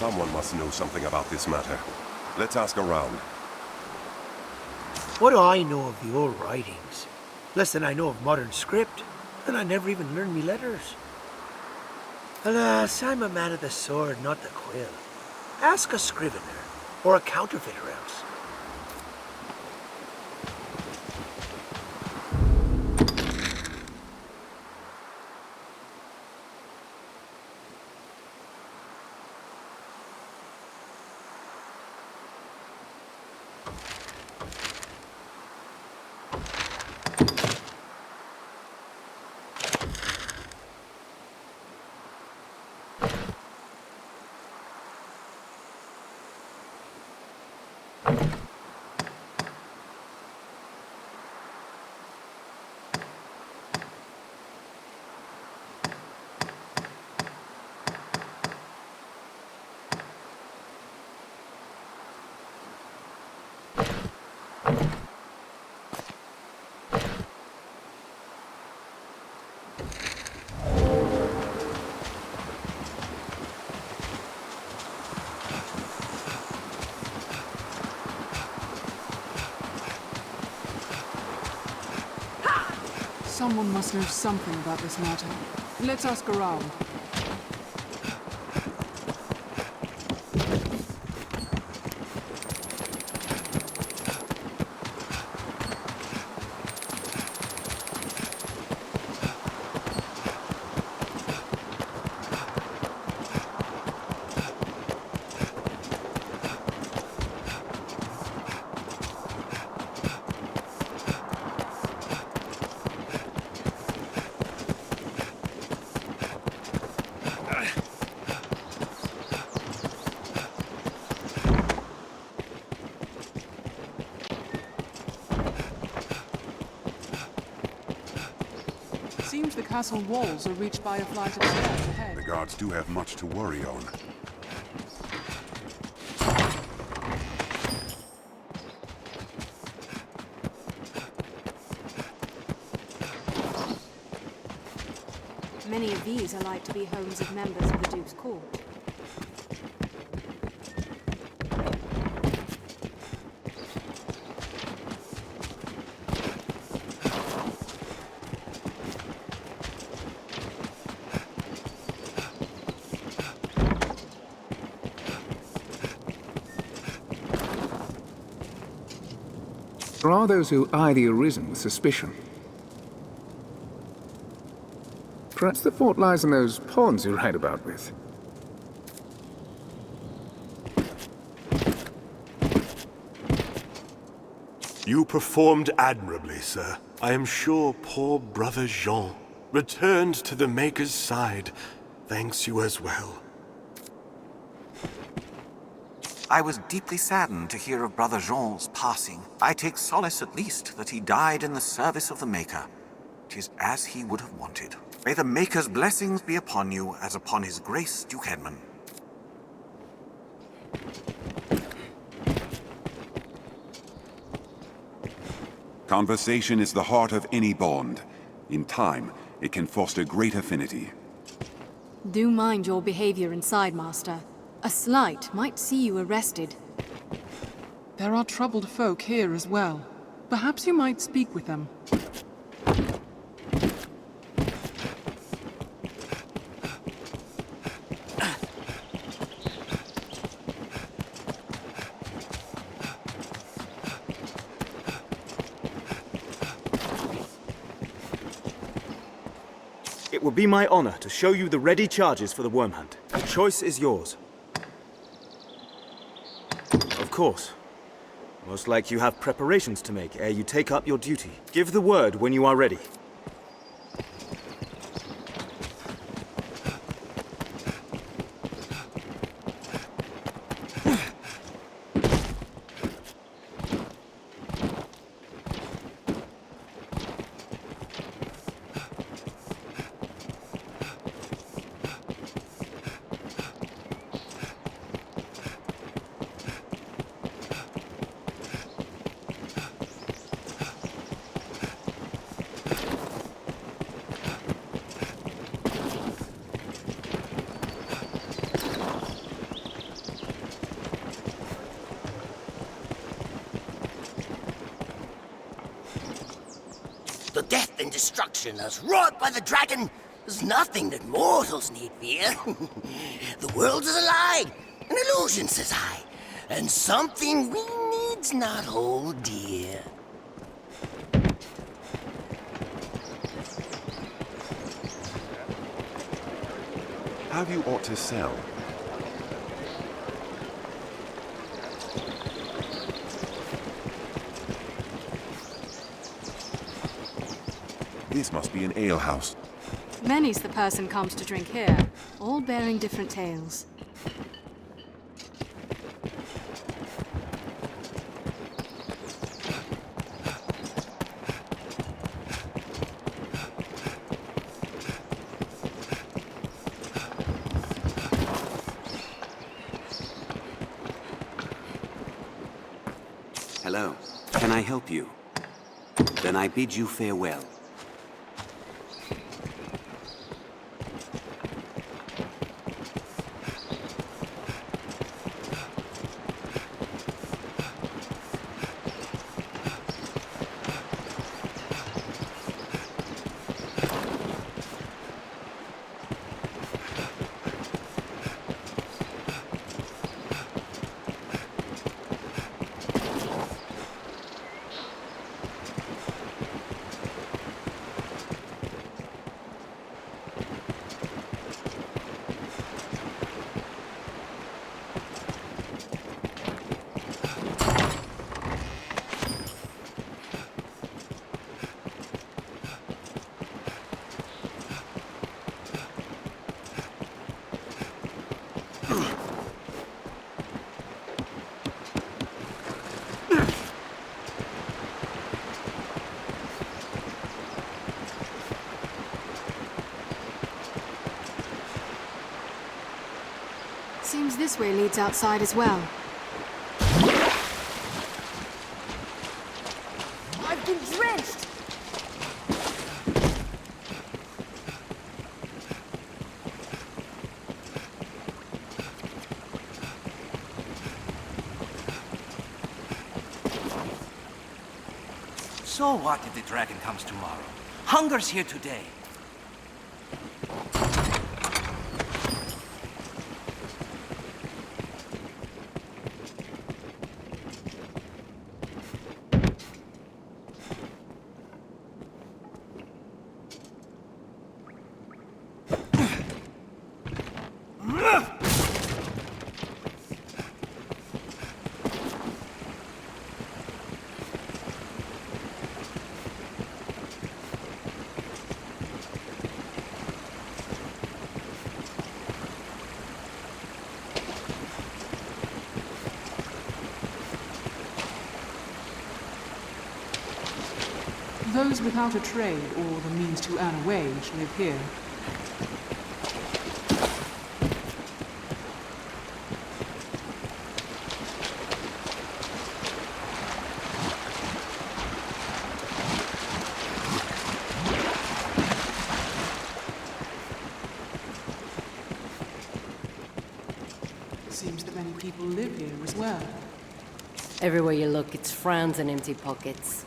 Someone must know something about this matter. Let's ask around. What do I know of the old writings? Less than I know of modern script, and I never even learned me letters. Alas, I'm a man of the sword, not the quill. Ask a scrivener, or a counterfeiter else. Someone must know something about this matter. Let's ask around. Seems the castle walls are reached by a flight of stairs ahead. The guards do have much to worry on. Many of these are like to be homes of members of the Duke's court. There are those who eye the Arisen with suspicion. Perhaps the fault lies in those pawns you ride about with. You performed admirably, sir. I am sure poor Brother Jean returned to the Maker's side. Thanks you as well. I was deeply saddened to hear of Brother Jean's passing. I take solace at least that he died in the service of the Maker. 'Tis as he would have wanted. May the Maker's blessings be upon you as upon his grace, Duke Edmund. Conversation is the heart of any bond. In time, it can foster great affinity. Do mind your behavior inside, Master. A slight might see you arrested. There are troubled folk here as well. Perhaps you might speak with them. It would be my honor to show you the ready charges for the worm hunt. The choice is yours. Of course. Most like you have preparations to make ere you take up your duty. Give the word when you are ready. death and destruction as wrought by the dragon is nothing that mortals need fear. The world is a lie, an illusion, says I, and something we needs not hold dear. Have you aught to sell? This must be an alehouse. Many's the person comes to drink here, all bearing different tales. Hello. Can I help you? Then I bid you farewell. Seems this way leads outside as well. I've been drenched! So what if the dragon comes tomorrow? Hunger's here today. Those without a trade or the means to earn a wage live here. Seems that many people live here as well. Everywhere you look, it's frowns and empty pockets.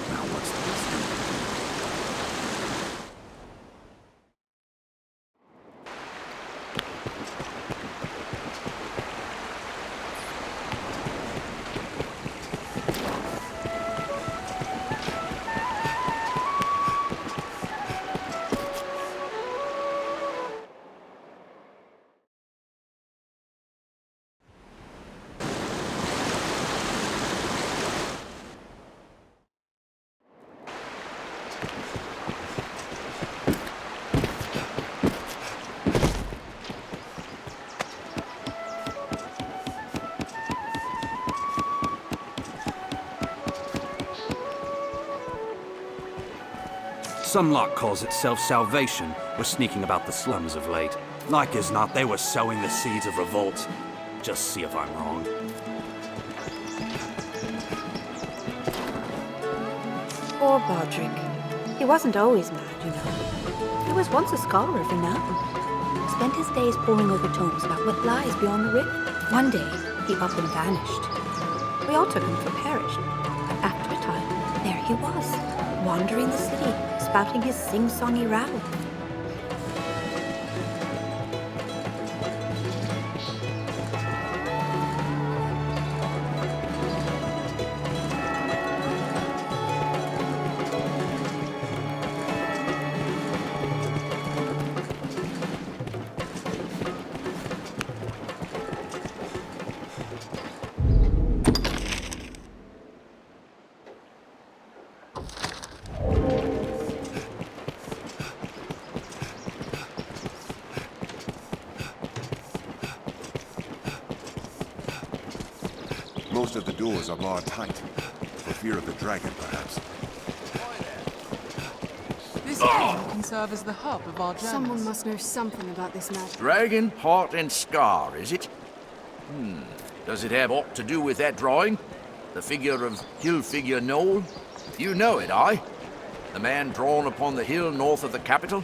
Now what's Some lot calls itself Salvation were sneaking about the slums of late. Like as not, they were sowing the seeds of revolt. Just see if I'm wrong. Poor Bodrick. He wasn't always mad, you know. He was once a scholar of renown. Spent his days poring over tomes about what lies beyond the rift. One day, he up and vanished. We all took him for perished. But after a time, there he was, wandering the city, spouting his sing-songy rattle. Most of the doors are barred tight, for fear of the dragon, perhaps. This cave can serve as the hub of our journeys. Someone must know something about this matter. Dragon, heart, and scar, is it? Does it have aught to do with that drawing? The figure of Hill-figure Knoll? You know it, aye? The man drawn upon the hill north of the capital?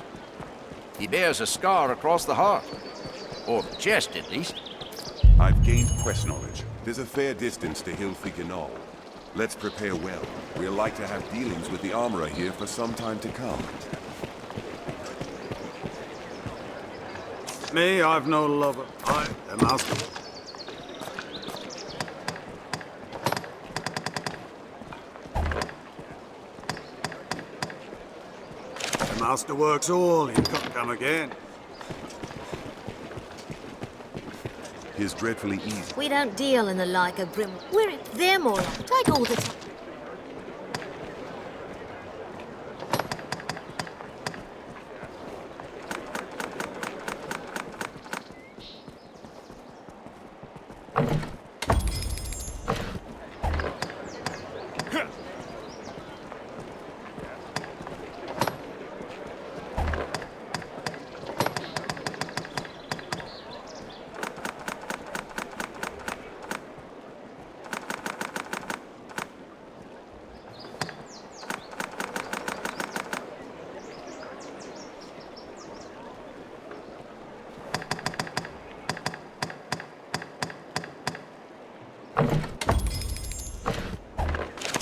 He bears a scar across the heart. Or the chest, at least. I've gained quest knowledge. There's a fair distance to Hill-figure Knoll. Let's prepare well. We're like to have dealings with the armorer here for some time to come. Me, I've no lover. I am master. The master works all, he can't come again. Is dreadfully easy. We don't deal in the like of Grim. We're in them all. Take all the time.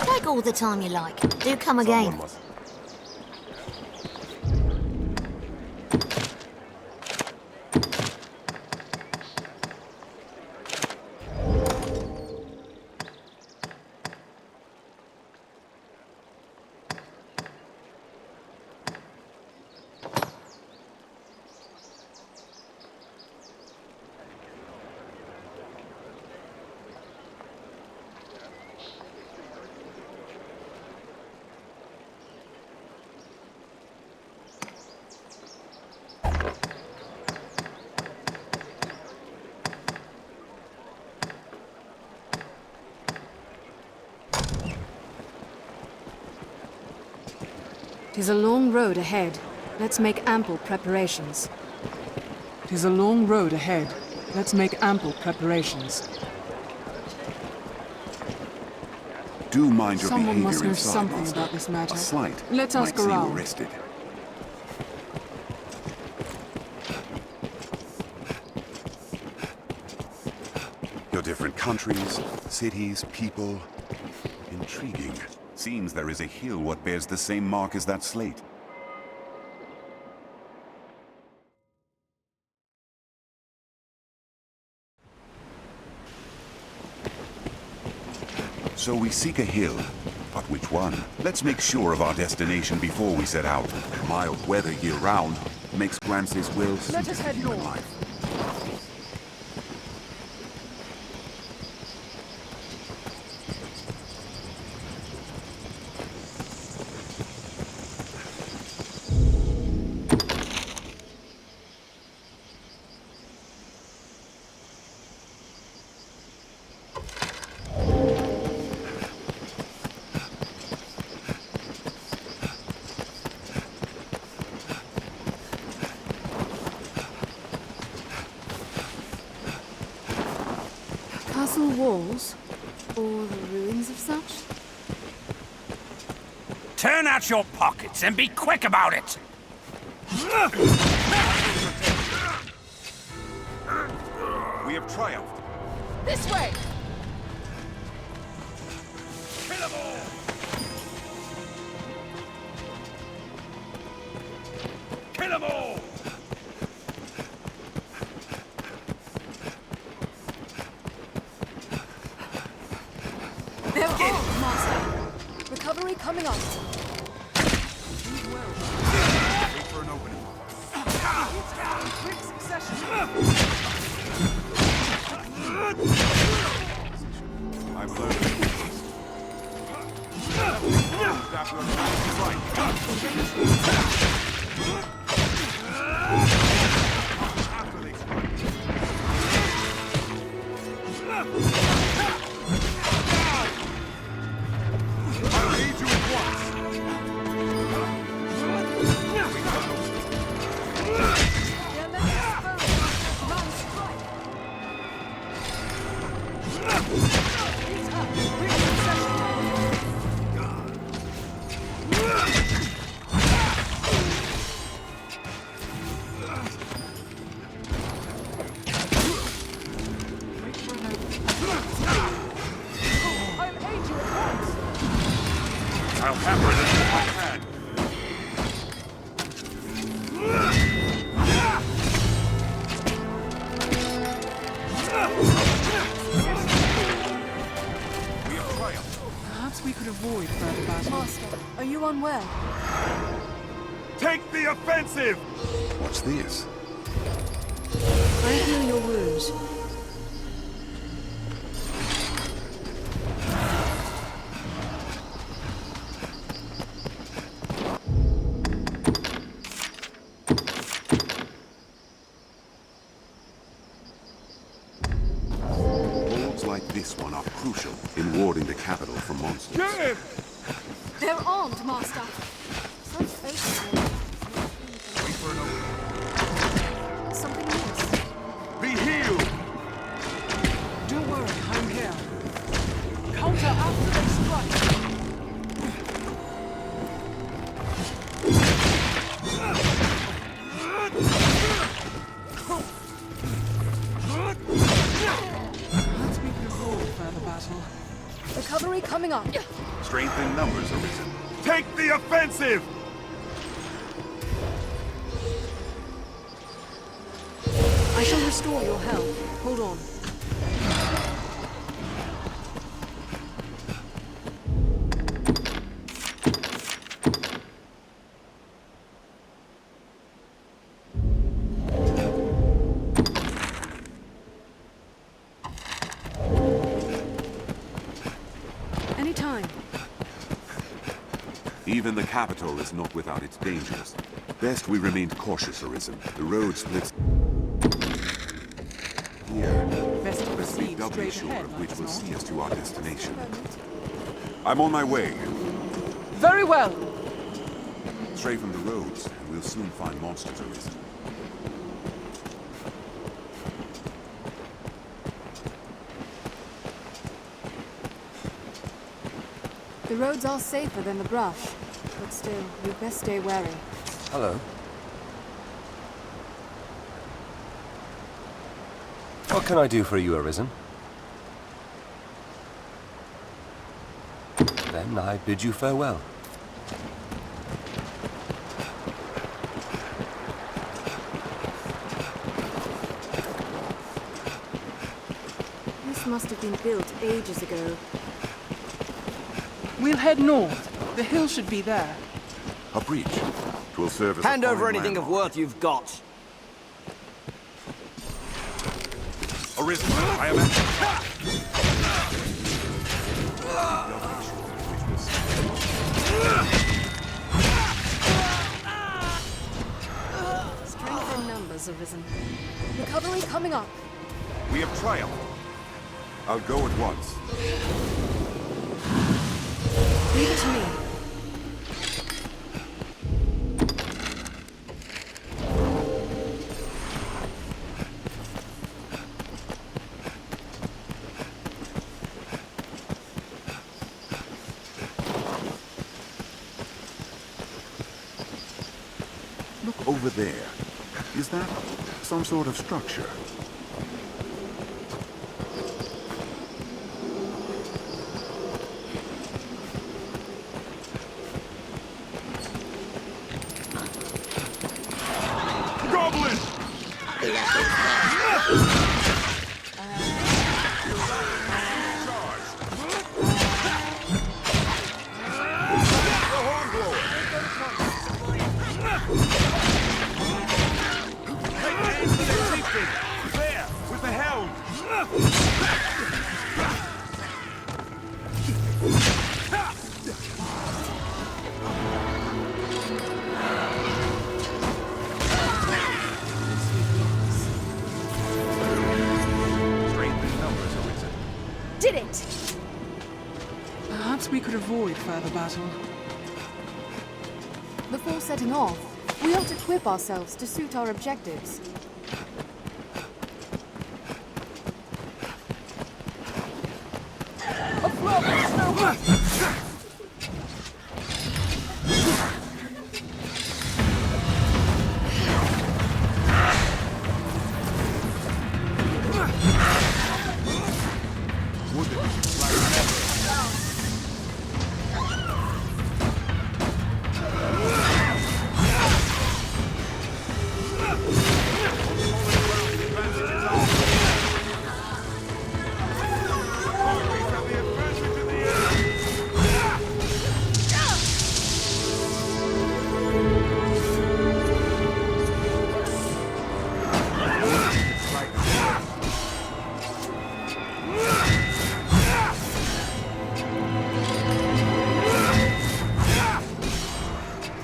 Take all the time you like. Do come again. Tis a long road ahead. Let's make ample preparations. Tis a long road ahead. Let's make ample preparations. Do mind your Someone behavior must know inside, something Master. about this matter. A slight Let's might ask see you around. arrested. Your different countries, cities, people. Intriguing. Seems there is a hill what bears the same mark as that slate. So we seek a hill, but which one? Let's make sure of our destination before we set out. Mild weather year-round makes Grance's will Let us head human north. life. walls? Or the ruins of such? Turn out your pockets and be quick about it! We have triumphed. This way! Kill them all! Kill them all! They're armed, Master. Recovery coming up. Wait for an opening. Quick succession. I'm learning. Stop your I'll aid you at once. I'll hammer this with my hand. We have triumphed. Perhaps we could avoid further battle. Master, are you unwell? Take the offensive! What's this? I heal your wounds. Holds like this one are crucial in warding the capital from monsters. They're armed, Master. Such faces. Wait for an opening. Something amiss. Be healed! Don't worry, I'm here. Counter after they strike. Perhaps we could avoid further battle. Recovery coming up. Strength in numbers, Arisen. Take the offensive! I shall restore your health. Hold on. Anytime. Even the capital is not without its dangers. Best we remained cautious, Arisen. The road splits here. Best to Let's be proceed doubly straight sure ahead, of like which as will not. see us to our destination. I'm on my way. Very well. Stray from the roads, and we'll soon find monsters, Arisen. The roads are safer than the brush, but still, you'd best stay wary. Hello. What can I do for you, Arisen? Then I bid you farewell. This must have been built ages ago. We'll head north. The hill should be there. A breach. Twill serve as Hand a over fine anything of landmark. worth you've got. Arisen, I am at... Strength in numbers, Arisen. Recovery coming up. We have triumphed. I'll go at once. Leave it to me. over there. Is that some sort of structure? Goblin! There, with the helm! Strength in numbers, Arisen. Did it! Perhaps we could avoid further battle. Before setting off, we ought to equip ourselves to suit our objectives.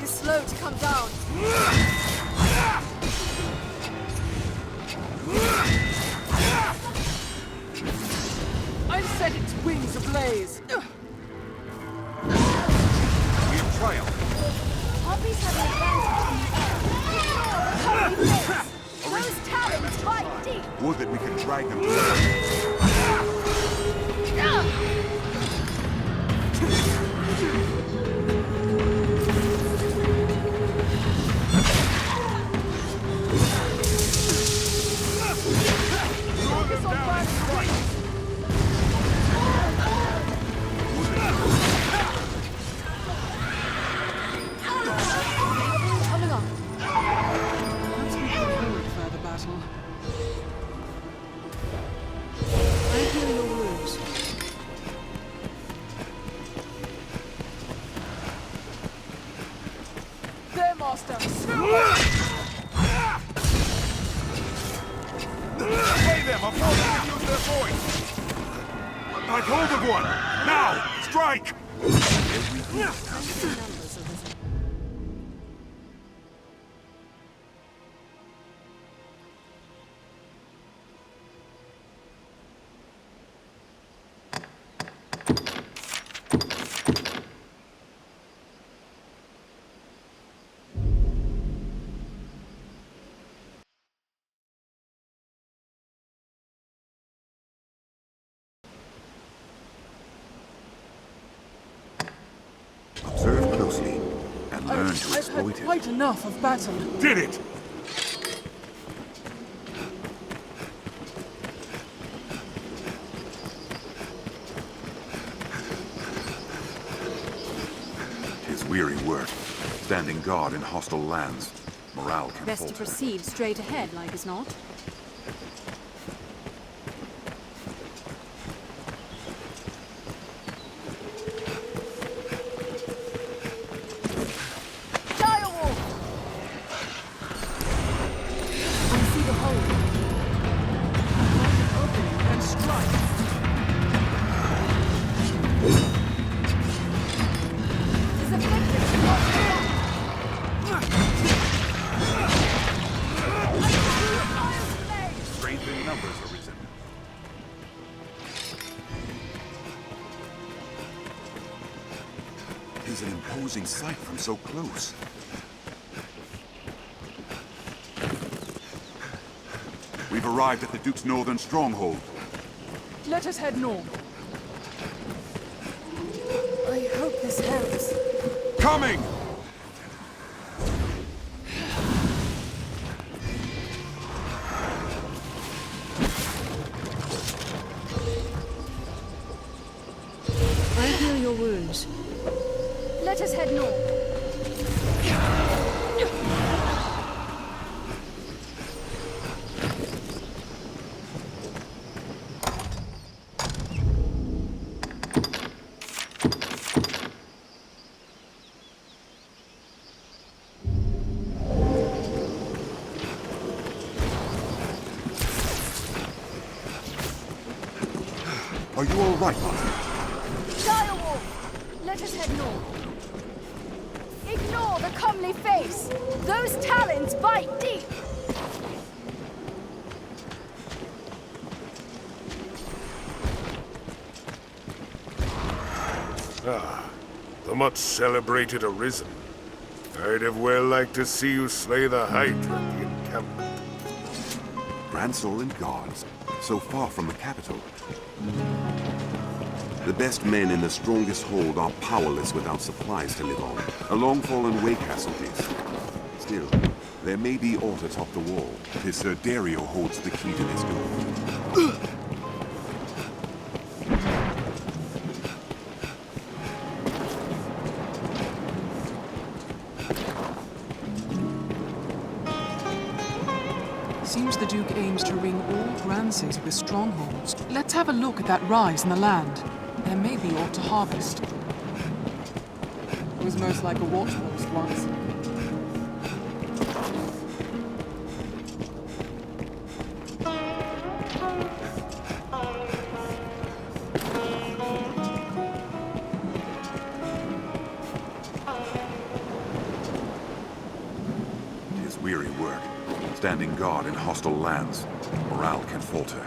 It's slow to come down. I set its wings ablaze. We have triumphed. Poppies have an advantage in the air. Hurry, Fitz! Those talons bite deep! Would that we could drag them to the... Coming on. Perhaps we could avoid further battle. I hear your wounds. There, Master! Slay them before they can use their voice! Take hold of one! Now! Strike! Observe closely and learn to I've had exploit it. quite enough of battle. Did it! Tis weary work, standing guard in hostile lands. Morale can Best to falter. proceed straight ahead, like as not. Strength in numbers, Arisen. Tis an imposing sight from so close. We've arrived at the Duke's northern stronghold. Let us head north. I hope this helps. Coming! heal your wounds. Let us head north. Are you all right, Martin? Direwolf! Let us head north. Ignore the comely face! Those talons bite deep! Ah, the much celebrated Arisen. I'd have well liked to see you slay the Hydra at the encampment. Grand Soul and guards, so far from the capital. The best men in the strongest hold are powerless without supplies to live on. A long-fallen way casualties. Still, there may be aught atop the wall. 'Tis Sir Dario holds the key to this door. Seems the Duke aims to wring all Grances with strongholds. Let's have a look at that rise in the land. There may be aught to harvest. It was most like a watchpost once. It is weary work, standing guard in hostile lands. Morale can falter.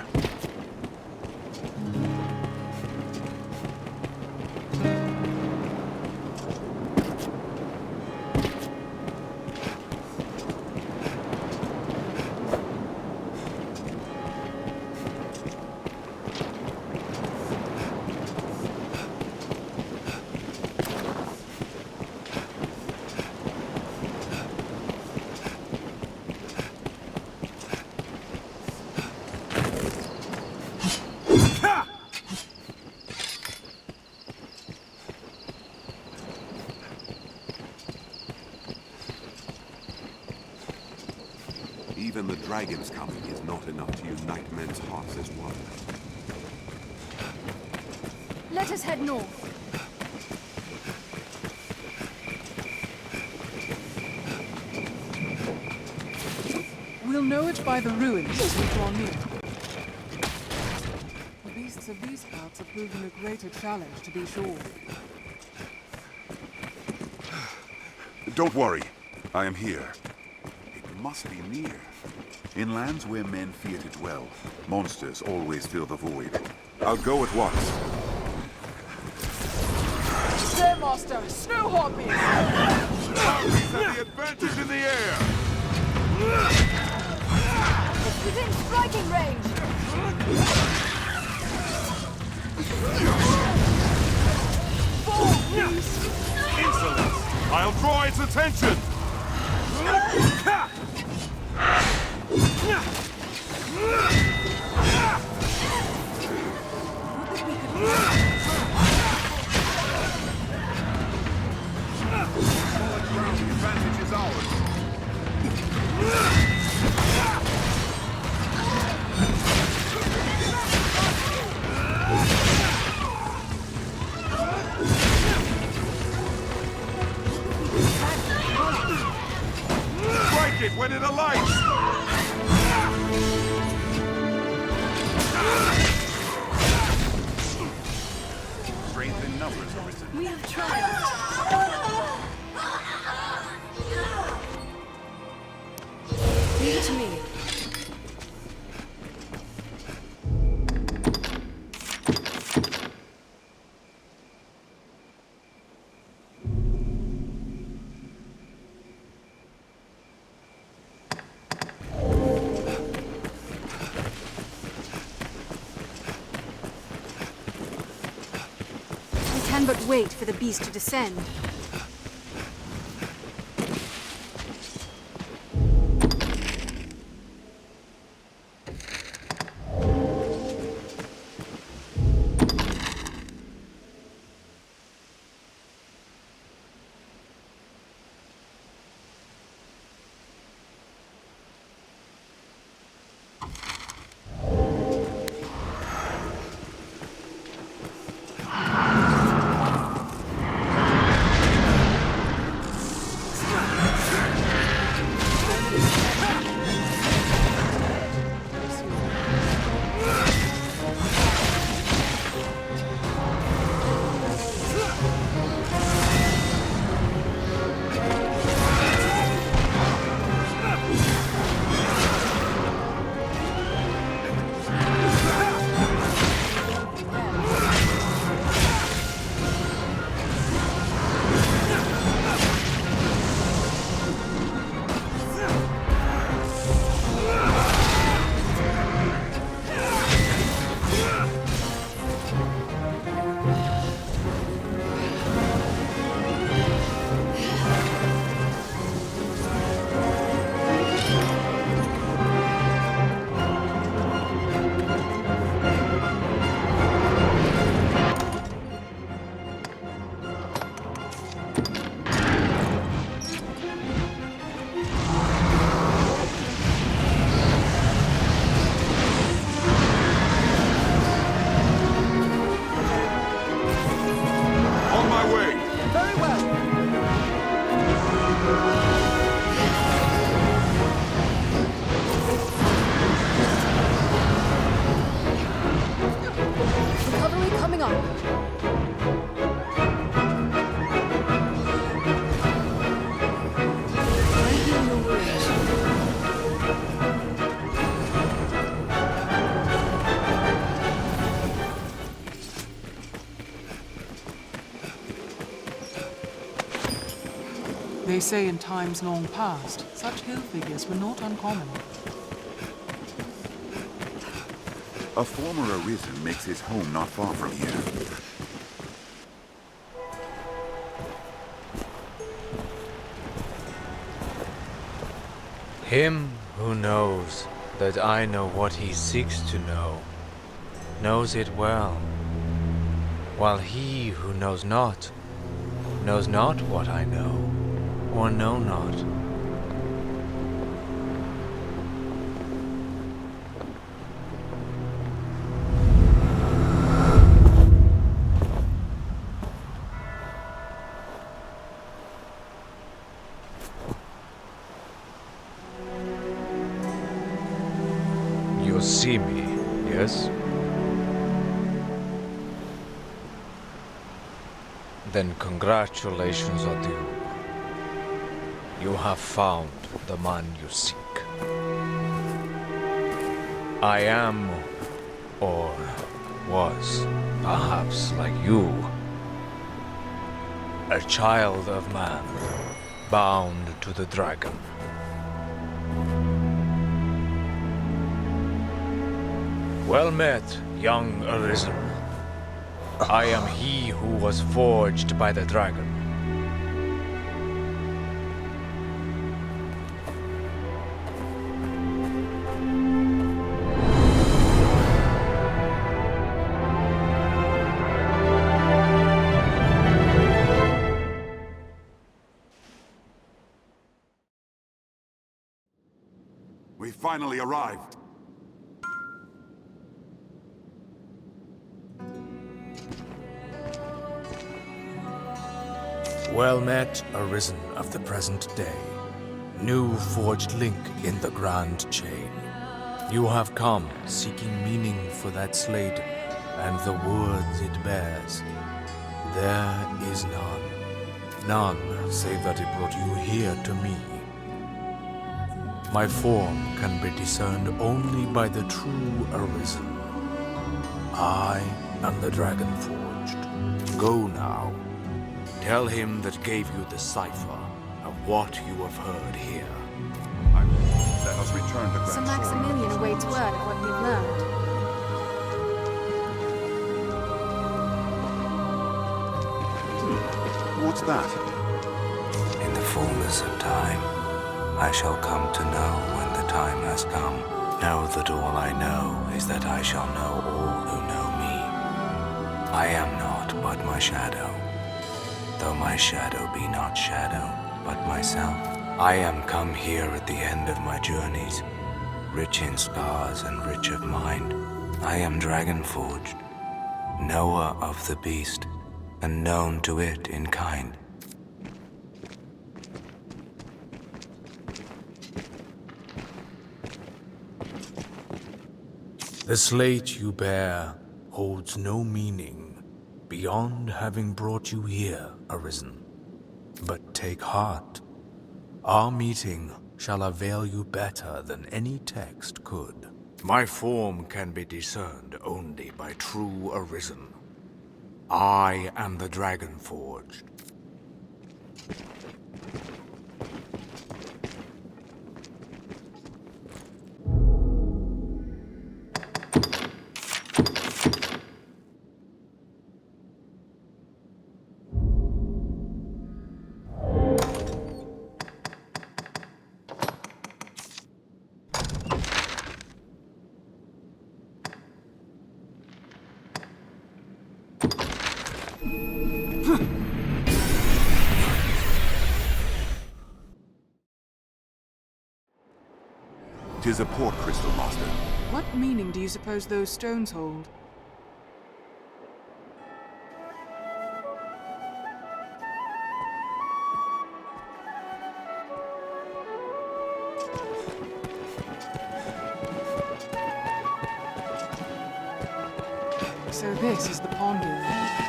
Even the dragon's coming is not enough to unite men's hearts as one. Let us head north. We'll know it by the ruins as we draw near. The beasts of these parts have proven a greater challenge, to be sure. Don't worry, I am here. It must be near. In lands where men fear to dwell, monsters always fill the void. I'll go at once. Stairmaster, snow harpies! Harpies have the advantage in the air! It's within striking range! Insolence! I'll draw its attention! The advantage is ours. Strike it when it alights! Strength in numbers, Arisen. We have triumphed! Leave it to me. We can but wait for the beast to descend. They say in times long past, such hill figures were not uncommon. A former Arisen makes his home not far from here. Him who knows that I know what he seeks to know, knows it well, while he who knows not what I know, or know not. You see me, yes? Then congratulations are due. You have found the man you seek. I am, or was, perhaps like you, a child of man, bound to the dragon. Well met, young Arisen. I am he who was forged by the dragon. We finally arrived. Well met, Arisen of the present day. New forged link in the grand chain. You have come seeking meaning for that slate and the words it bears. There is none. None save that it brought you here to me. My form can be discerned only by the true Arisen. I am the Dragon Forged. Go now. Tell him that gave you the cipher of what you have heard here. Let us return to Sir Grand Maximilian awaits word of what we've learned. What's that? In the fullness of time, I shall come to know when the time has come. Know that all I know is that I shall know all who know me. I am not but my shadow. Though my shadow be not shadow, but myself. I am come here at the end of my journeys, rich in scars and rich of mind. I am dragon forged, knower of the beast, and known to it in kind. The slate you bear holds no meaning beyond having brought you here, Arisen. But take heart. Our meeting shall avail you better than any text could. My form can be discerned only by true Arisen. I am the Dragon Forged. Tis a port crystal, Master. What meaning do you suppose those stones hold? So this is the pond you left.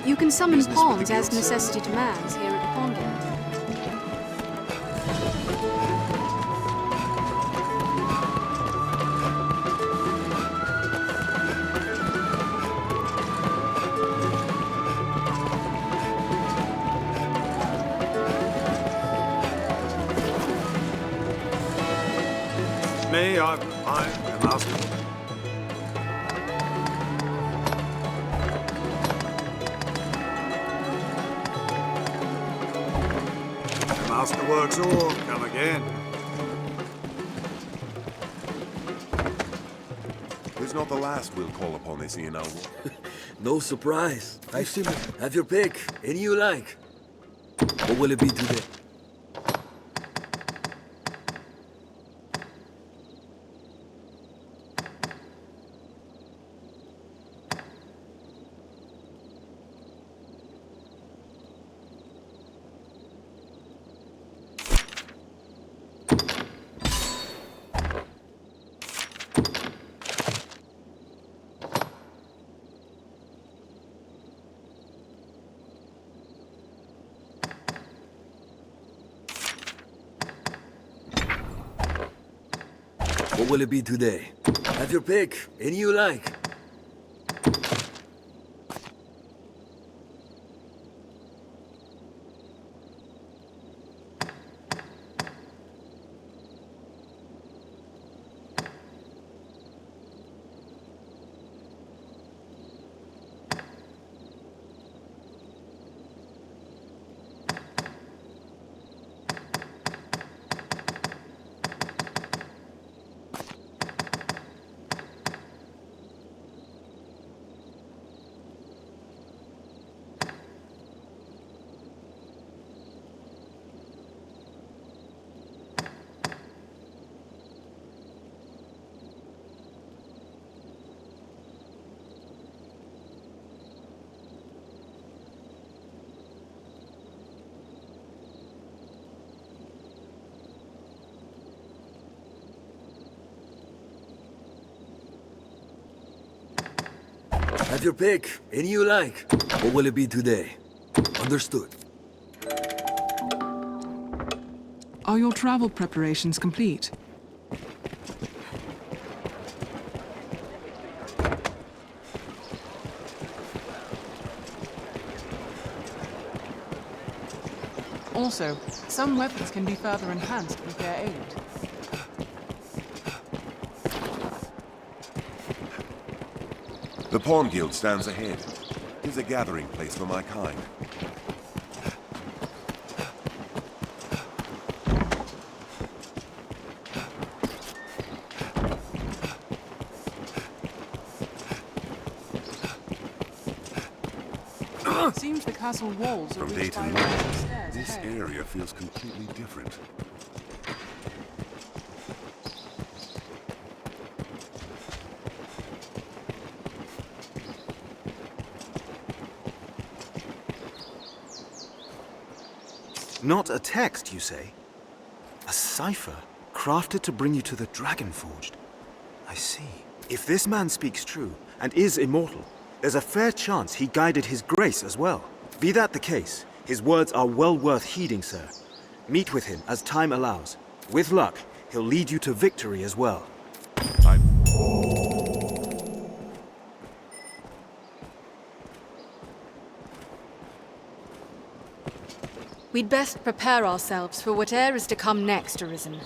You can summon pawns as necessity demands here at the pond gate. me, I'm the master. The masterworks all come again. It's not the last we'll call upon this Ian Alwar. No surprise. I've seen it. Have your pick. Any you like. What will it be today? What will it be today? Have your pick. Any you like. Have your pick. Any you like. What will it be today? Understood. Are your travel preparations complete? Also, some weapons can be further enhanced with their aid. The Pawn Guild stands ahead. It is a gathering place for my kind. Seems the castle walls are From day reached to by night, stairs this ahead. area feels completely different. Not a text, you say? A cipher, crafted to bring you to the Dragon Forged. I see. If this man speaks true, and is immortal, there's a fair chance he guided his grace as well. Be that the case, his words are well worth heeding, sir. Meet with him as time allows. With luck, he'll lead you to victory as well. We'd best prepare ourselves for whate'er is to come next, Arisen.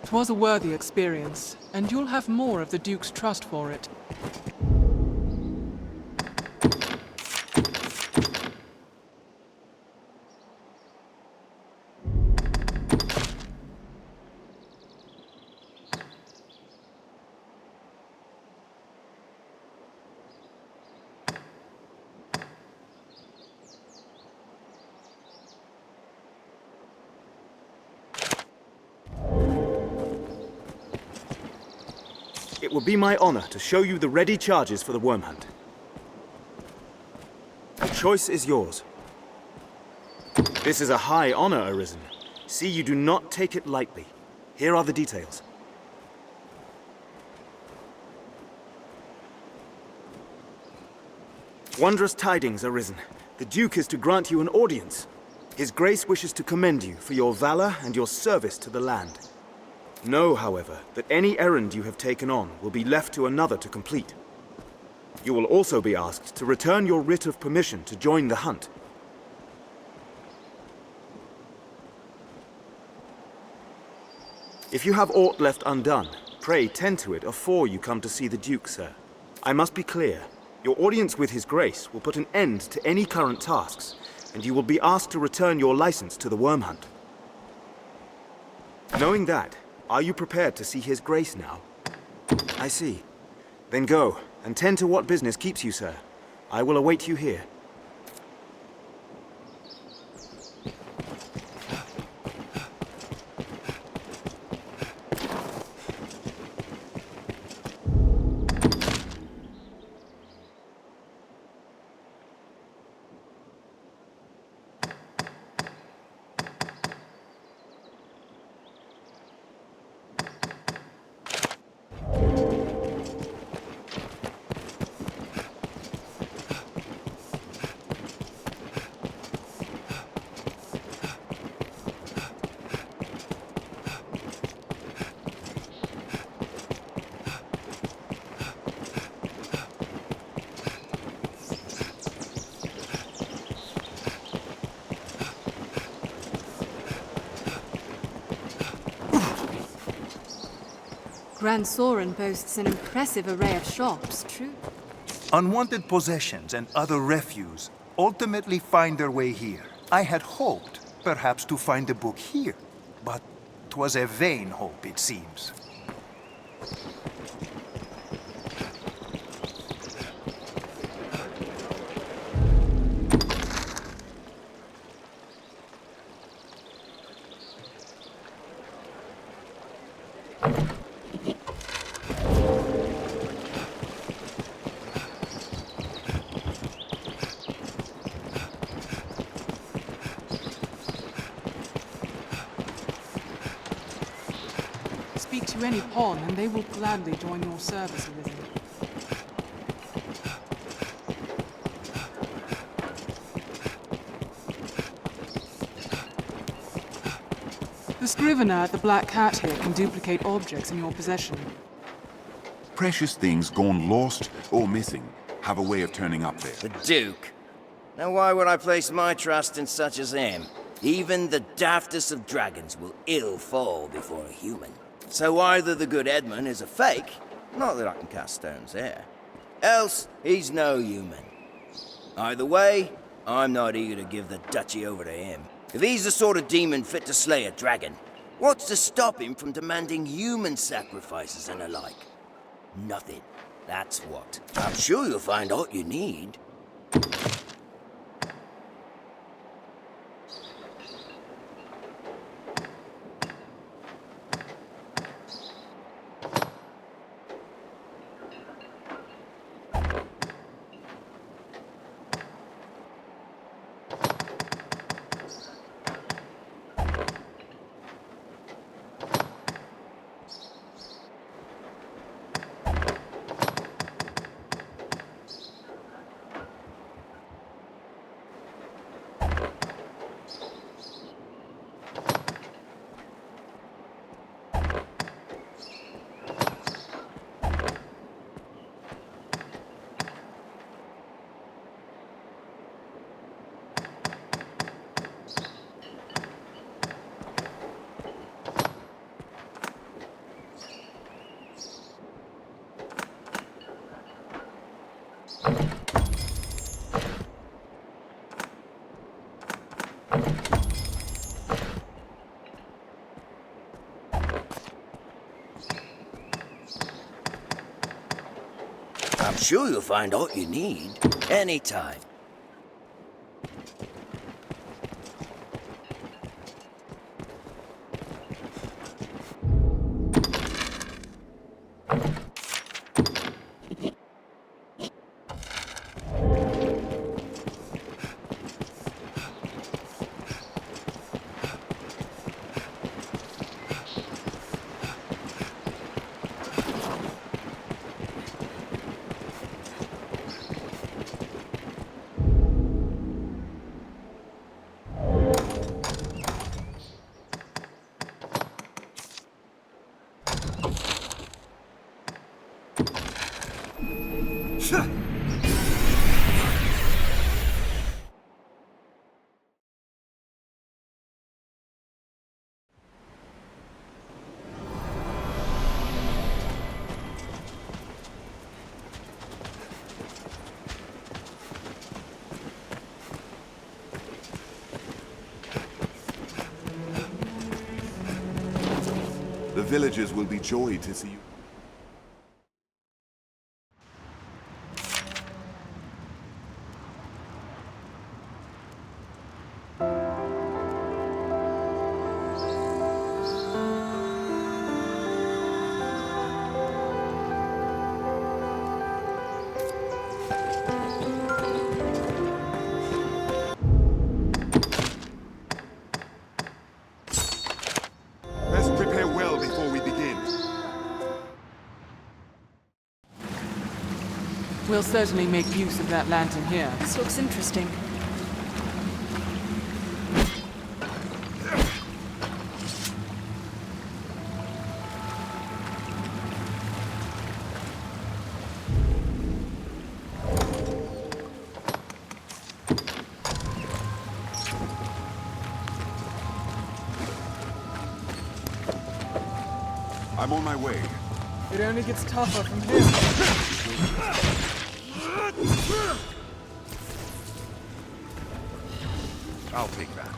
'Twas a worthy experience, and you'll have more of the Duke's trust for it. It will be my honor to show you the ready charges for the worm hunt. The choice is yours. This is a high honor, Arisen. See you do not take it lightly. Here are the details. Wondrous tidings, Arisen. The Duke is to grant you an audience. His Grace wishes to commend you for your valor and your service to the land. Know, however, that any errand you have taken on will be left to another to complete. You will also be asked to return your writ of permission to join the hunt. If you have aught left undone, pray tend to it afore you come to see the Duke, sir. I must be clear. Your audience with His Grace will put an end to any current tasks, and you will be asked to return your license to the Worm Hunt. Knowing that, are you prepared to see His Grace now? I see. Then go, and tend to what business keeps you, sir. I will await you here. Grand Soren boasts an impressive array of shops, true? Unwanted possessions and other refuse ultimately find their way here. I had hoped, perhaps, to find the book here, but 'twas a vain hope, it seems. Speak to any pawn, and they will gladly join your service, Arisen. The scrivener at the Black Cat here can duplicate objects in your possession. Precious things gone lost or missing have a way of turning up there. The Duke? Now why would I place my trust in such as him? Even the daftest of dragons will ill fall before a human. So either the good Edmund is a fake, not that I can cast stones there, else he's no human. Either way, I'm not eager to give the duchy over to him. If he's the sort of demon fit to slay a dragon, what's to stop him from demanding human sacrifices and the like? Nothing. That's what. I'm sure you'll find all you need. I'm sure you'll find all you need, anytime. villagers will be joyed to see you. Best prepare well before we begin. We'll certainly make use of that lantern here. This looks interesting. I'm on my way. It only gets tougher from here. I'll take that.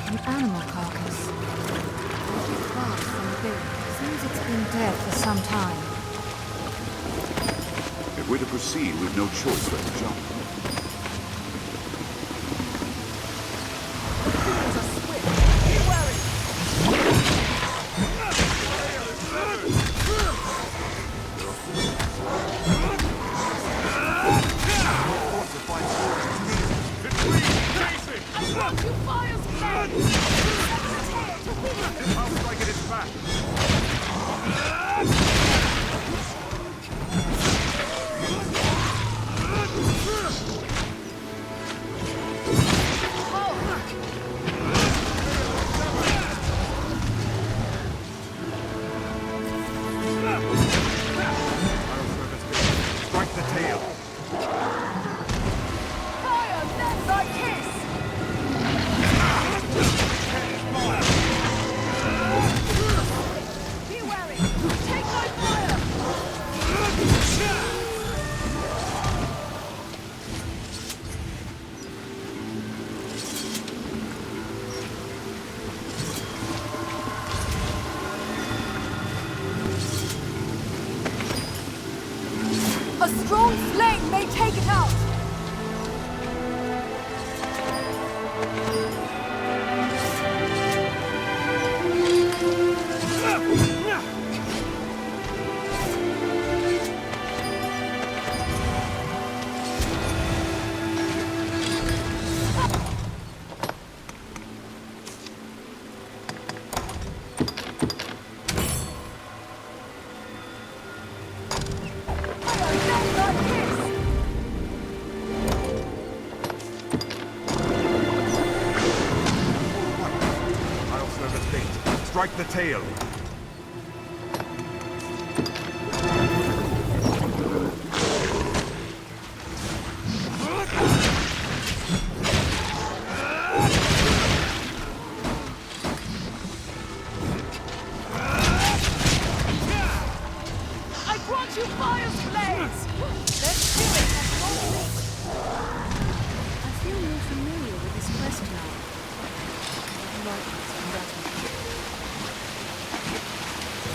An animal carcass. Bark from the village. Seems it's been dead for some time. If we're to proceed, we've no choice but to jump. A strong flame may take it out! Strike the tail. I brought you fire's blades! Let's do it at your rate. I feel more familiar with this quest now.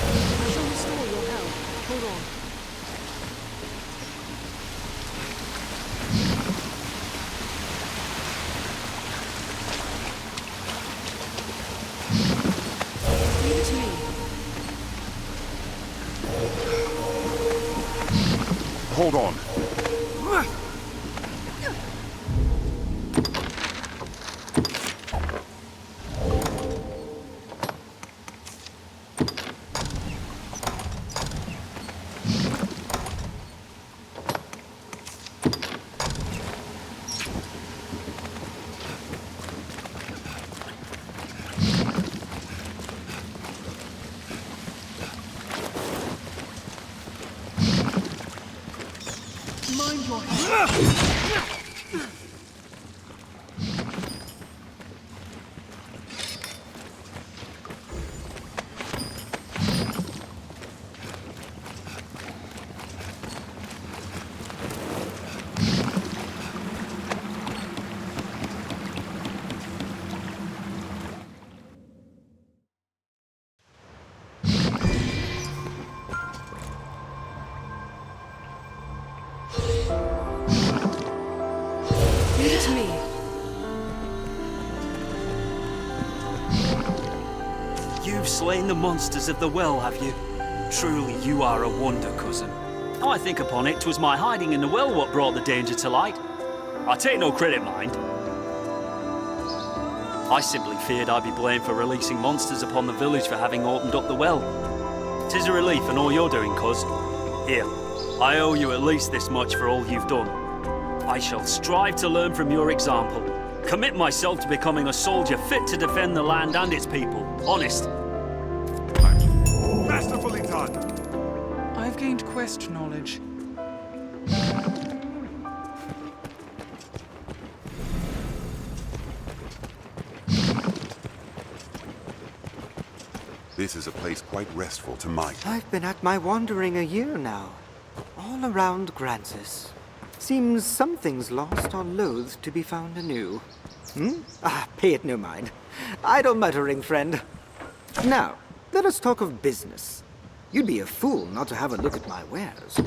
I shall restore your health. Hold on. Leave it to me. Hold on. Mind your head. slain the monsters of the well, have you? Truly, you are a wonder, cousin. I think upon it, 'twas my hiding in the well what brought the danger to light. I take no credit, mind. I simply feared I'd be blamed for releasing monsters upon the village for having opened up the well. 'Tis a relief in all you're doing, cuz. Here, I owe you at least this much for all you've done. I shall strive to learn from your example. Commit myself to becoming a soldier fit to defend the land and its people. Honest. Masterfully done. I've gained quest knowledge. This is a place quite restful to my... I've been at my wandering a year now. All around Grancis. Seems something's lost or loath to be found anew. Pay it no mind. Idle muttering, friend. Now, let us talk of business. You'd be a fool not to have a look at my wares.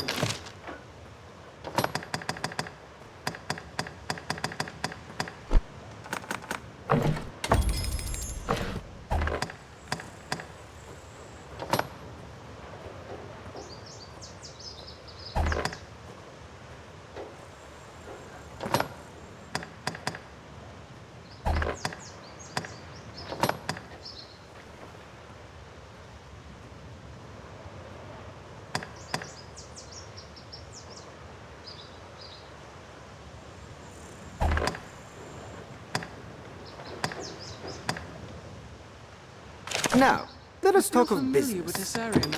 Now, let us talk of business. With this area now.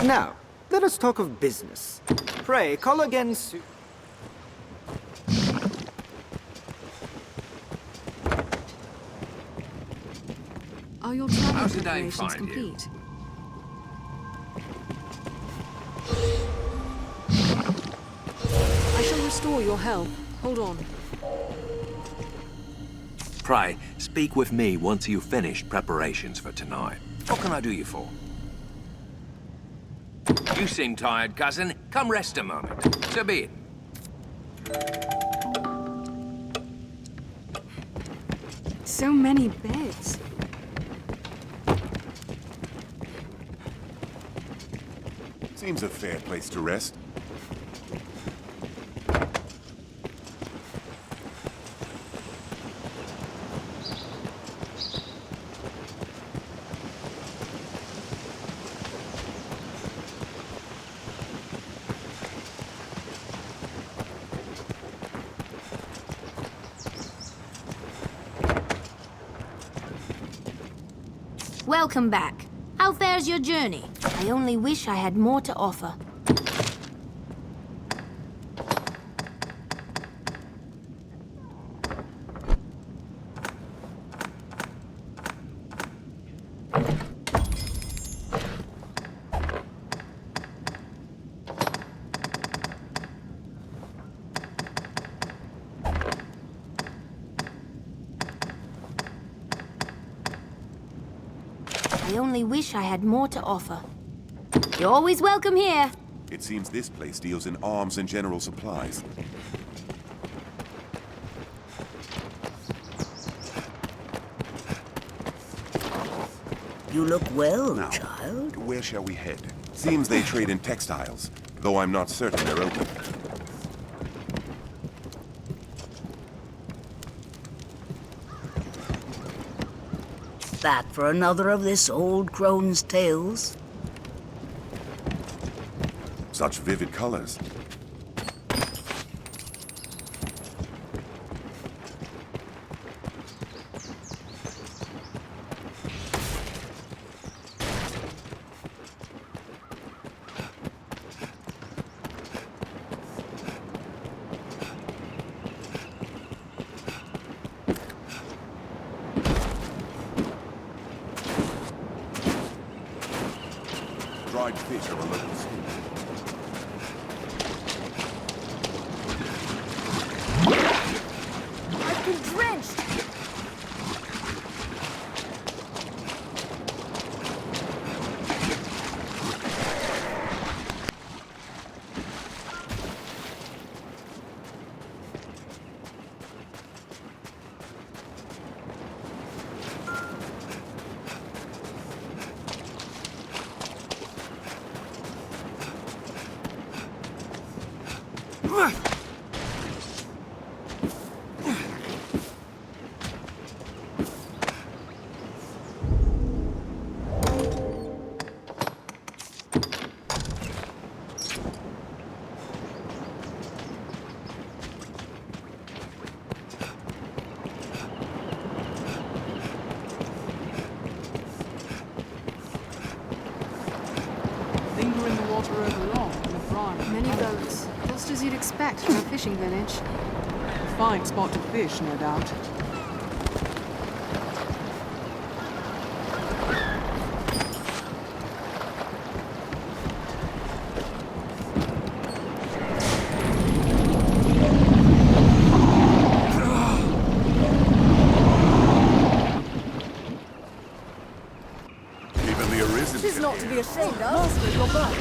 Now, let us talk of business. Pray, call again soon. Are your travel How did I preparations find complete? I shall restore your health. Hold on. Pray, speak with me once you've finished preparations for tonight. What can I do you for? You seem tired, cousin. Come rest a moment. So be it. So many beds. Seems a fair place to rest. Welcome back. How fares your journey? I only wish I had more to offer. I only wish I had more to offer. You're always welcome here. It seems this place deals in arms and general supplies. You look well, Now, child. where shall we head? Seems they trade in textiles, though I'm not certain they're open. Back for another of this old crone's tales? Such vivid colors. Dried fish are a local stew. I've been drenched. water overloft and the brine. Many boats, just as you'd expect from a fishing village. A fine spot to fish, no doubt. Even the Arisen This is can not to hear. be ashamed of. Master, you're back.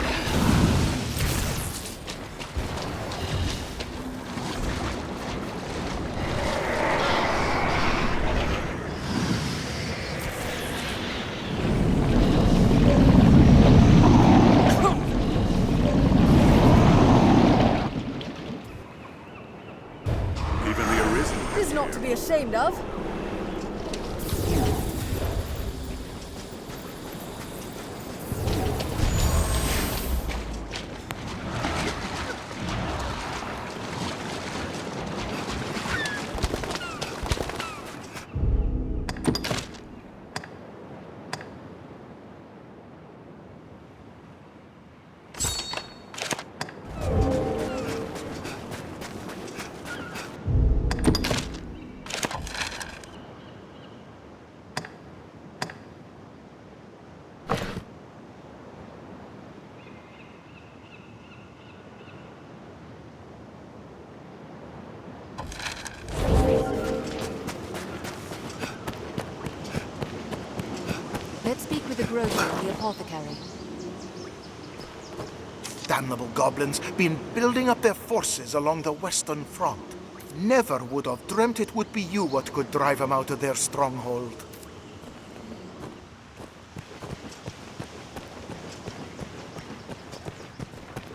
Even the Arisen can This is not to be ashamed of. Let's speak with the grocer and the apothecary. Damnable goblins, been building up their forces along the western front. Never would have dreamt it would be you what could drive them out of their stronghold.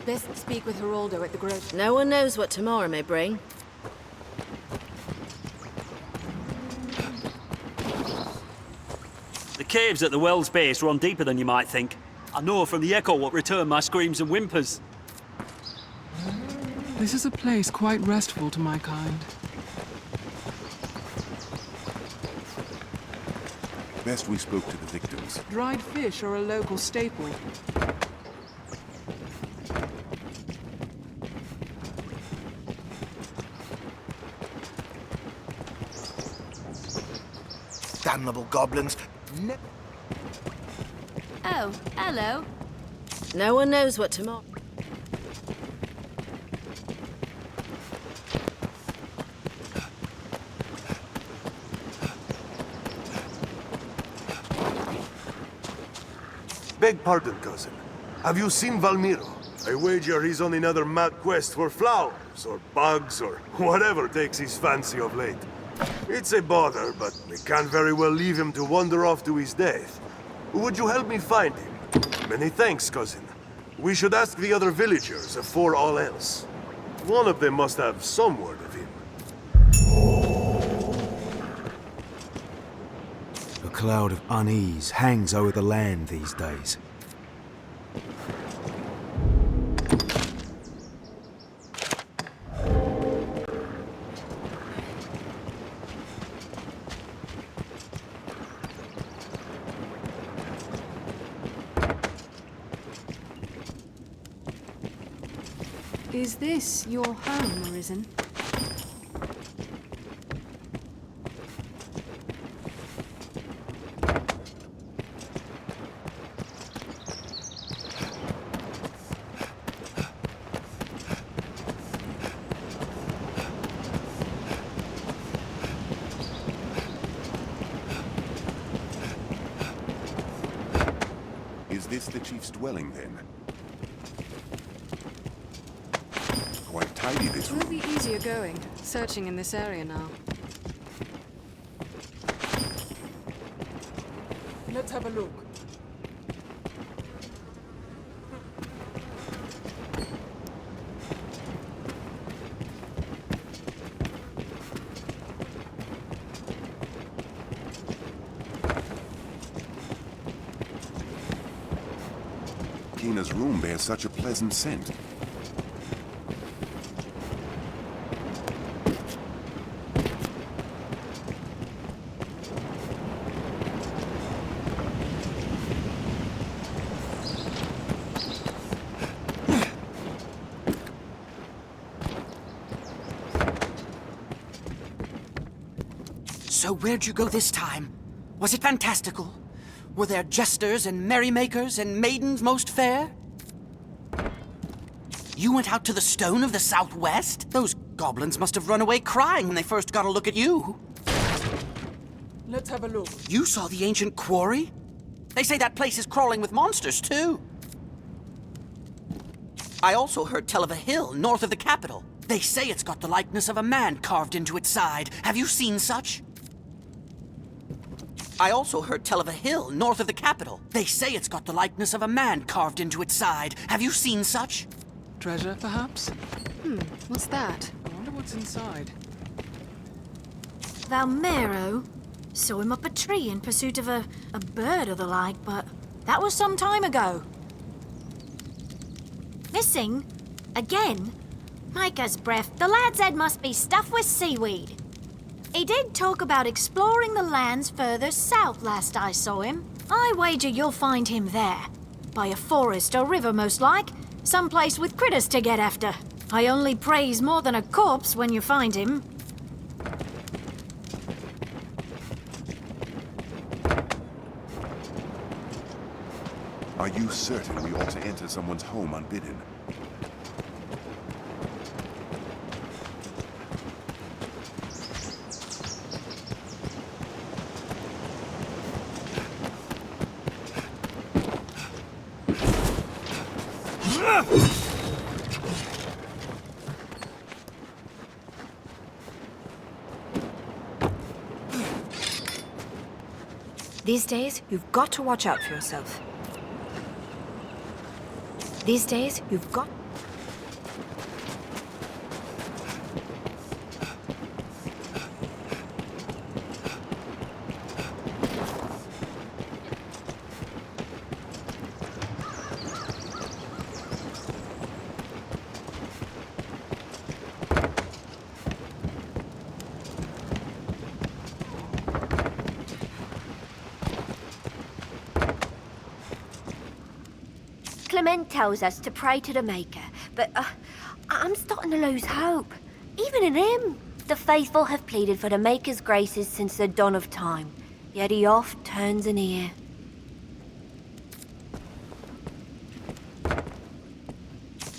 Best speak with Geraldo at the grocer. No one knows what tomorrow may bring. The caves at the well's base run deeper than you might think. I know from the echo what returned my screams and whimpers. This is a place quite restful to my kind. Best we spoke to the victims. Dried fish are a local staple. Damnable goblins. Oh, hello. No one knows what tomorrow... Beg pardon, cousin. Have you seen Valmiro? I wager he's on another mad quest for flowers, or bugs, or whatever takes his fancy of late. It's a bother, but we can't very well leave him to wander off to his death. Would you help me find him? Many thanks, cousin. We should ask the other villagers afore all else. One of them must have some word of him. A cloud of unease hangs over the land these days. Is this your home, Arisen? Is this the chief's dwelling, then? Quite tidy, this Will room. be easier going, searching in this area now. Let's have a look. Kina's room bears such a pleasant scent. So where'd you go this time? Was it fantastical? Were there jesters and merrymakers and maidens most fair? You went out to the stone of the southwest? Those goblins must have run away crying when they first got a look at you. Let's have a look. You saw the ancient quarry? They say that place is crawling with monsters, too. I also heard tell of a hill north of the capital. They say it's got the likeness of a man carved into its side. Have you seen such? I also heard tell of a hill north of the capital. They say it's got the likeness of a man carved into its side. Have you seen such? Treasure, perhaps? What's that? I wonder what's inside. Valmero saw him up a tree in pursuit of a bird or the like, but that was some time ago. Missing? Again? Micah's breath, the lad's head must be stuffed with seaweed. He did talk about exploring the lands further south last I saw him. I wager you'll find him there. By a forest or river, most like. Someplace with critters to get after. I only praise more than a corpse when you find him. Are you certain we ought to enter someone's home unbidden? These days, you've got to watch out for yourself. These days, you've got... Clement tells us to pray to the Maker, but I'm starting to lose hope. Even in him. The faithful have pleaded for the Maker's graces since the dawn of time, yet he oft turns an ear.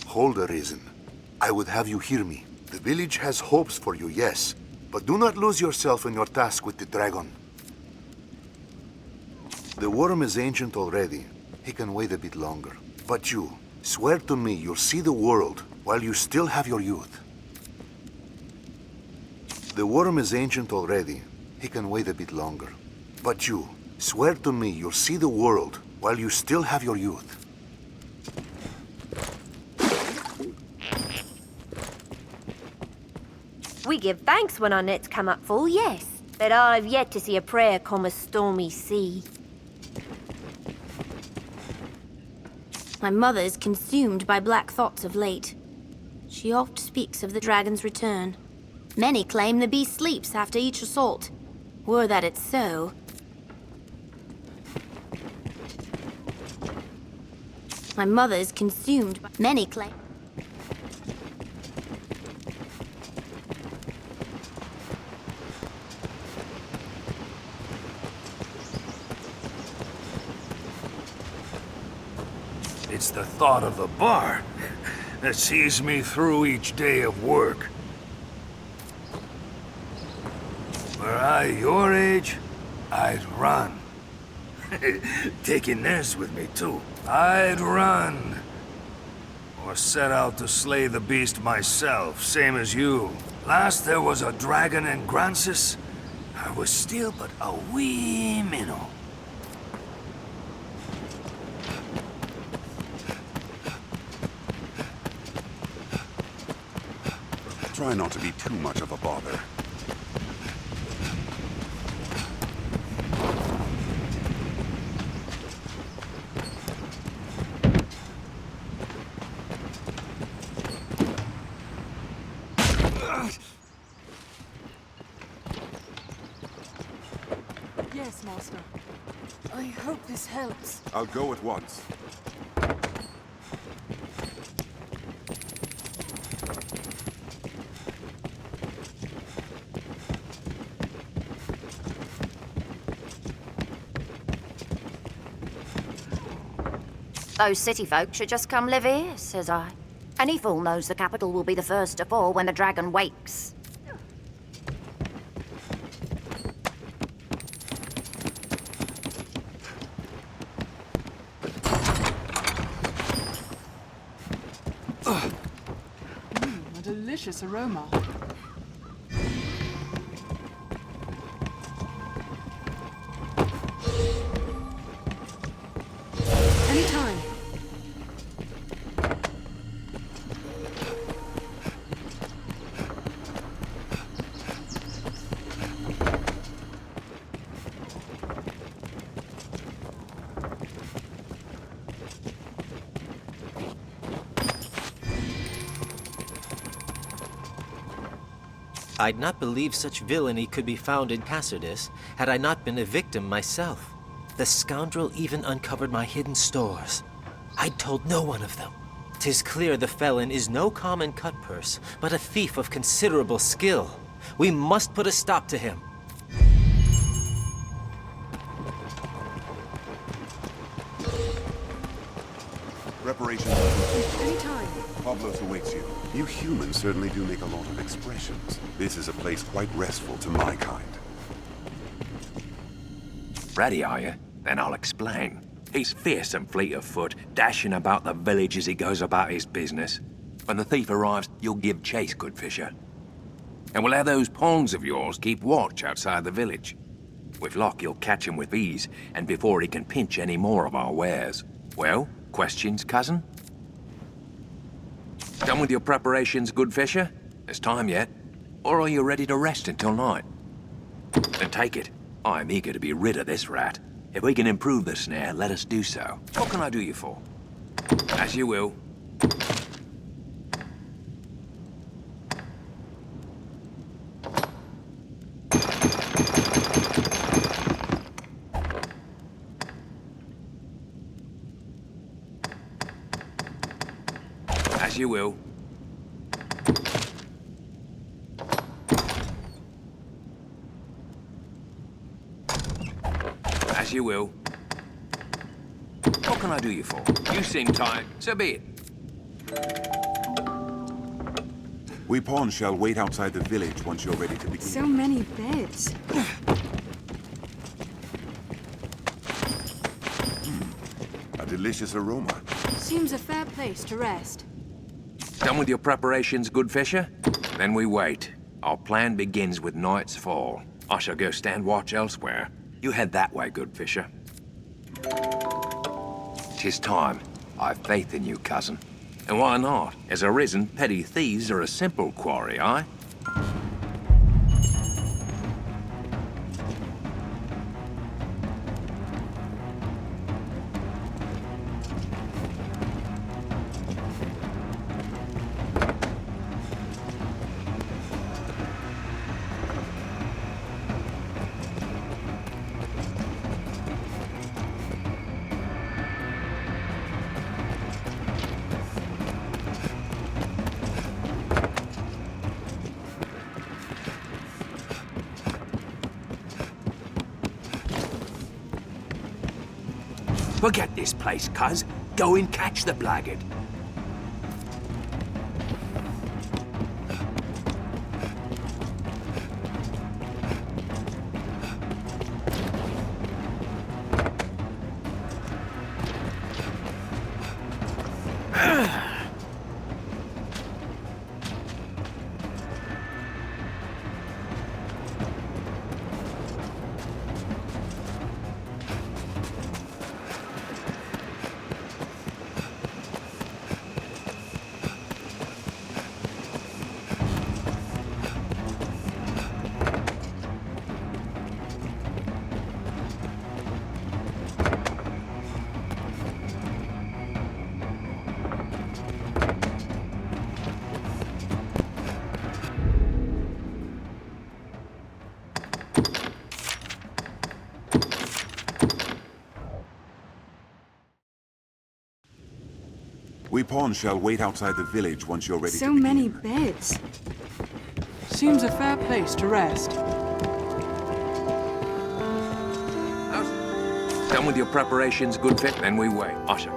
Hold, Arisen. I would have you hear me. The village has hopes for you, yes, but do not lose yourself in your task with the dragon. The worm is ancient already. He can wait a bit longer. But you, swear to me you'll see the world while you still have your youth. The worm is ancient already. He can wait a bit longer. But you, swear to me you'll see the world while you still have your youth. We give thanks when our nets come up full, yes, but I've yet to see a prayer calm a stormy sea. My mother's consumed by black thoughts of late. She oft speaks of the dragon's return. Many claim the beast sleeps after each assault. Were that it's so... My mother's consumed by... Many claim... It's the thought of the bar that sees me through each day of work. Were I your age, I'd run. Taking this with me, too. I'd run. Or set out to slay the beast myself, same as you. Last there was a dragon in Grancis, I was still but a wee minnow. Try not to be too much of a bother. Yes, Master. I hope this helps. I'll go at once. Those city folk should just come live here, says I. Any fool knows the capital will be the first to fall when the dragon wakes. A delicious aroma. Anytime. I'd not believe such villainy could be found in Cassardis had I not been a victim myself. The scoundrel even uncovered my hidden stores. I'd told no one of them. 'Tis clear the felon is no common cut-purse, but a thief of considerable skill. We must put a stop to him. Preparations are complete. Anytime. Pablos awaits you. You humans certainly do make a lot of expressions. This is a place quite restful to my kind. Ready, are you? Then I'll explain. He's fierce and fleet of foot, dashing about the village as he goes about his business. When the thief arrives, you'll give chase, good fisher. And we'll have those pawns of yours keep watch outside the village. With luck, you'll catch him with ease, and before he can pinch any more of our wares. Well, questions, cousin? Done with your preparations, good fisher? There's time yet. Or are you ready to rest until night? Then take it. I'm eager to be rid of this rat. If we can improve the snare, let us do so. What can I do you for? As you will. As you will. As you will. What can I do you for? You seem tired, so be it. We pawns shall wait outside the village once you're ready to begin. So many beds. A delicious aroma. Seems a fair place to rest. Done with your preparations, good fisher? Then we wait. Our plan begins with night's fall. I shall go stand watch elsewhere. You head that way, good fisher. 'Tis time. I've faith in you, cousin. And why not? As Arisen, petty thieves are a simple quarry, aye? Forget this place, cuz. Go and catch the blackguard. We pawns shall wait outside the village once you're ready So to begin. many beds. Seems a fair place to rest. Done with your preparations, good fit? Then we wait. Usher.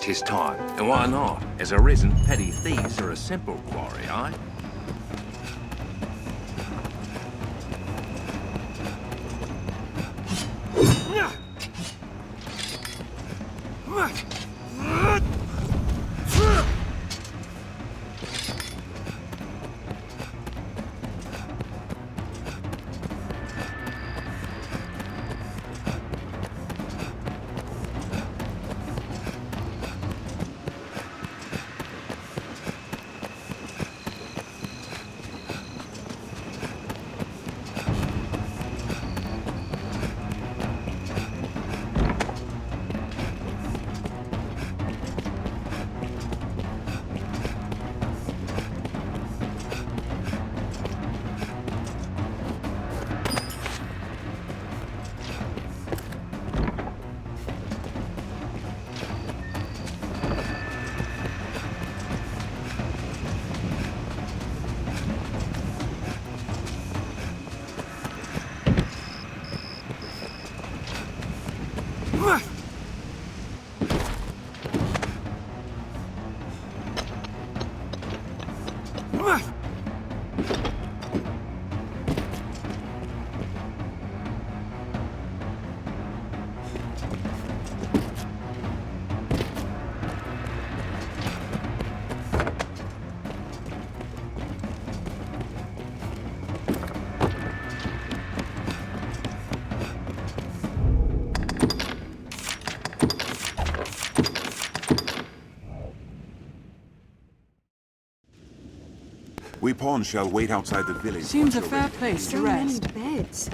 'Tis time, and why not? As Arisen, petty thieves are a simple quarry, aye? We pawns shall wait outside the village. Seems a fair place to rest. So many beds.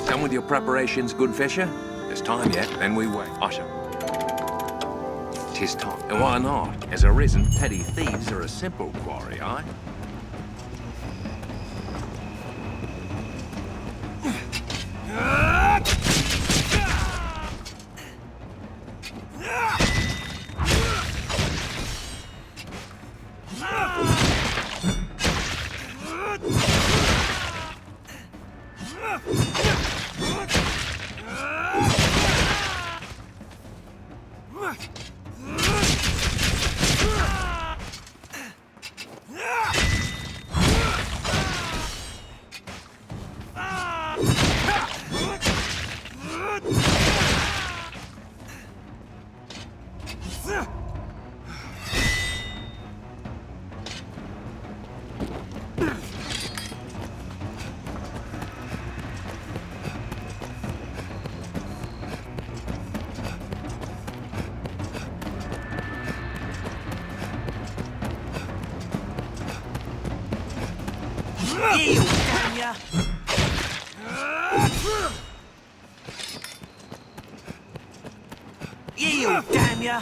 Done with your preparations, good fisher? There's time yet, then we wait. Usher. 'Tis time, and why not? As Arisen, petty thieves are a simple quarry, aye? You, damn ya! You, damn ya!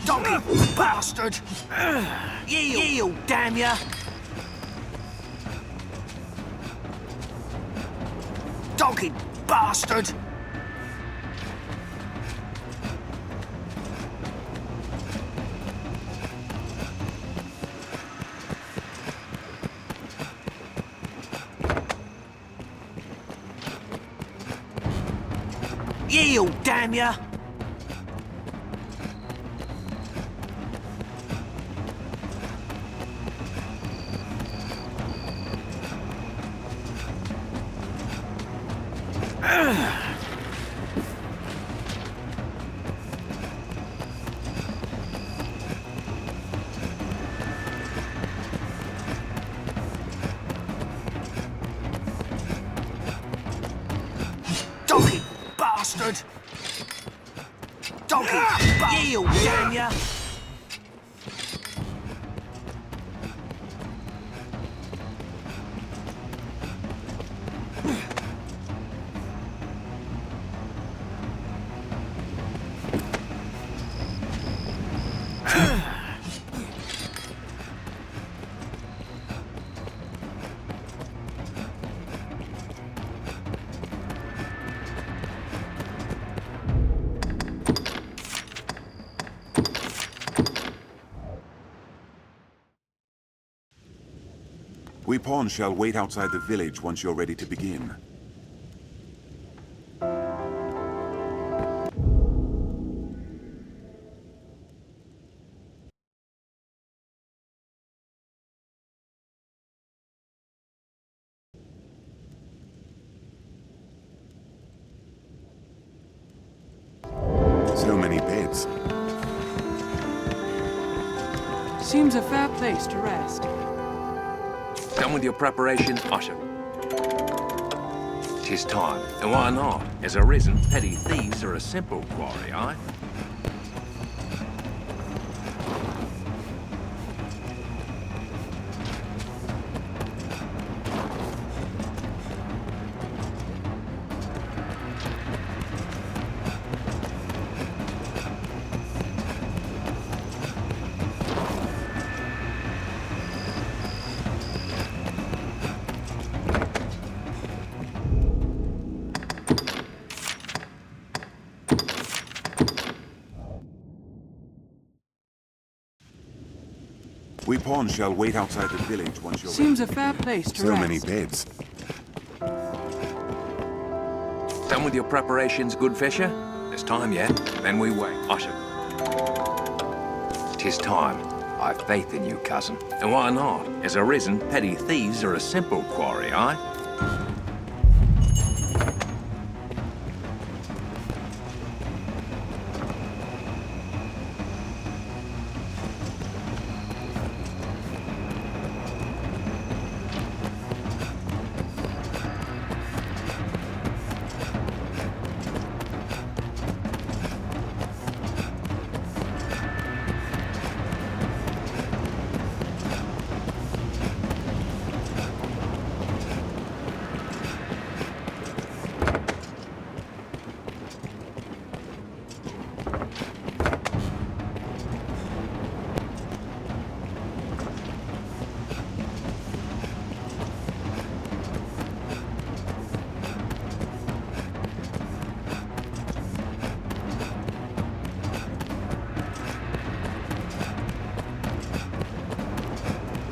Donkey bastard! You, damn ya! Donkey bastard! You, damn ya! Donkey bastard! Donkey you, damn ya! We pawns shall wait outside the village once you're ready to begin. So many beds. Seems a fair place to rest. Done with your preparations, Usher? 'Tis time. And why not? As Arisen, petty thieves are a simple quarry, aye? We pawns shall wait outside the village once you're Seems ready. a fair place to So rest. many beds. Done with your preparations, good fisher? There's time yet. Then we wait. Usher. 'Tis time. I've faith in you, cousin. And why not? As Arisen, petty thieves are a simple quarry, aye?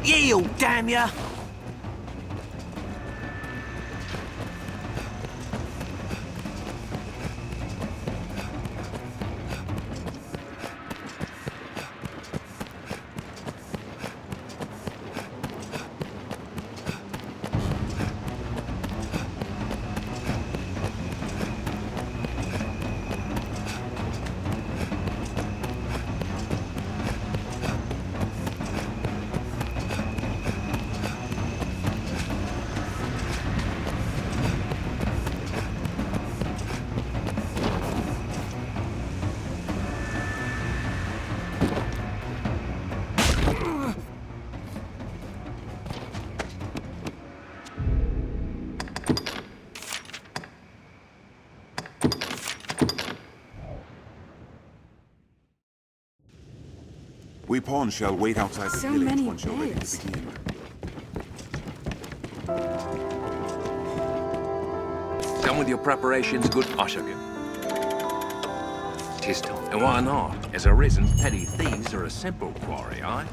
Yield, damn ya! We pawns shall wait outside the So village many once you're ready beds. to begin. Done with your preparations, good Usher. 'Tis time. And why not? As Arisen, petty thieves are a simple quarry, aye?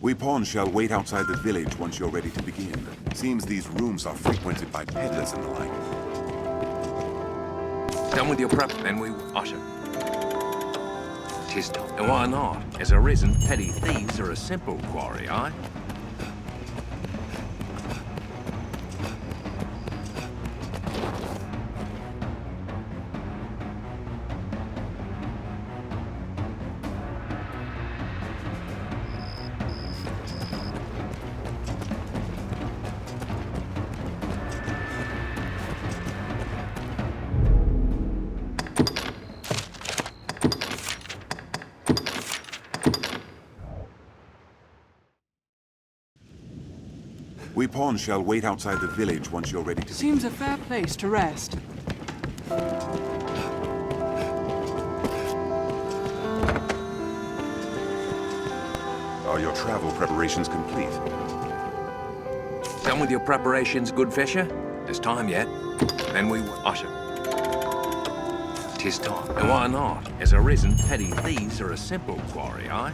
We pawns shall wait outside the village once you're ready to begin. Seems these rooms are frequented by peddlers and the like. Done with your prep, then we usher. 'Tis time. And why not? As Arisen, petty thieves are a simple quarry, aye? We pawns shall wait outside the village once you're ready to Seems a fair place to rest. Are your travel preparations complete? Done with your preparations, good fisher? There's time yet. Then we usher. 'Tis time. And why not? As Arisen, petty thieves are a simple quarry, aye?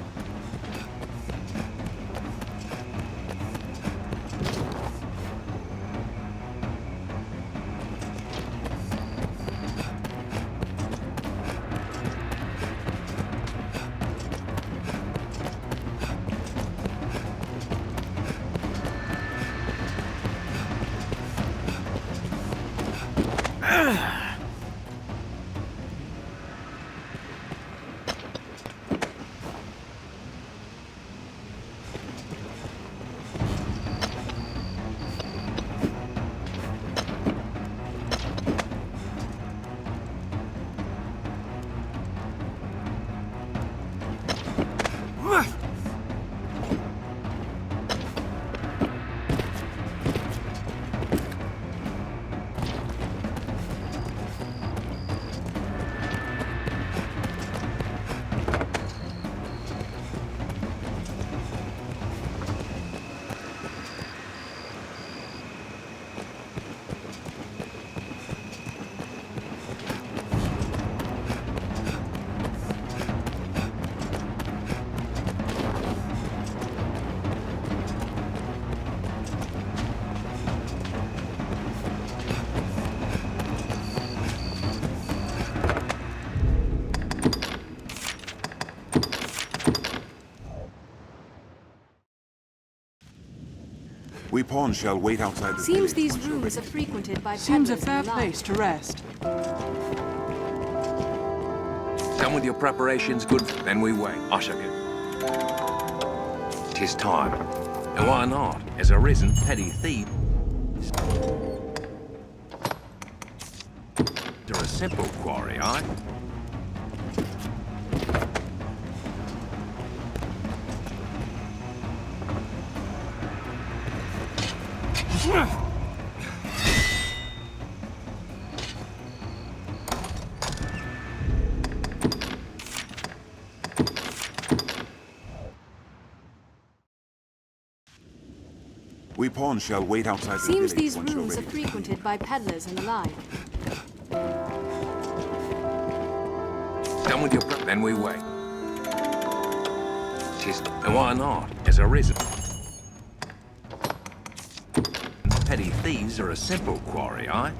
We pawns shall wait outside the Seems village these once you're rooms are ready. frequented by Seems a peddlers fair and the like. place to rest. Done with your preparations, good. Then we wait. Usher you. 'Tis time. And why not? As Arisen, petty thieves are a simple quarry, aye? We pawns shall wait outside the Seems village these once you're rooms are ready. frequented by peddlers and the like. Done with your prep, then we wait. 'Tis and why not? As Arisen, petty thieves are a simple quarry, aye?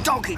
Doggy!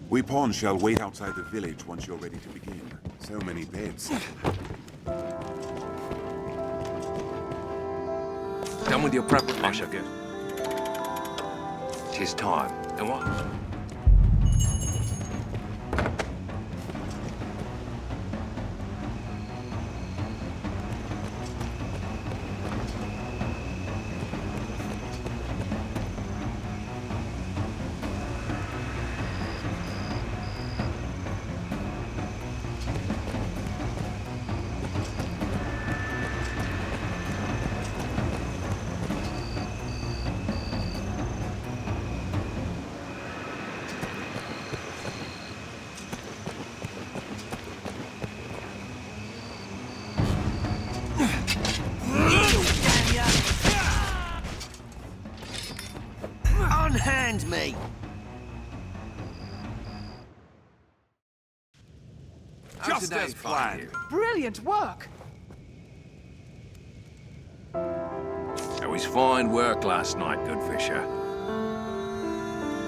We pawns shall wait outside the village once you're ready to begin. So many beds. Done with your preparation, good. 'Tis time. And what? Unhand me! Just as planned. Brilliant work! It was fine work last night, good Fisher.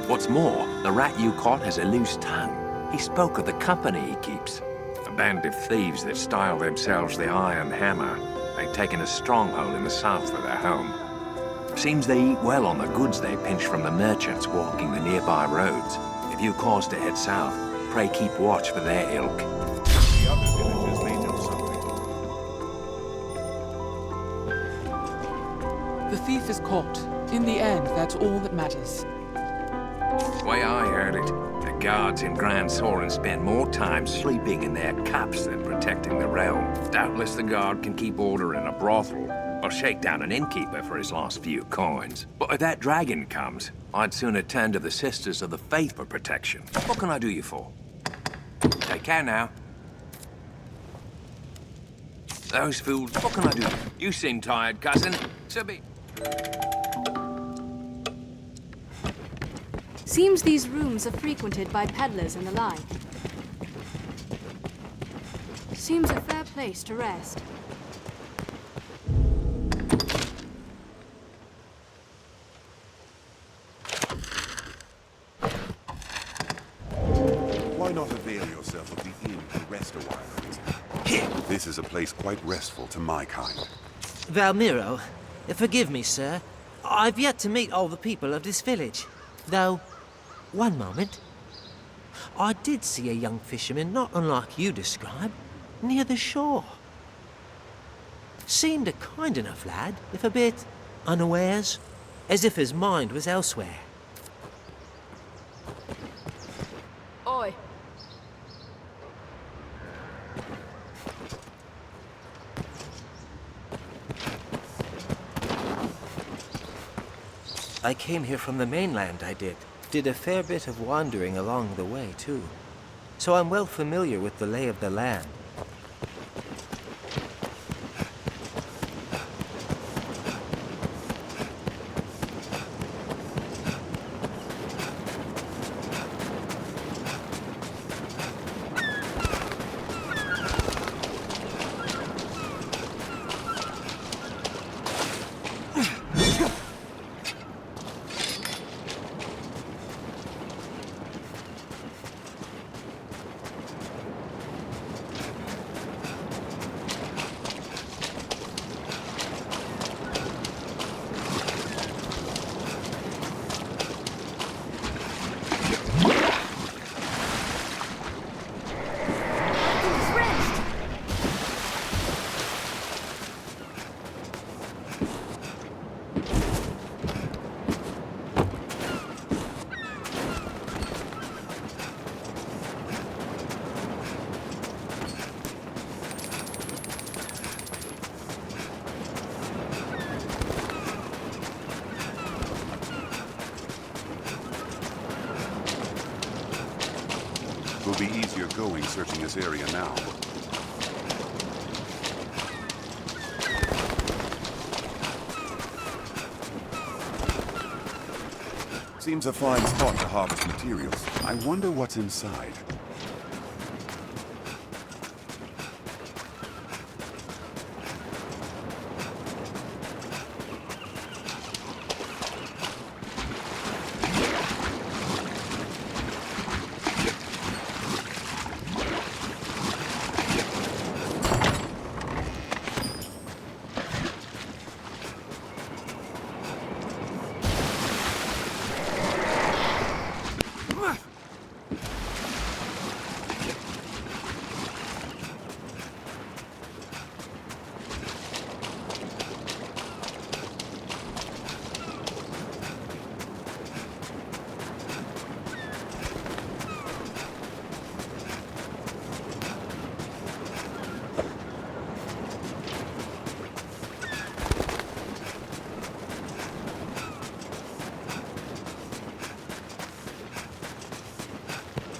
What's more, the rat you caught has a loose tongue. He spoke of the company he keeps. A band of thieves that style themselves the Iron Hammer. They've taken a stronghold in the south for their home. Seems they eat well on the goods they pinch from the merchants walking the nearby roads. If you cause to head south, pray keep watch for their ilk. The other villagers may know something. The thief is caught. In the end, that's all that matters. Way I heard it, the guards in Grand Soren spend more time sleeping in their cups than protecting the realm. Doubtless the guard can keep order in a brothel, or shake down an innkeeper for his last few coins. But if that dragon comes, I'd sooner turn to the Sisters of the Faith for protection. What can I do you for? Take care now. Those fools, what can I do? You seem tired, cousin. So be... Seems these rooms are frequented by peddlers and the like. Seems a fair place to rest. Why not avail yourself of the inn to rest a while, Arisen? This is a place quite restful to my kind. Valmiro, forgive me, sir. I've yet to meet all the people of this village. Though, one moment. I did see a young fisherman not unlike you describe, near the shore. Seemed a kind enough lad, if a bit unawares, as if his mind was elsewhere. Oi. I came here from the mainland, I did. Did a fair bit of wandering along the way, too. So I'm well familiar with the lay of the land. Will be easier going searching this area now. Seems a fine spot to harvest materials. I wonder what's inside.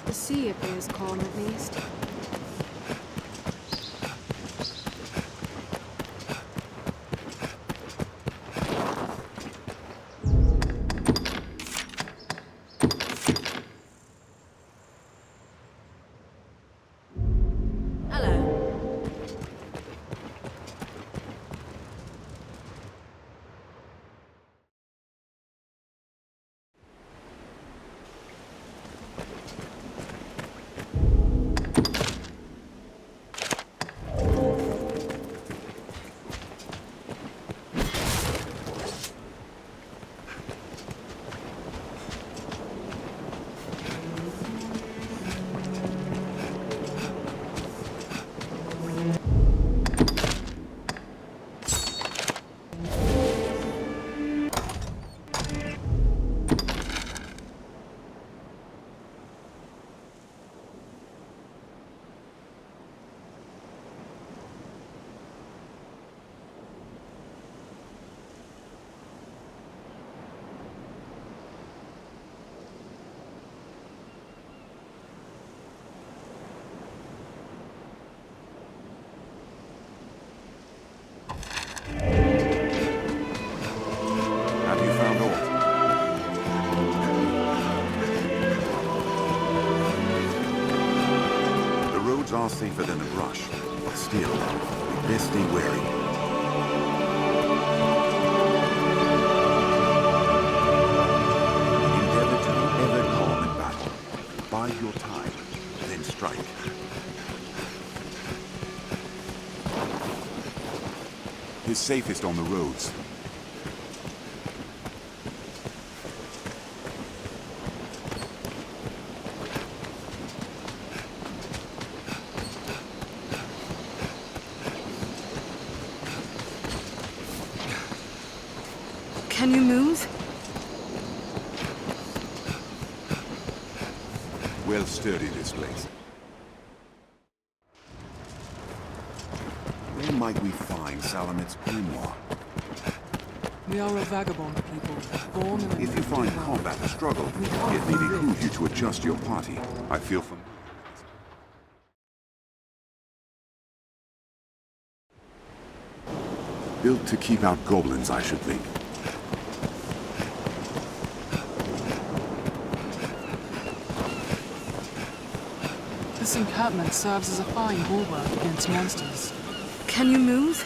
The sea appears calm, at least. Have you found aught? The roads are safer than the brush, but still, we best stay wary. Endeavor to be ever calm in battle. Bide your time, then strike. Is safest on the roads. Can you move? Well sturdy, this place. Where might we find Salamit's grimoire? We are a vagabond people, born in a... If you find combat a struggle, it may behoove you to adjust your party. I feel from... Built to keep out goblins, I should think. This encampment serves as a fine bulwark against monsters. Can you move?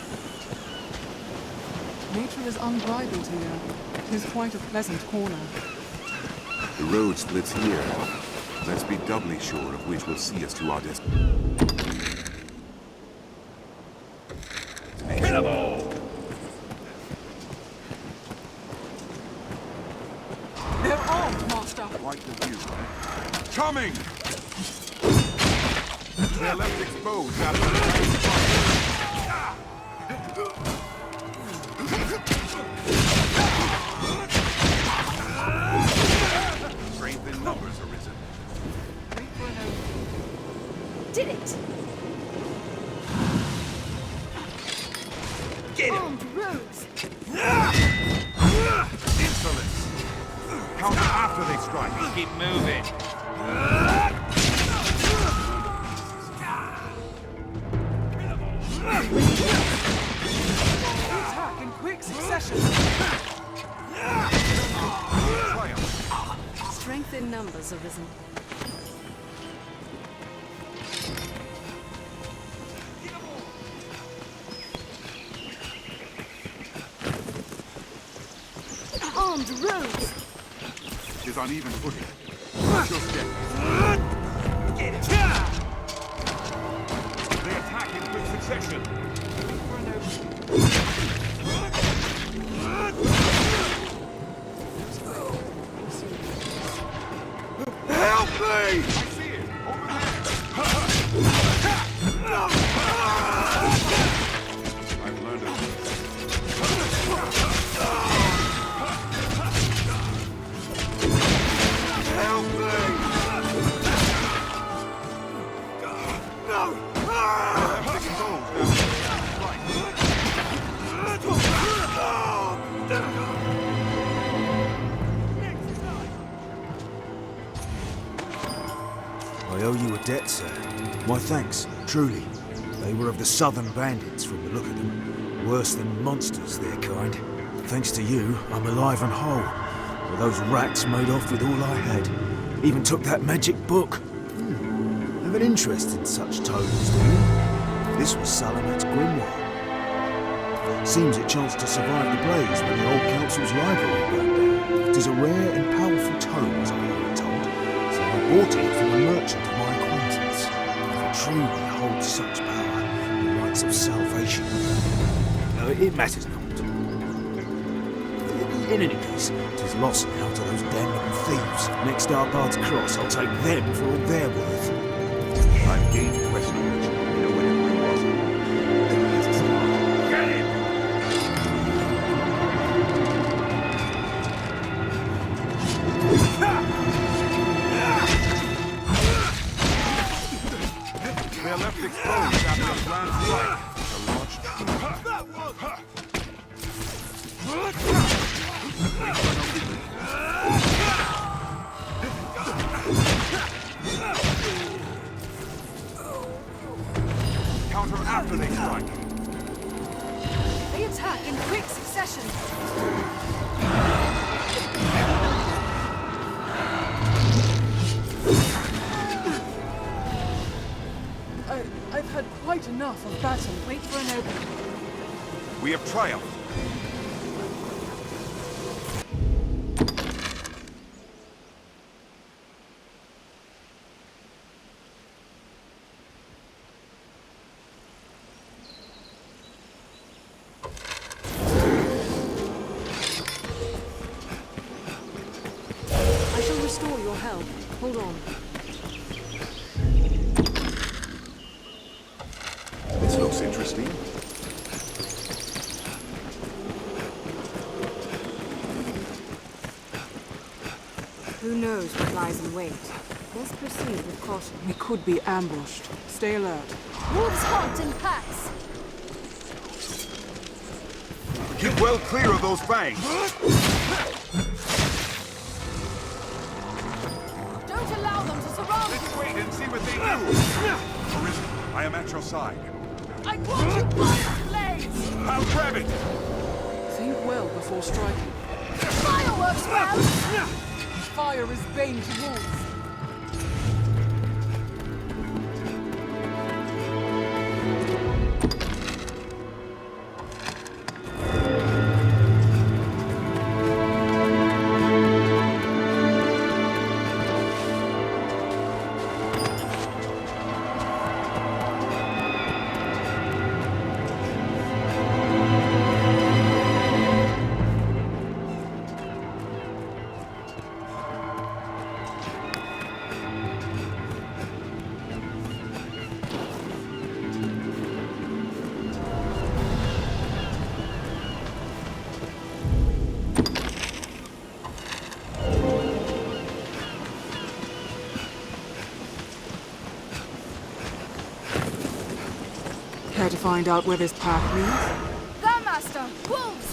Nature is unbridled here. It is quite a pleasant corner. The road splits here. Let's be doubly sure of which will see us to our destination. Kill 'em all! They're armed, Master! Quite the view. Coming! They're left exposed after the strength in numbers, Arisen. Did it! Get him! Armed rogues! Insolence! Counter after they strike. Keep moving. Attack in quick succession! Strength in numbers, Arisen. Armed rogues! It is uneven footing. Watch your step. Get it! They attack in quick succession. Help me! I see it! I've learned it. Help me! No! I owe you a debt, sir. My thanks, truly. They were of the southern bandits from the look of them. Worse than monsters, their kind. Thanks to you, I'm alive and whole. But those rats made off with all I had. Even took that magic book. Have an interest in such tomes, do you? This was Salamat's grimoire. Seems it chanced to survive the blaze when the old council's library burned down. 'Tis a rare and powerful tome, as I hear told, so I bought it from a merchant of my acquaintance. If it truly holds such power, the rights of salvation. No, it matters not. In any case, 'tis lost now to those damnable thieves. Next our paths cross, I'll take them for all they're worth. I've gained quest knowledge. I know where everyone was. Get him! They're left exposed after a grand strike. A large counter after they strike. They attack in quick succession. I've had quite enough of battle. Wait for an opening. We have triumphed. I shall restore your health. Hold on. This looks interesting. Who knows what lies in wait? Let's proceed with caution. We could be ambushed. Stay alert. Wolves hunt in packs. Keep well clear of those fangs. Don't allow them to surround Let's you. wait and see what they do. Arisen, I am at your side. I want you by the blades. I'll grab it. Think well before striking. Fireworks, well. Fire is bane to wolves. Care to find out where this path leads? There, Master. Wolves.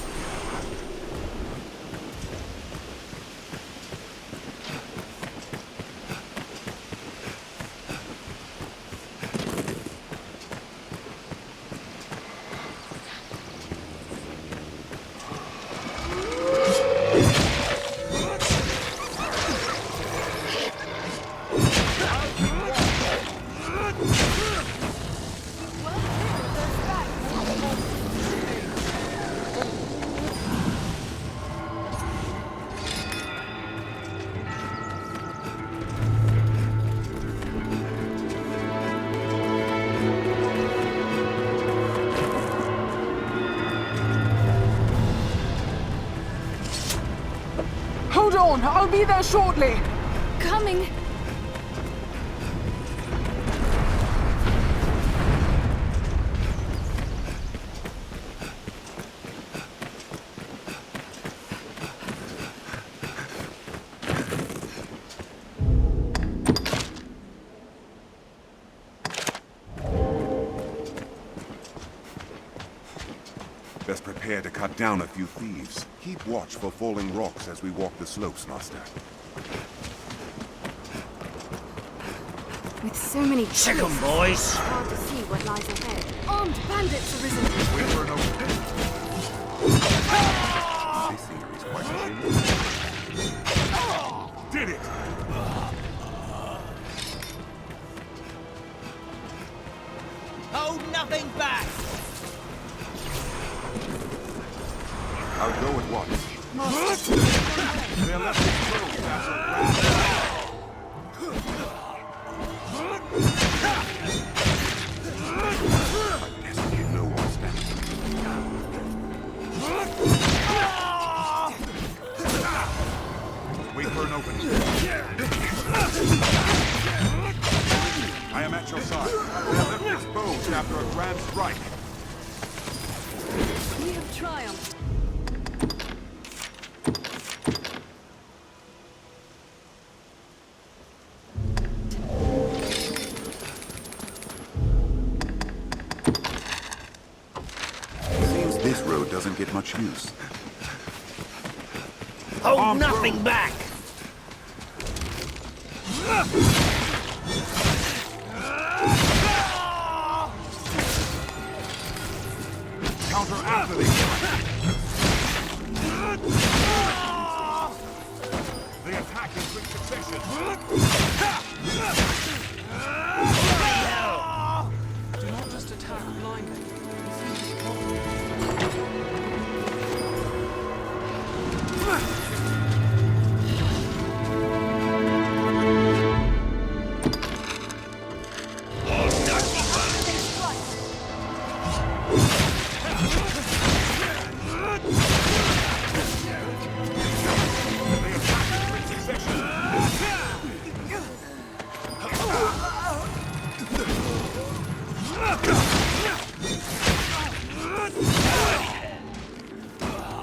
Hold on, I'll be there shortly. Coming. Best prepare to cut down a few thieves. Keep watch for falling rocks as we walk the slopes, Master. With so many Sick 'em, twists, boys. it's hard to see what lies ahead. Armed bandits arisen. Wait for an opening. This here is quite a Did it! Hold nothing back! I'll go at once. They're left exposed after you know what's standing. Wait for an opening. I am at your side. They're left exposed after a grand strike. We have triumphed. Seems this road doesn't get much use. Hold nothing back! Counter after these. They attack in quick succession. Do not just attack blindly.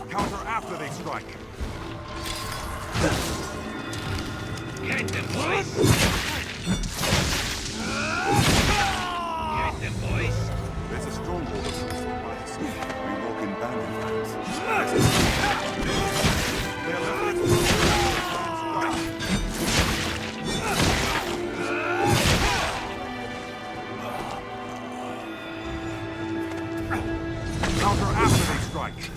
Counter after they strike. Get them, boys! Get them, boys! There's a stronghold of some sort by the sea. We walk in bandit ranks. They're left exposed after a grand strike. Counter after they strike.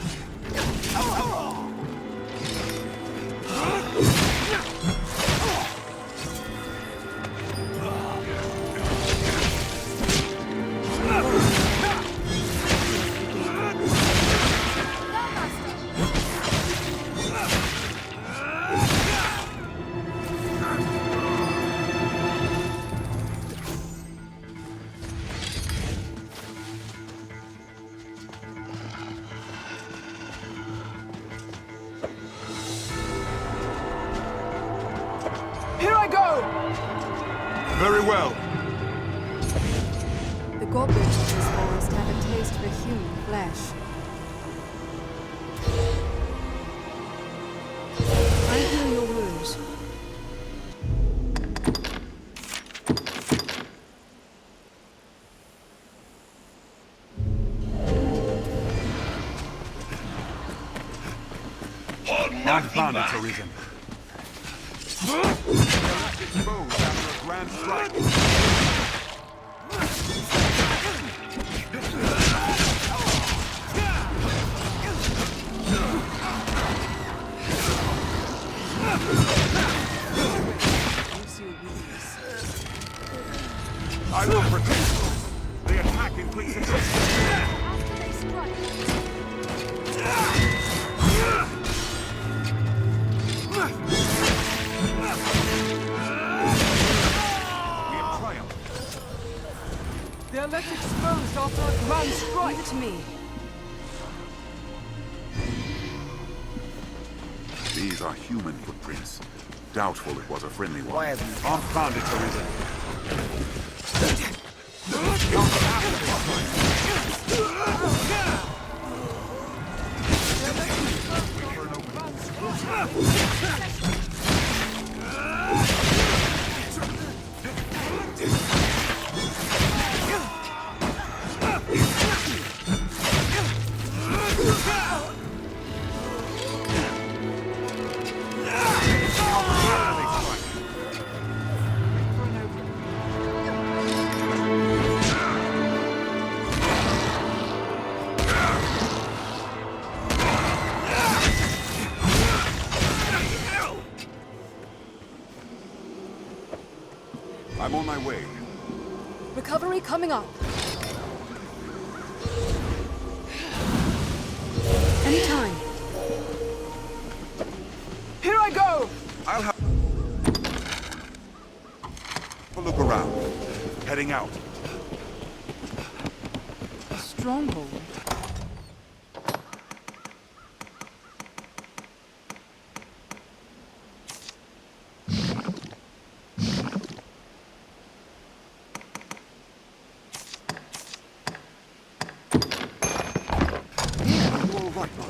Here I go! Very well. The goblins of this forest have a taste for human flesh. I heal your wounds. Armed bandits arisen. They're left exposed after a grand strike. I will protect you. They attack in quick succession. After they strike, We have triumphed. They are left exposed after a grand strike. leave it to me. These are human footprints. Doubtful it was a friendly one. Why have you... Armed bandits arisen. I'm on my way. Recovery coming up. Anytime. Here I go! I'll have a look around. Heading out. A stronghold.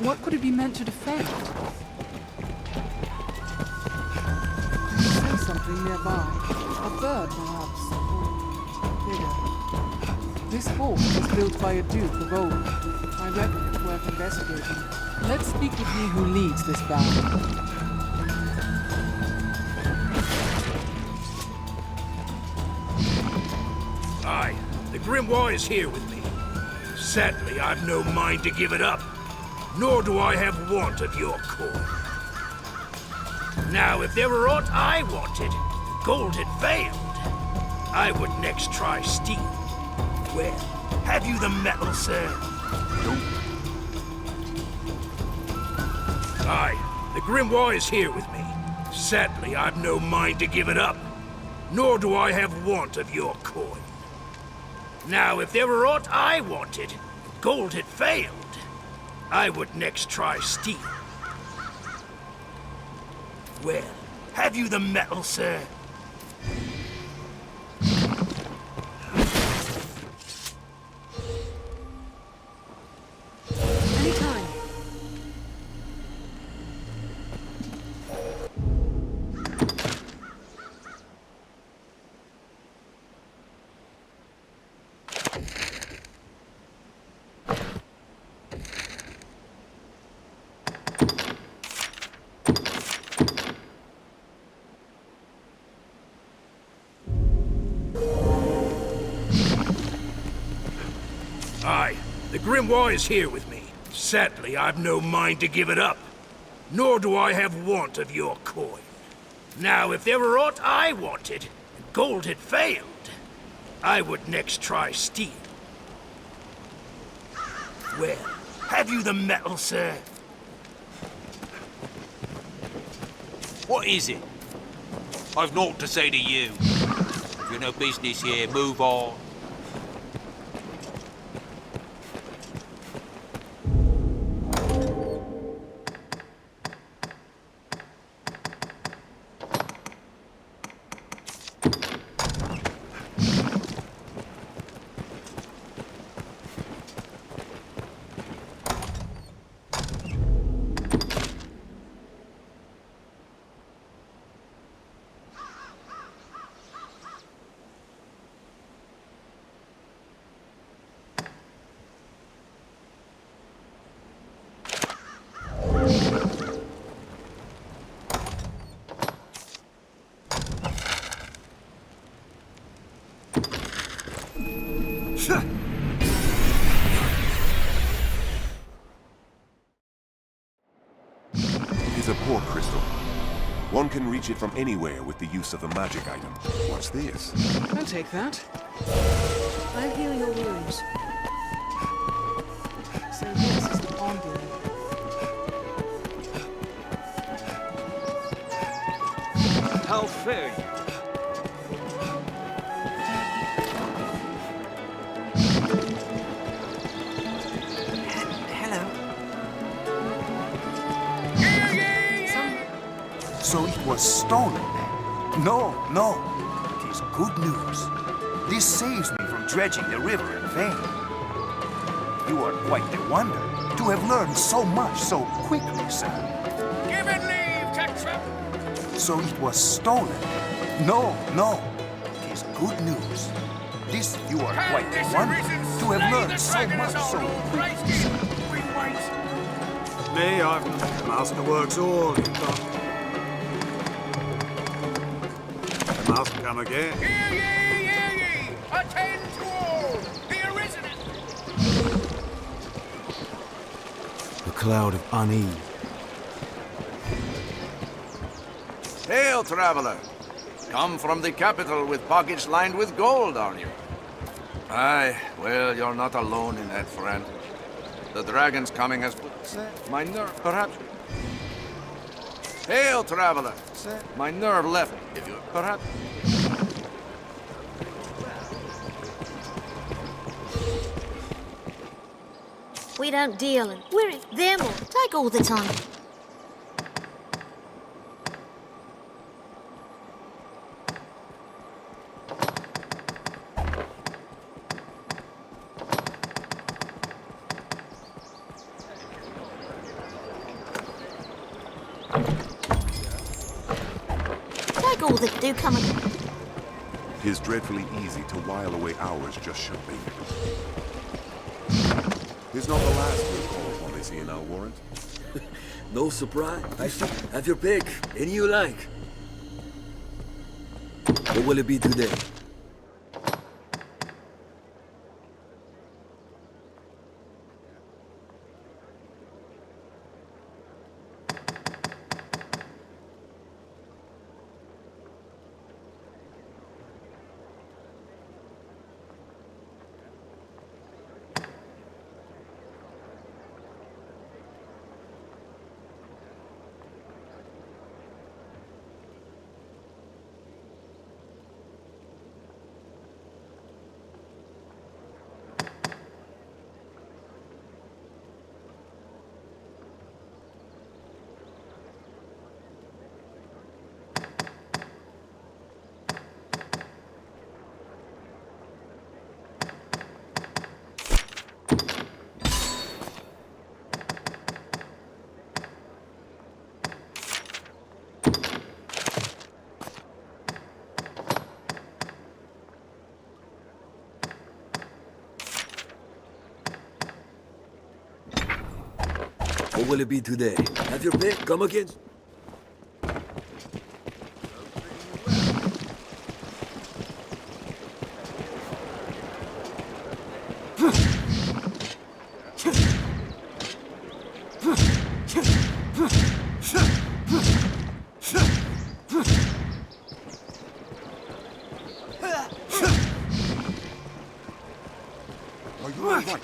What could it be meant to defend? Say something nearby. A bird, perhaps. Or bigger. This fort was built by a duke of old. I reckon it's worth investigating. Let's speak with he who leads this band. Aye, the Grimoire is here with me. Sadly, I've no mind to give it up. Nor do I have want of your coin. Now, if there were aught I wanted, gold had failed, I would next try steel. Well, have you the metal, sir? Aye, the Grimoire is here with me. Sadly, I've no mind to give it up. Nor do I have want of your coin. Now, if there were aught I wanted, gold had failed, I would next try steel. Well, have you the metal, sir? Anytime. Aye, the Grimoire is here with me. Sadly, I've no mind to give it up. Nor do I have want of your coin. Now, if there were aught I wanted, and gold had failed, I would next try steel. Well, have you the metal, sir? What is it? I've naught to say to you. You've no business here. Move on. It is a port crystal. One can reach it from anywhere with the use of the magic item. What's this? I'll take that. I'll heal your wounds. So this is the ponding. How fare you? So it was stolen then? No, no. It is good news. This saves me from dredging the river in vain. You are quite the wonder to have learned so much so quickly, sir. Give it leave, Ketchup! So it was stolen? No, no. It is good news. This you are quite the wonder to have learned so much so quickly, sir. We wait. Me, I've the masterworks all in done. The must come again. Hear ye, hear ye! Attend to all! The Arisen! A cloud of unease. Hail, traveler! Come from the capital with pockets lined with gold, are you? Aye, well, you're not alone in that, friend. The dragon's coming has put my nerve, perhaps. Hail, traveler! My nerve left. If you perhaps. We don't deal in. We're in them or take all the time. Take all that do come in. 'Tis dreadfully easy to while away hours just shopping. 'Tis not the last we'll call upon they see in our warrant. No surprise. I see. Have your pick. Any you like. What will it be today? What will it be today? Have your pick. Come again. Are you all right?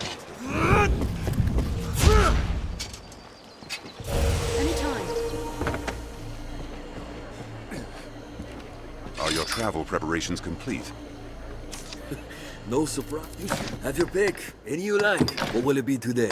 Are your travel preparations complete? No surprise. Have your pick. Any you like. What will it be today?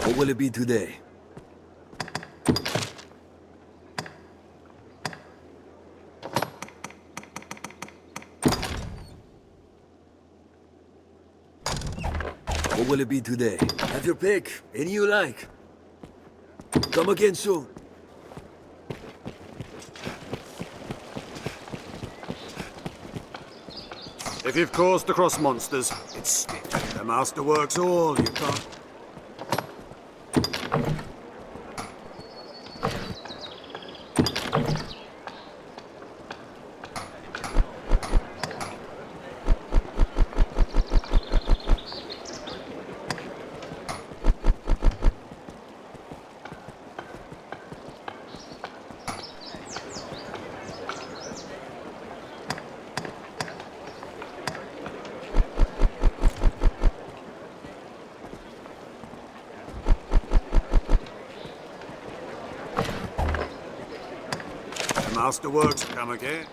What will it be today? What will it be today? Have your pick. Any you like. Come again soon. If you've caused to cross monsters, it's stick. The master works all, you can't. masterworks come again.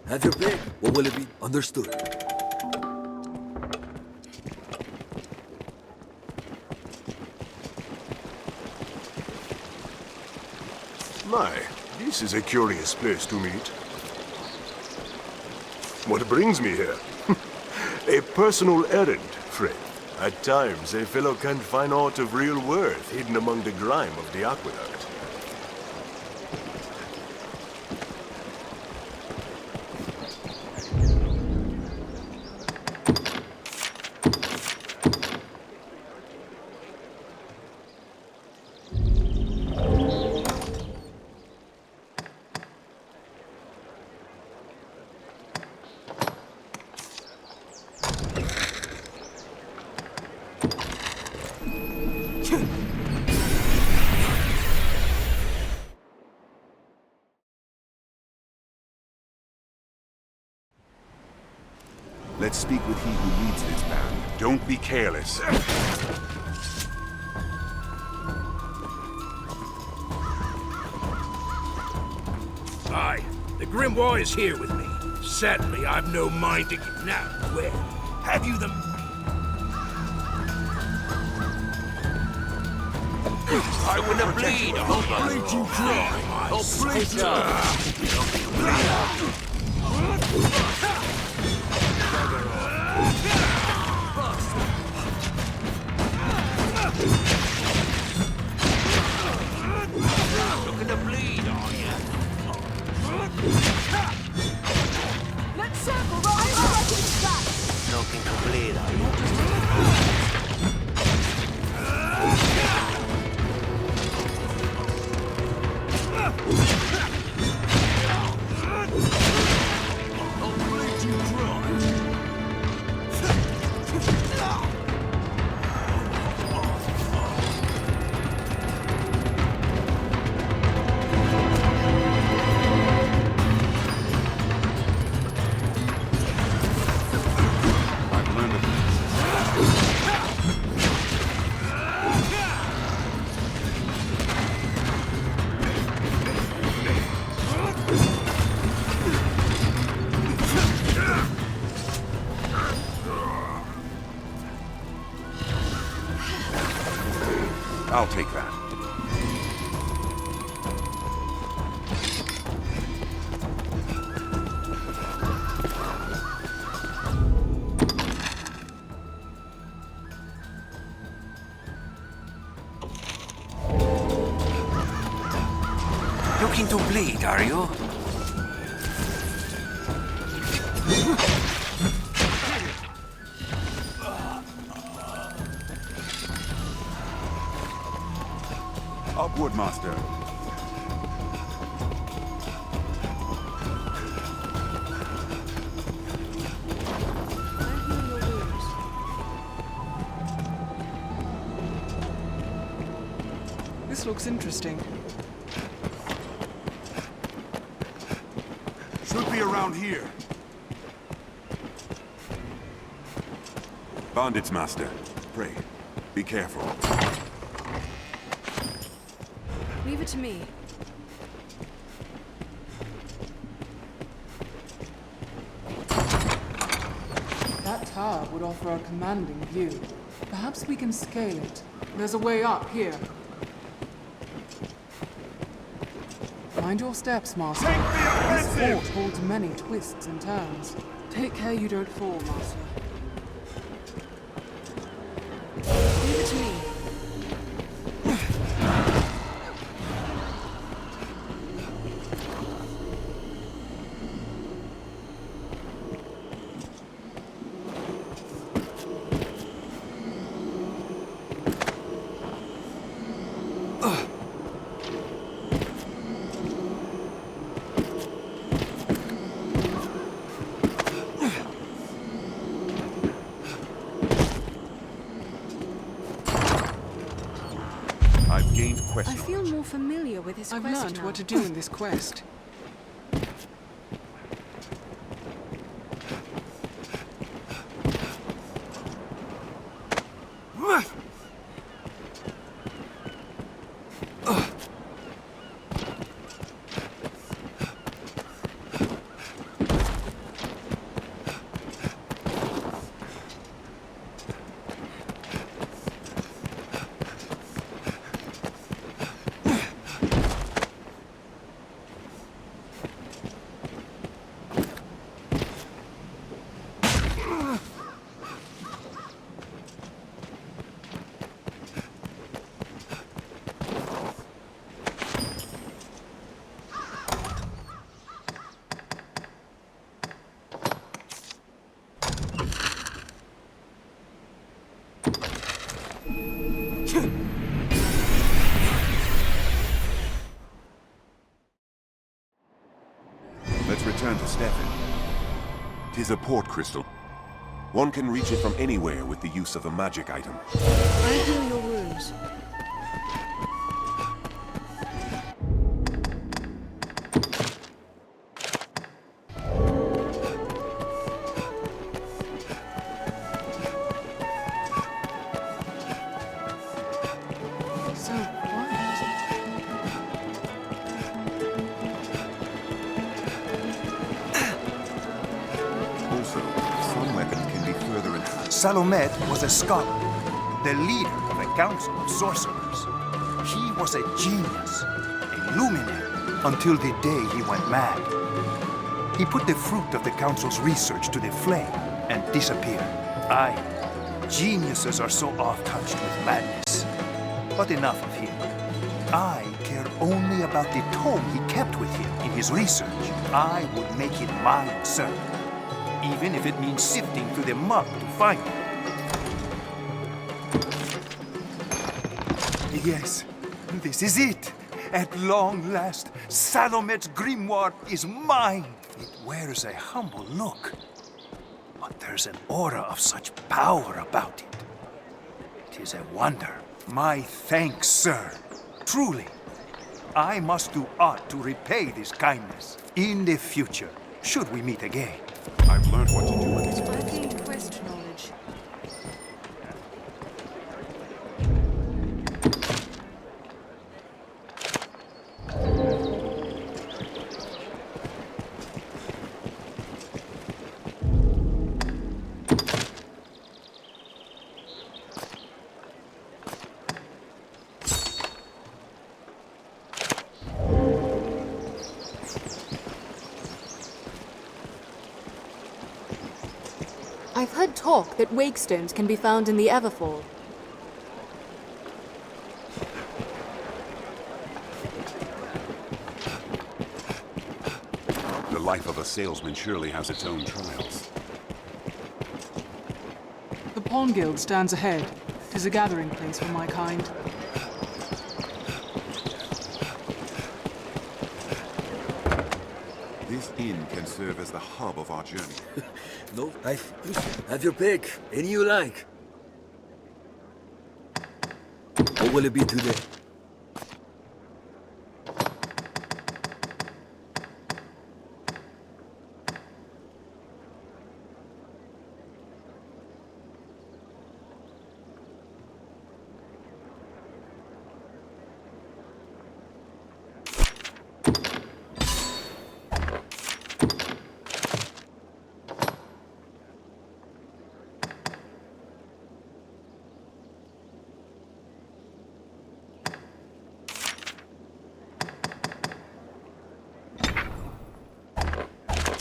Have your pick. What will it be? Understood. My, this is a curious place to meet. What brings me here? A personal errand, friend. At times, a fellow can find aught of real worth hidden among the grime of the aqueduct. Let's speak with he who leads this band. Don't be careless. Aye, the Grimoire is here with me. Sadly, I've no mind to get... Now, where? Have you them? I wanna bleed. I'll bleed you dry. I'll bleed Looking to bleed, are you? Let's circle right around this back. Looking to bleed, are you? I'll take that. Looking to bleed, are you? Upward, Master. This looks interesting. Should be around here. Bandits, Master. Pray, be careful. Leave it to me. That tower would offer a commanding view. Perhaps we can scale it. There's a way up here. Mind your steps, Master. This fort holds many twists and turns. Take care you don't fall, Master. Leave it to me. I've gained I quest feel more familiar with his I've quest learned now. what to do in this quest. Let's return to Stefan. 'Tis a port crystal. One can reach it from anywhere with the use of a magic item. I heal your wounds. So quiet. Also, some weapons can be further enhanced. Salomet was a scholar, the leader of a council of sorcerers. He was a genius, a luminary, until the day he went mad. He put the fruit of the council's research to the flame and disappeared. Aye, geniuses are so oft-touched with madness. But enough of him. I care only about the tome he kept with him in his research. I would make it mine, sir. Even if it means sifting through the mud to find it. Yes, this is it. At long last, Salomet's grimoire is mine. It wears a humble look, but there's an aura of such power about it. 'Tis a wonder. My thanks, sir. Truly, I must do aught to repay this kindness in the future, should we meet again. I've learned what to do with these. I gained quest knowledge. I've heard talk that wakestones can be found in the Everfall. The life of a salesman surely has its own trials. The Pawn Guild stands ahead. 'Tis a gathering place for my kind. This inn can serve as the hub of our journey. No, have your pick. Any you like. What will it be today?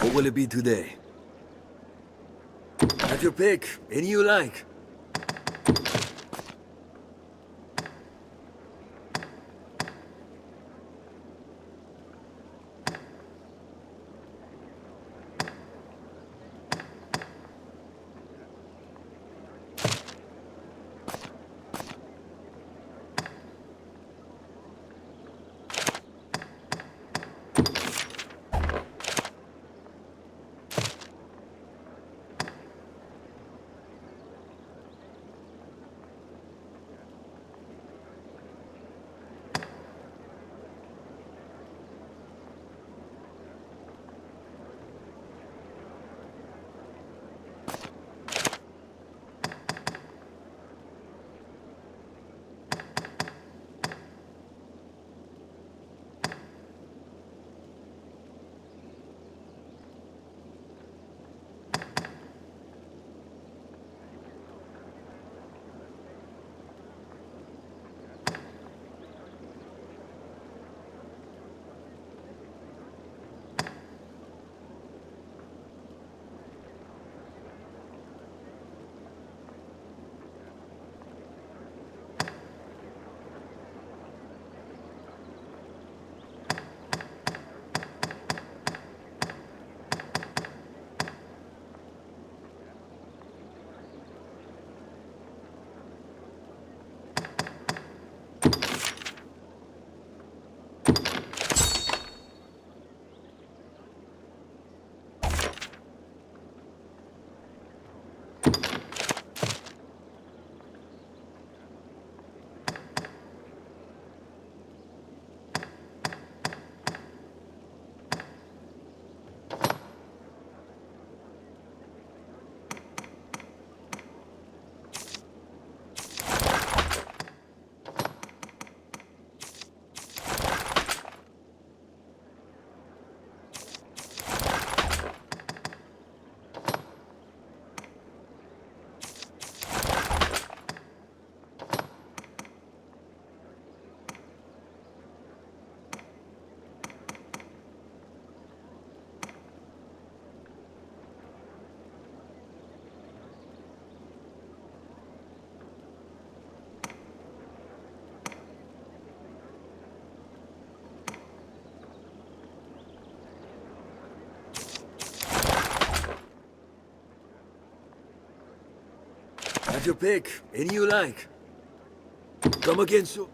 What will it be today? Have your pick. Any you like. your pick. Any you like. Come again soon.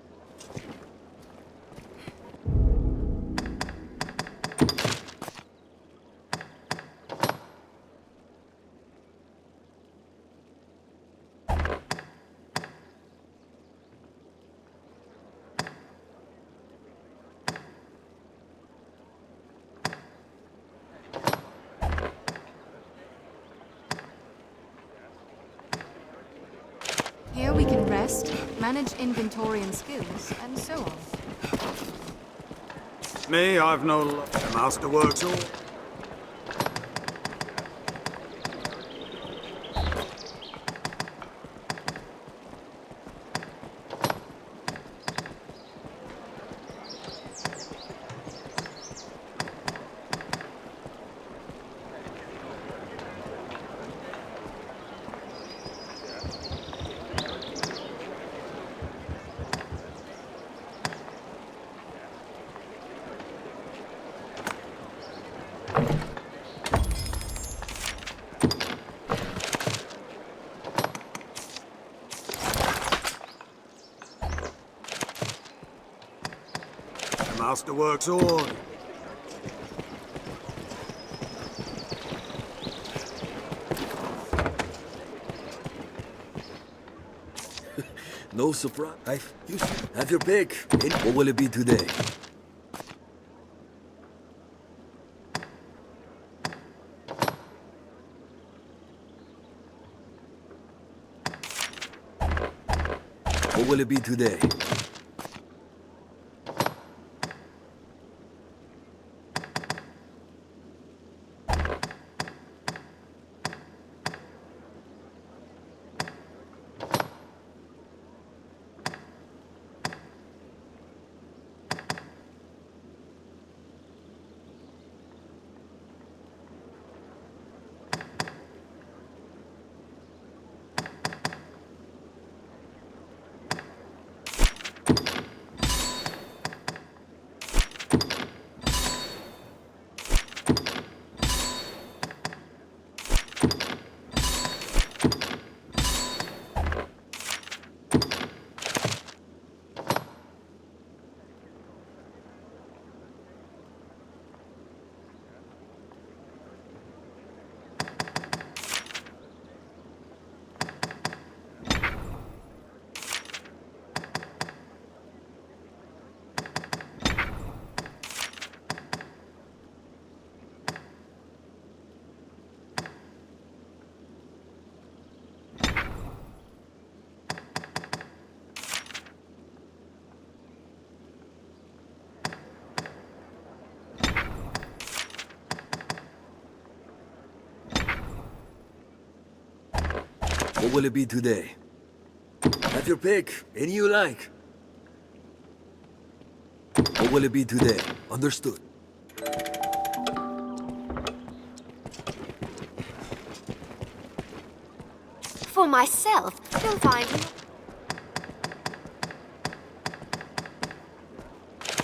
Here we can rest, manage inventory and skills, and so on. Me, I've no luck. The master works all. The master works all. No surprise. You have your pick. What will it be today? What will it be today? What will it be today? Have your pick. Any you like. What will it be today? Understood. For myself, you'll find...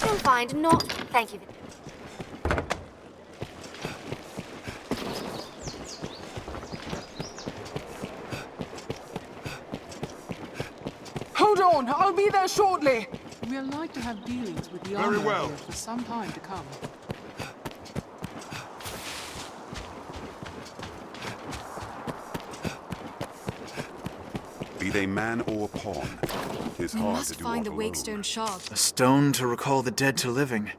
You'll find not... Thank you. Hold on! I'll be there shortly! We're like to have dealings with the army here for some time to come. Be they man or pawn, 'tis We hard to must do find aught the alone. Wakestone shard. A stone to recall the dead to living.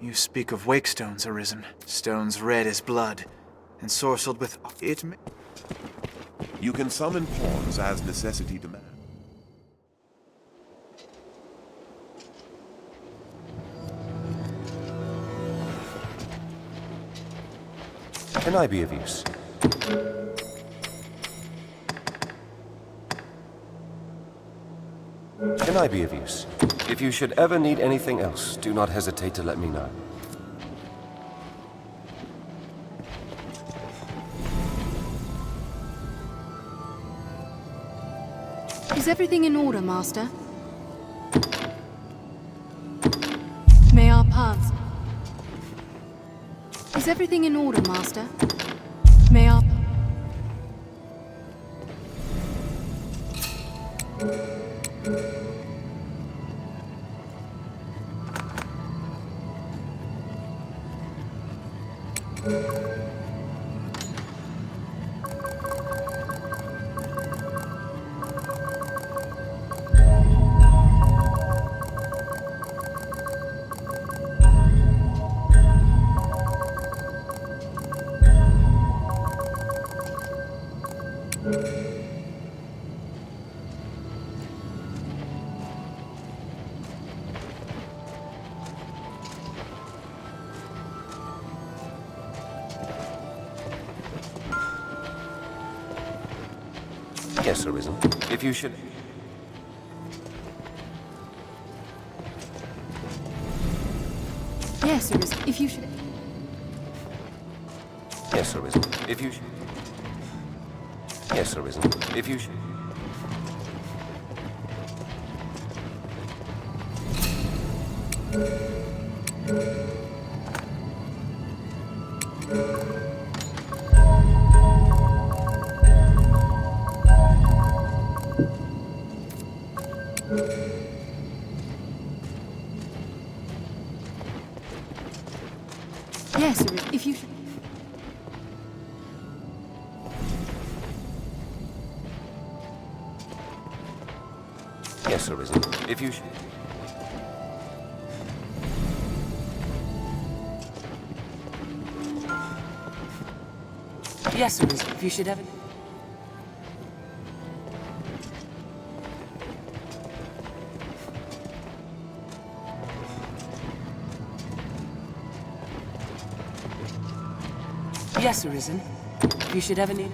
You speak of Wakestones, Arisen. Stones red as blood, and sorcelled with it. You can summon pawns as necessity demands. Can I be of use? Can I be of use? If you should ever need anything else, do not hesitate to let me know. Is everything in order, Master? May our paths... Is everything in order, Master? May our... Yes, Arisen. If you should... Yes, Arisen. If you should... Yes, Arisen. If you should... Yes, Arisen. If you should... Yes, Arisen. If you should... Yes, Arisen. If you should... Yes, Arisen. If you should ever... Yes, Arisen. If you should ever need...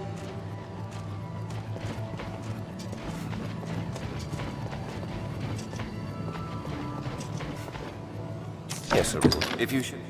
Yes, Arisen. If you should...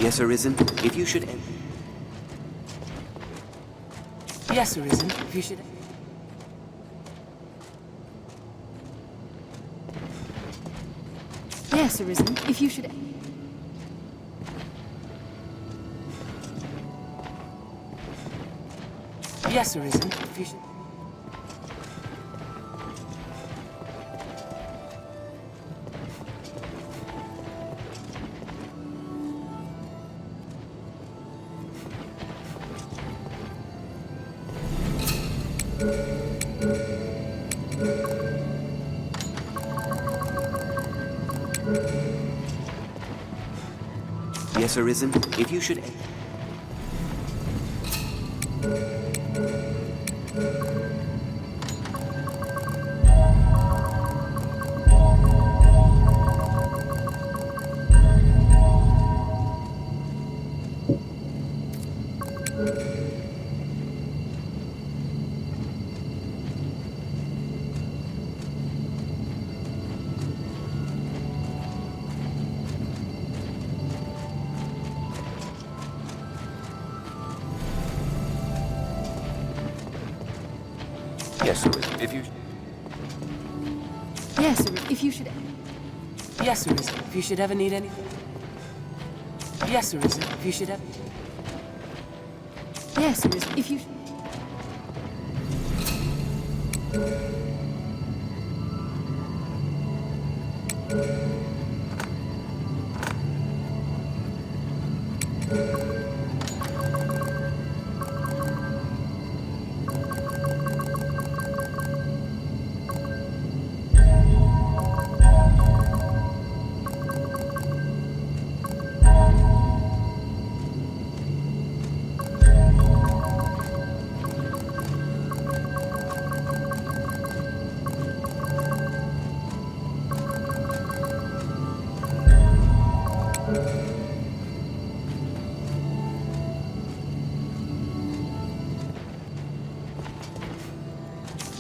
Yes, Arisen. If you should... Yes, Arisen. If you should... Yes, Arisen. If you should... Yes, Arisen. If you should... Yes, Arisen. If you should... Yes, Arisen. If you... Yes, Arisen. If you should... Yes, Arisen. If you should ever need anything... Yes, Arisen. If you should ever... Yes, Arisen. If you should...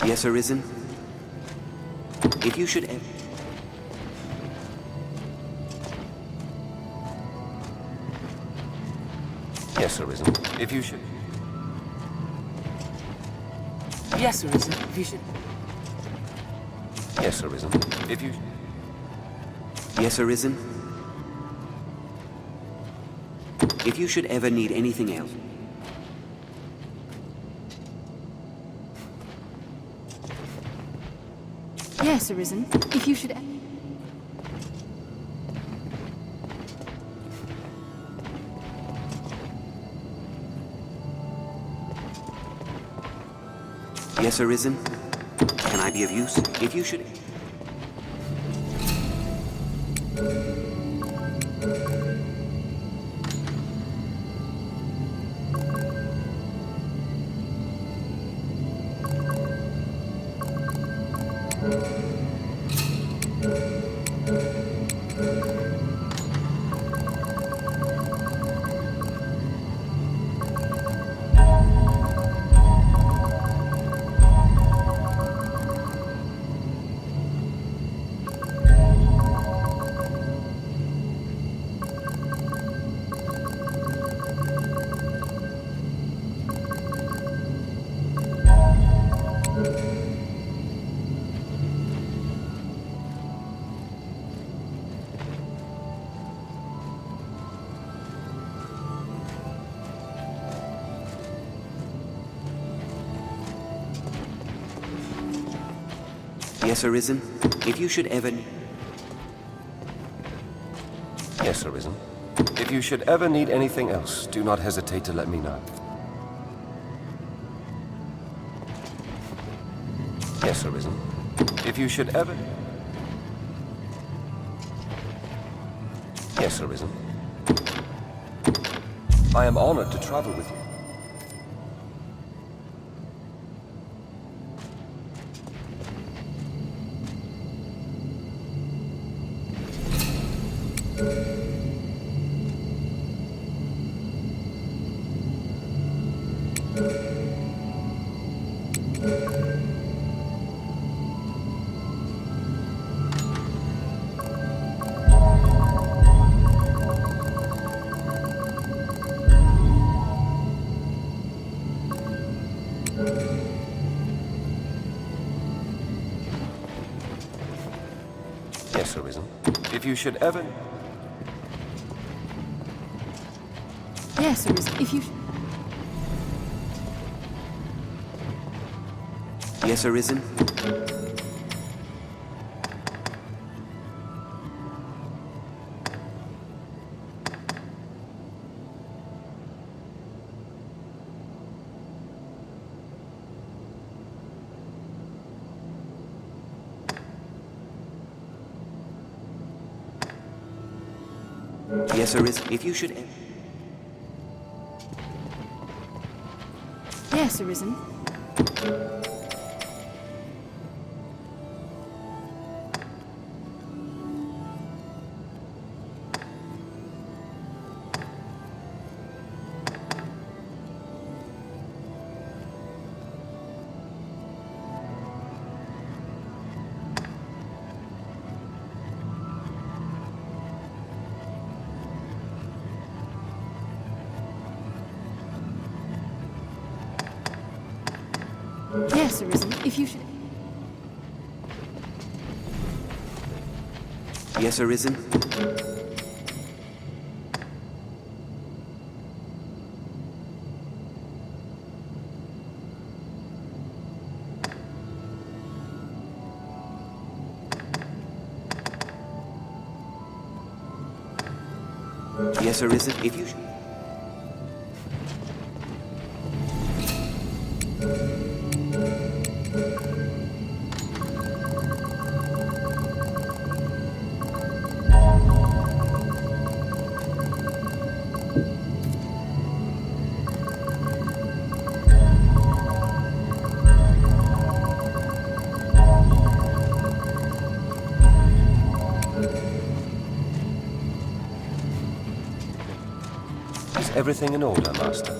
Yes, Arisen? If you should... Yes, Arisen. If you should... Yes, Arisen, if you should... Yes, Arisen. If you... Yes, Arisen? If you should ever need anything else... Yes, Arisen. If you should... Yes, Arisen? Can I be of use? If you should... Yes, Arisen? If you should ever... Yes, Arisen. If you should ever need anything else, do not hesitate to let me know. Yes, Arisen. If you should ever... Yes, Arisen. I am honored to travel with you. Yes, Arisen. If you should ever... Yes, Arisen. If you... Yes, Arisen? Yes, Arisen. If you should... Yes, Arisen. Yes, Arisen. If you should... Yes, Arisen? Yes, Arisen? If you should... Is everything in order, Master?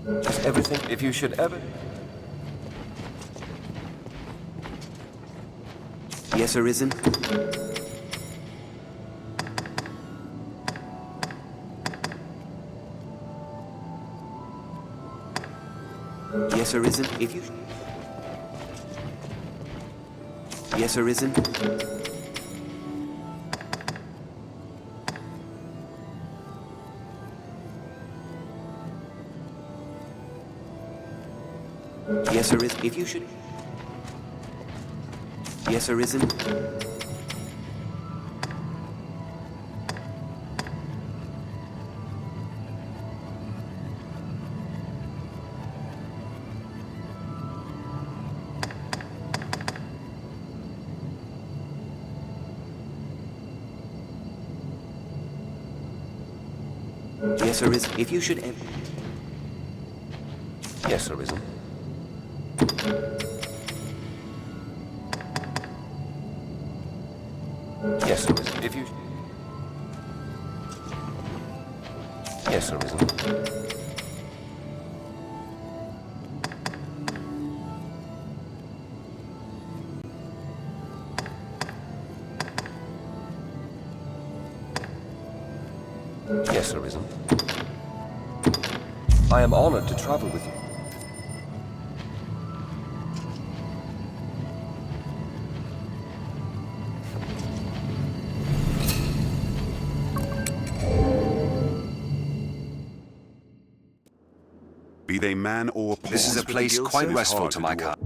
Is everything, if you should ever... Yes, Arisen? Yes, Arisen, if you... Yes, Arisen? Yes, Arisen, if you should... Yes, Arisen? Yes, Arisen, if you should... Yes, Arisen. Yes, Arisen. If you... Yes, Arisen. Yes, Arisen. I am honored to travel with you. Be they man or pawn. This is a place quite restful to my car.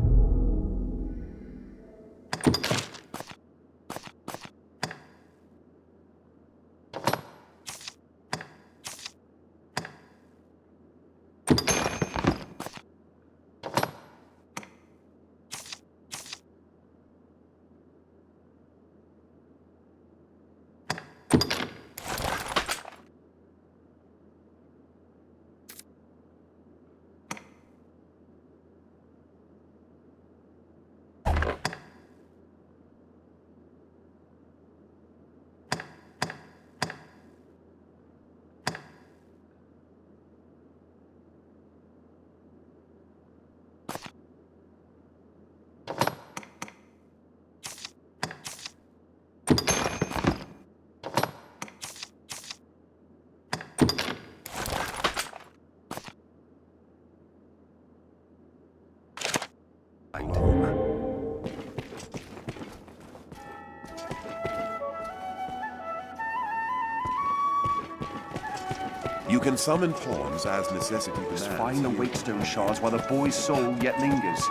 You can summon pawns as necessity demands. Find the Wakestone shards while the boy's soul yet lingers.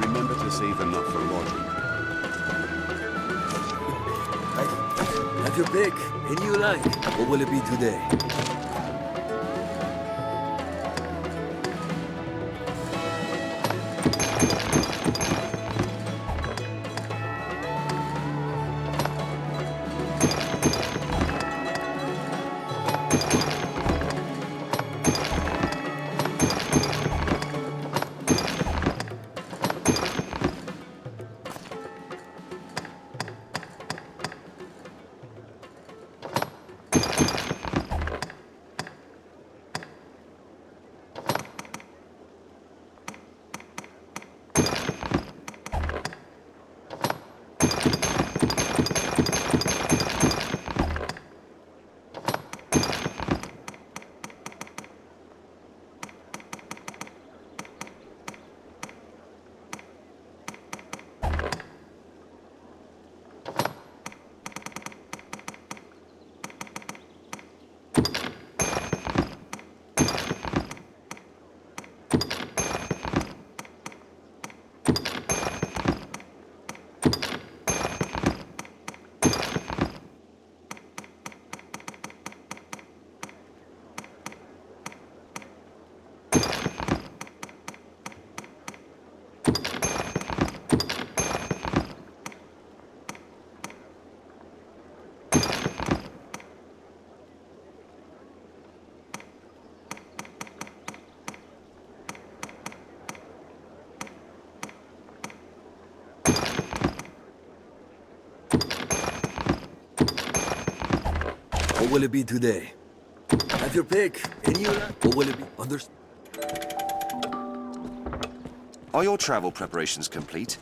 Remember to save enough for lodging. Have your pick. Any you like. What will it be today? will it be today? Have your pick. Any you like? Or will it be others? Are your travel preparations complete?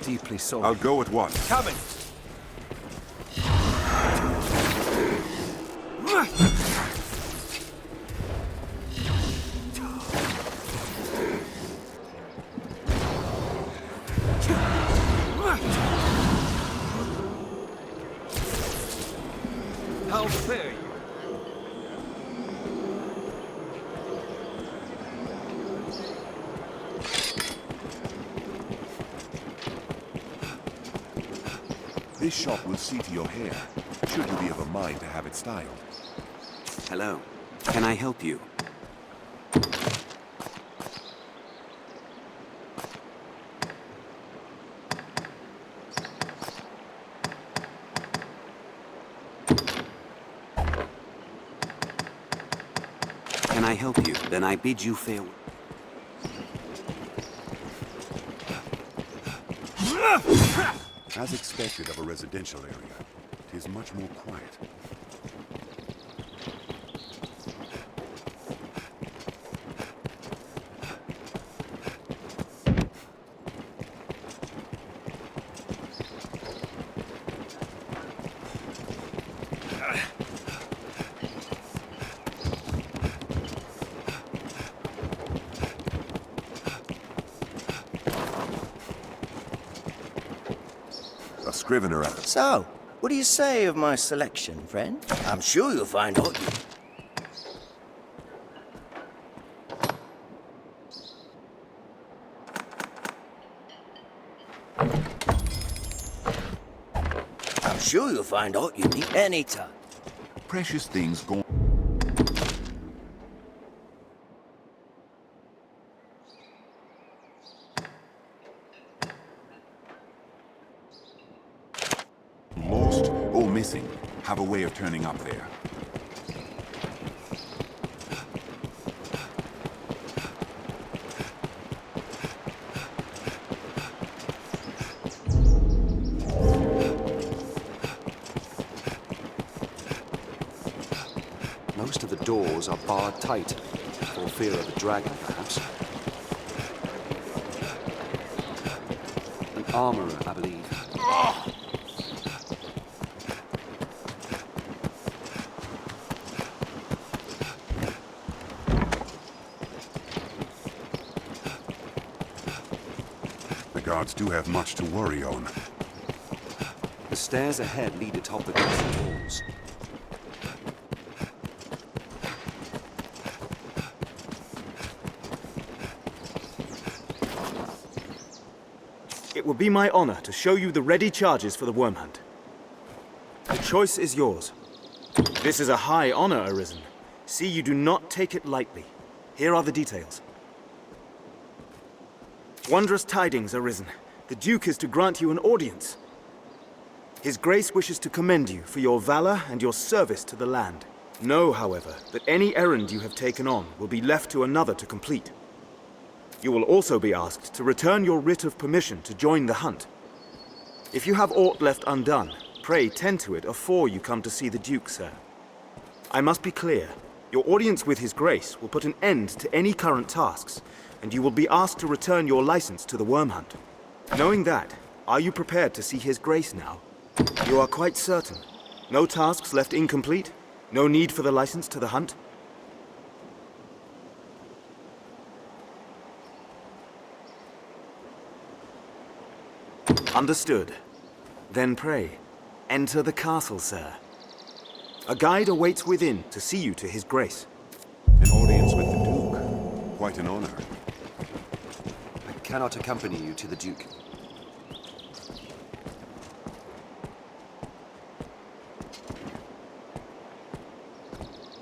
Deeply so. I'll go at once. Coming! How fare you? This shop will see to your hair, should you be of a mind to have it styled. Hello. Can I help you? Can I help you? Then I bid you farewell. As expected of a residential area, it is much more quiet. Scrivener out. So, what do you say of my selection, friend? I'm sure you'll find out. I'm sure you'll find out you need anytime. Precious things gone. Lost or missing have a way of turning up there. Most of the doors are barred tight, for fear of a dragon, perhaps. An armorer, I believe. The guards do have much to worry on. The stairs ahead lead atop the castle walls. It will be my honor to show you the ready charges for the worm hunt. The choice is yours. This is a high honor, Arisen. See, you do not take it lightly. Here are the details. Wondrous tidings, Arisen. The Duke is to grant you an audience. His Grace wishes to commend you for your valor and your service to the land. Know, however, that any errand you have taken on will be left to another to complete. You will also be asked to return your writ of permission to join the hunt. If you have aught left undone, pray tend to it afore you come to see the Duke, sir. I must be clear. Your audience with His Grace will put an end to any current tasks, and you will be asked to return your license to the worm hunt. Knowing that, are you prepared to see His Grace now? You are quite certain? No tasks left incomplete? No need for the license to the hunt? Understood. Then pray, enter the castle, sir. A guide awaits within to see you to His Grace. An audience with the Duke. Quite an honor. I cannot accompany you to the Duke.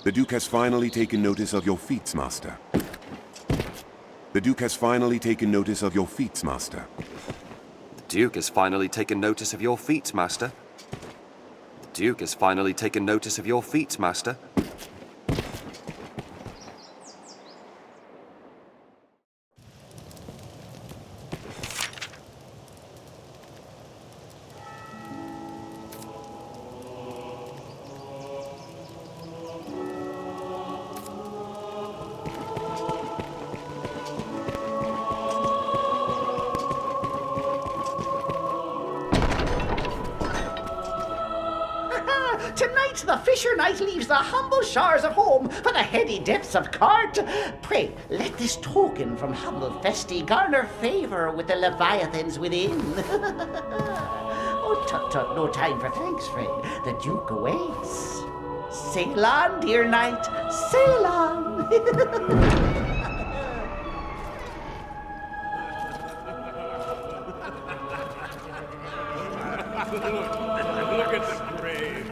The Duke has finally taken notice of your feats, Master. The Duke has finally taken notice of your feats, Master. The Duke has finally taken notice of your feats, Master. The Duke has finally taken notice of your feats, Master. Tonight the fisher knight leaves the humble shores of home for the heady depths of court. Pray, let this token from humble Festi garner favour with the leviathans within. Oh, tut tut, no time for thanks, friend. The Duke awaits. Sail on, dear knight, sail on. Look at the brave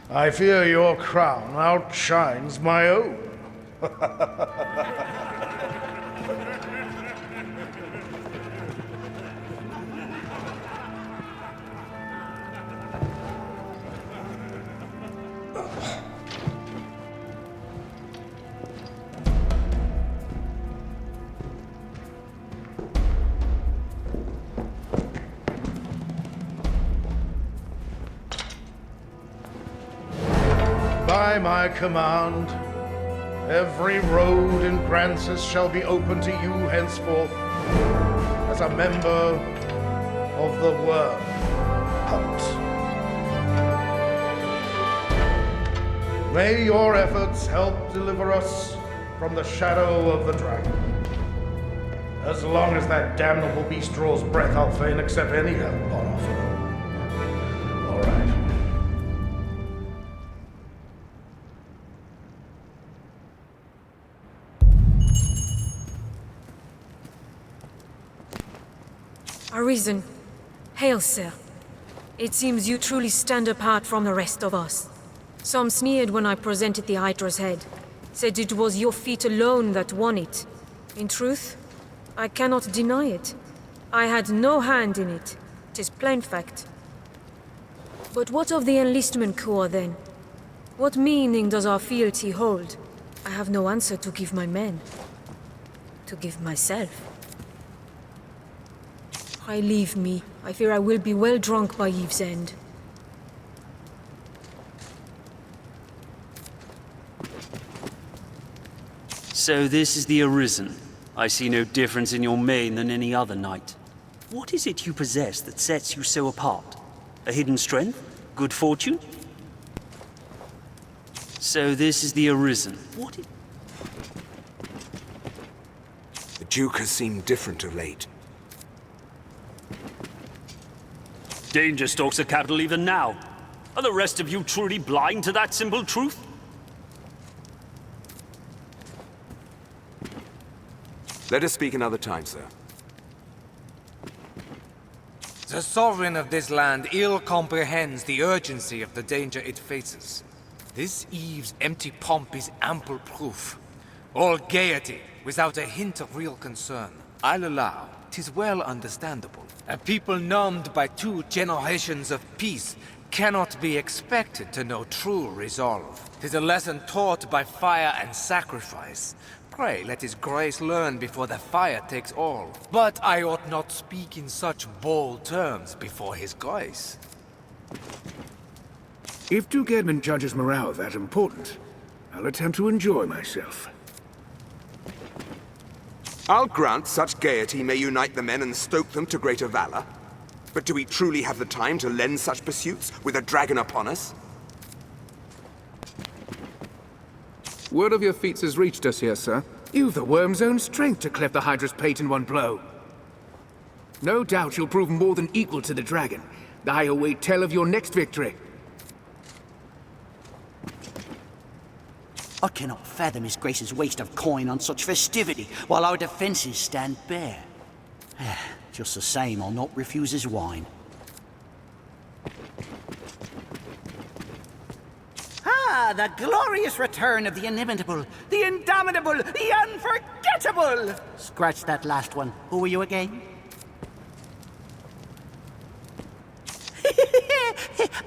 I fear your crown outshines my own. By my command, every road in Grancis shall be open to you henceforth as a member of the Worm Hunt. May your efforts help deliver us from the shadow of the dragon. As long as that damnable beast draws breath, I'll fain accept any help on offer. All right. Arisen. Hail, sir. It seems you truly stand apart from the rest of us. Some sneered when I presented the Hydra's head, said it was your feet alone that won it. In truth, I cannot deny it. I had no hand in it. 'Tis plain fact. But what of the enlistment corps, then? What meaning does our fealty hold? I have no answer to give my men. To give myself. I leave me. I fear I will be well drunk by eve's end. So this is the Arisen. I see no difference in your mane than any other knight. What is it you possess that sets you so apart? A hidden strength? Good fortune? So this is the Arisen. What is... The Duke has seemed different of late. Danger stalks the capital even now. Are the rest of you truly blind to that simple truth? Let us speak another time, sir. The sovereign of this land ill comprehends the urgency of the danger it faces. This eve's empty pomp is ample proof. All gaiety, without a hint of real concern. I'll allow, 'tis well understandable. A people numbed by 2 generations of peace cannot be expected to know true resolve. 'Tis a lesson taught by fire and sacrifice. Pray let his grace learn before the fire takes all. But I ought not speak in such bold terms before his grace. If Duke Edmund judges morale that important, I'll attempt to enjoy myself. I'll grant such gaiety may unite the men and stoke them to greater valor. But do we truly have the time to lend such pursuits with a dragon upon us? Word of your feats has reached us here, sir. You've the worm's own strength to cleft the Hydra's pate in one blow. No doubt you'll prove more than equal to the dragon. I await tell of your next victory. I cannot fathom His Grace's waste of coin on such festivity, while our defences stand bare. Just the same, I'll not refuse his wine. Ah, the glorious return of the inimitable, the indomitable, the unforgettable! Scratch that last one. Who are you again?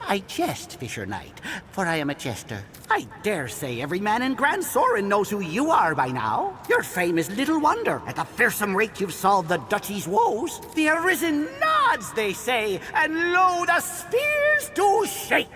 I jest, Fisher Knight, for I am a jester. I dare say every man in Grand Sorin knows who you are by now. Your fame is little wonder. At the fearsome rate you've solved the Duchy's woes. The Arisen nods, they say, and lo, the spears do shake.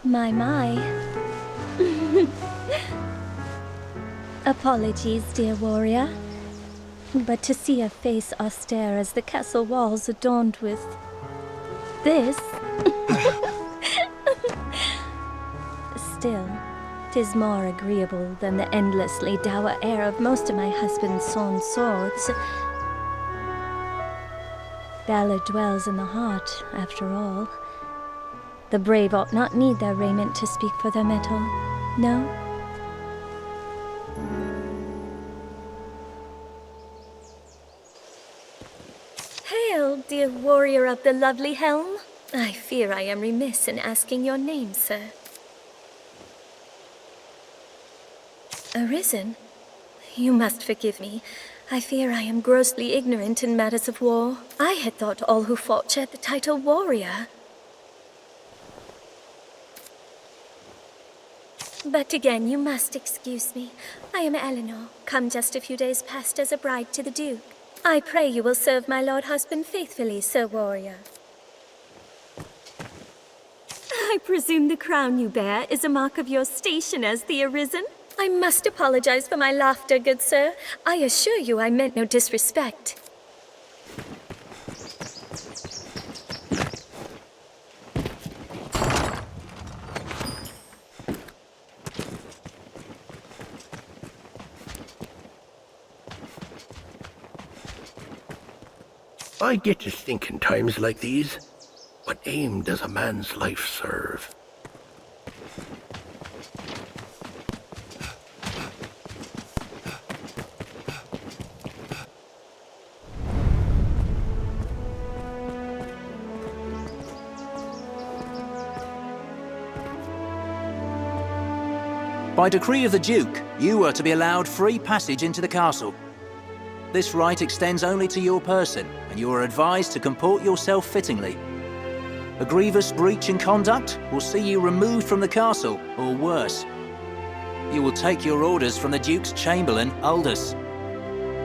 My. Apologies, dear warrior. But to see a face austere as the castle walls adorned with this... Still, 'tis more agreeable than the endlessly dour air of most of my husband's sawn swords. Valor dwells in the heart, after all. The brave ought not need their raiment to speak for their mettle, no? Hail, dear warrior of the lovely helm. I fear I am remiss in asking your name, sir. Arisen? You must forgive me. I fear I am grossly ignorant in matters of war. I had thought all who fought shared the title warrior. But again, you must excuse me. I am Eleanor, come just a few days past as a bride to the Duke. I pray you will serve my lord husband faithfully, Sir Warrior. I presume the crown you bear is a mark of your station as the Arisen? I must apologize for my laughter, good sir. I assure you I meant no disrespect. I get to think in times like these, what aim does a man's life serve? By decree of the Duke, you are to be allowed free passage into the castle. This right extends only to your person, and you are advised to comport yourself fittingly. A grievous breach in conduct will see you removed from the castle, or worse. You will take your orders from the Duke's Chamberlain, Aldous.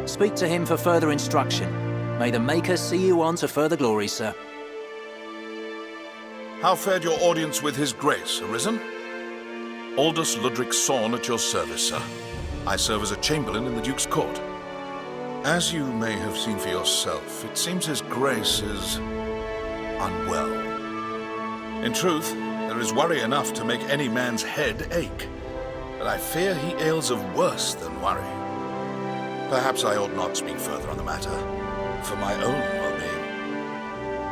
Speak to him for further instruction. May the Maker see you on to further glory, sir. How fared your audience with His Grace, Arisen? Aldous Ludric Sorn at your service, sir. I serve as a Chamberlain in the Duke's court. As you may have seen for yourself, it seems His Grace is unwell. In truth, there is worry enough to make any man's head ache, but I fear he ails of worse than worry. Perhaps I ought not speak further on the matter, for my own well-being.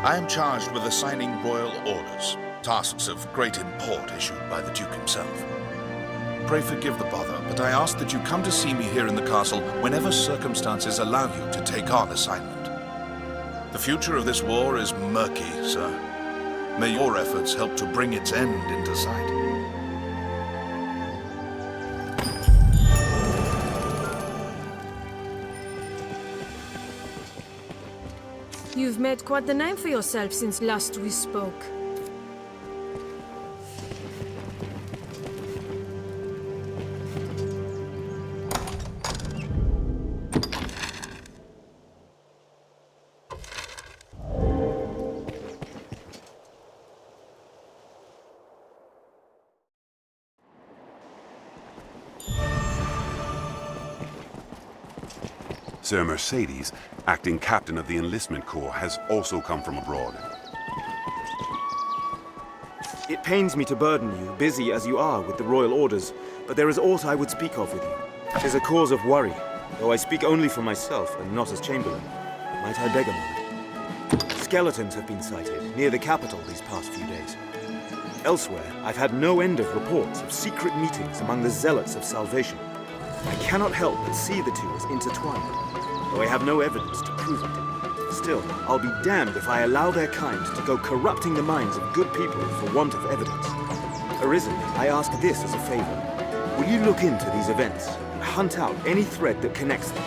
I am charged with assigning royal orders, tasks of great import issued by the Duke himself. Pray forgive the bother, but I ask that you come to see me here in the castle whenever circumstances allow you to take on assignment. The future of this war is murky, sir. May your efforts help to bring its end into sight. You've made quite the name for yourself since last we spoke. Sir Mercedes, acting captain of the enlistment corps, has also come from abroad. It pains me to burden you, busy as you are with the royal orders, but there is aught I would speak of with you. 'Tis a cause of worry, though I speak only for myself and not as Chamberlain. Might I beg a moment? Skeletons have been sighted near the capital these past few days. Elsewhere, I've had no end of reports of secret meetings among the zealots of salvation. I cannot help but see the two as intertwined, though I have no evidence to prove it. Still, I'll be damned if I allow their kind to go corrupting the minds of good people for want of evidence. Arisen, I ask this as a favor. Will you look into these events and hunt out any thread that connects them?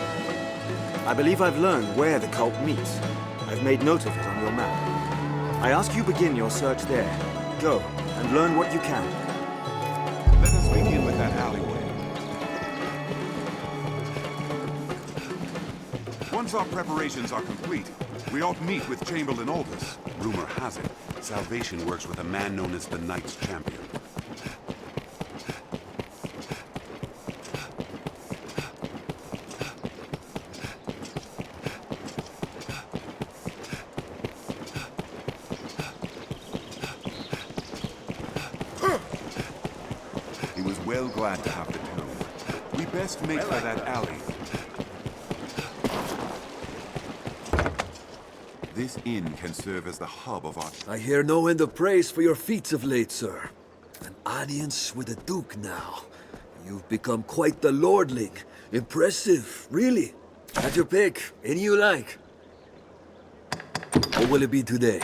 I believe I've learned where the cult meets. I've made note of it on your map. I ask you begin your search there. Go, and learn what you can. Let us begin with that alleyway. Once our preparations are complete, we ought meet with Chamberlain Aldous. Rumor has it, Salvation works with a man known as the Knights Champion. He was well glad to have the tone. We best make for that alley. This inn can serve as the hub of our... I hear no end of praise for your feats of late, sir. An audience with the Duke now. You've become quite the lordling. Impressive, really. Have your pick, any you like. What will it be today?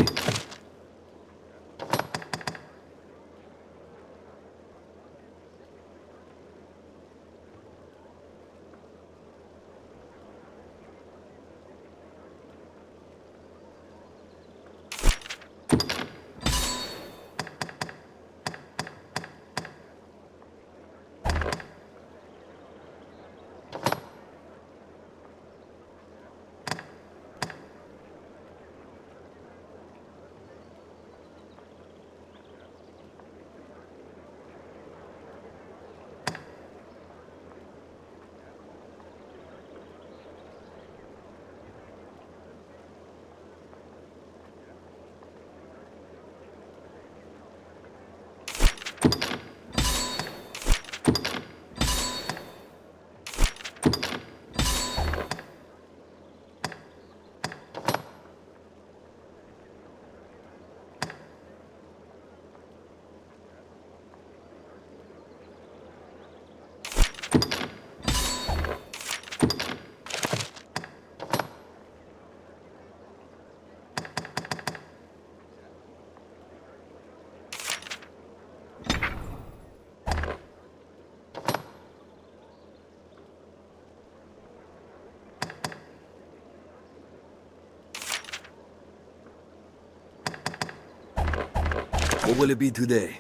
What will it be today?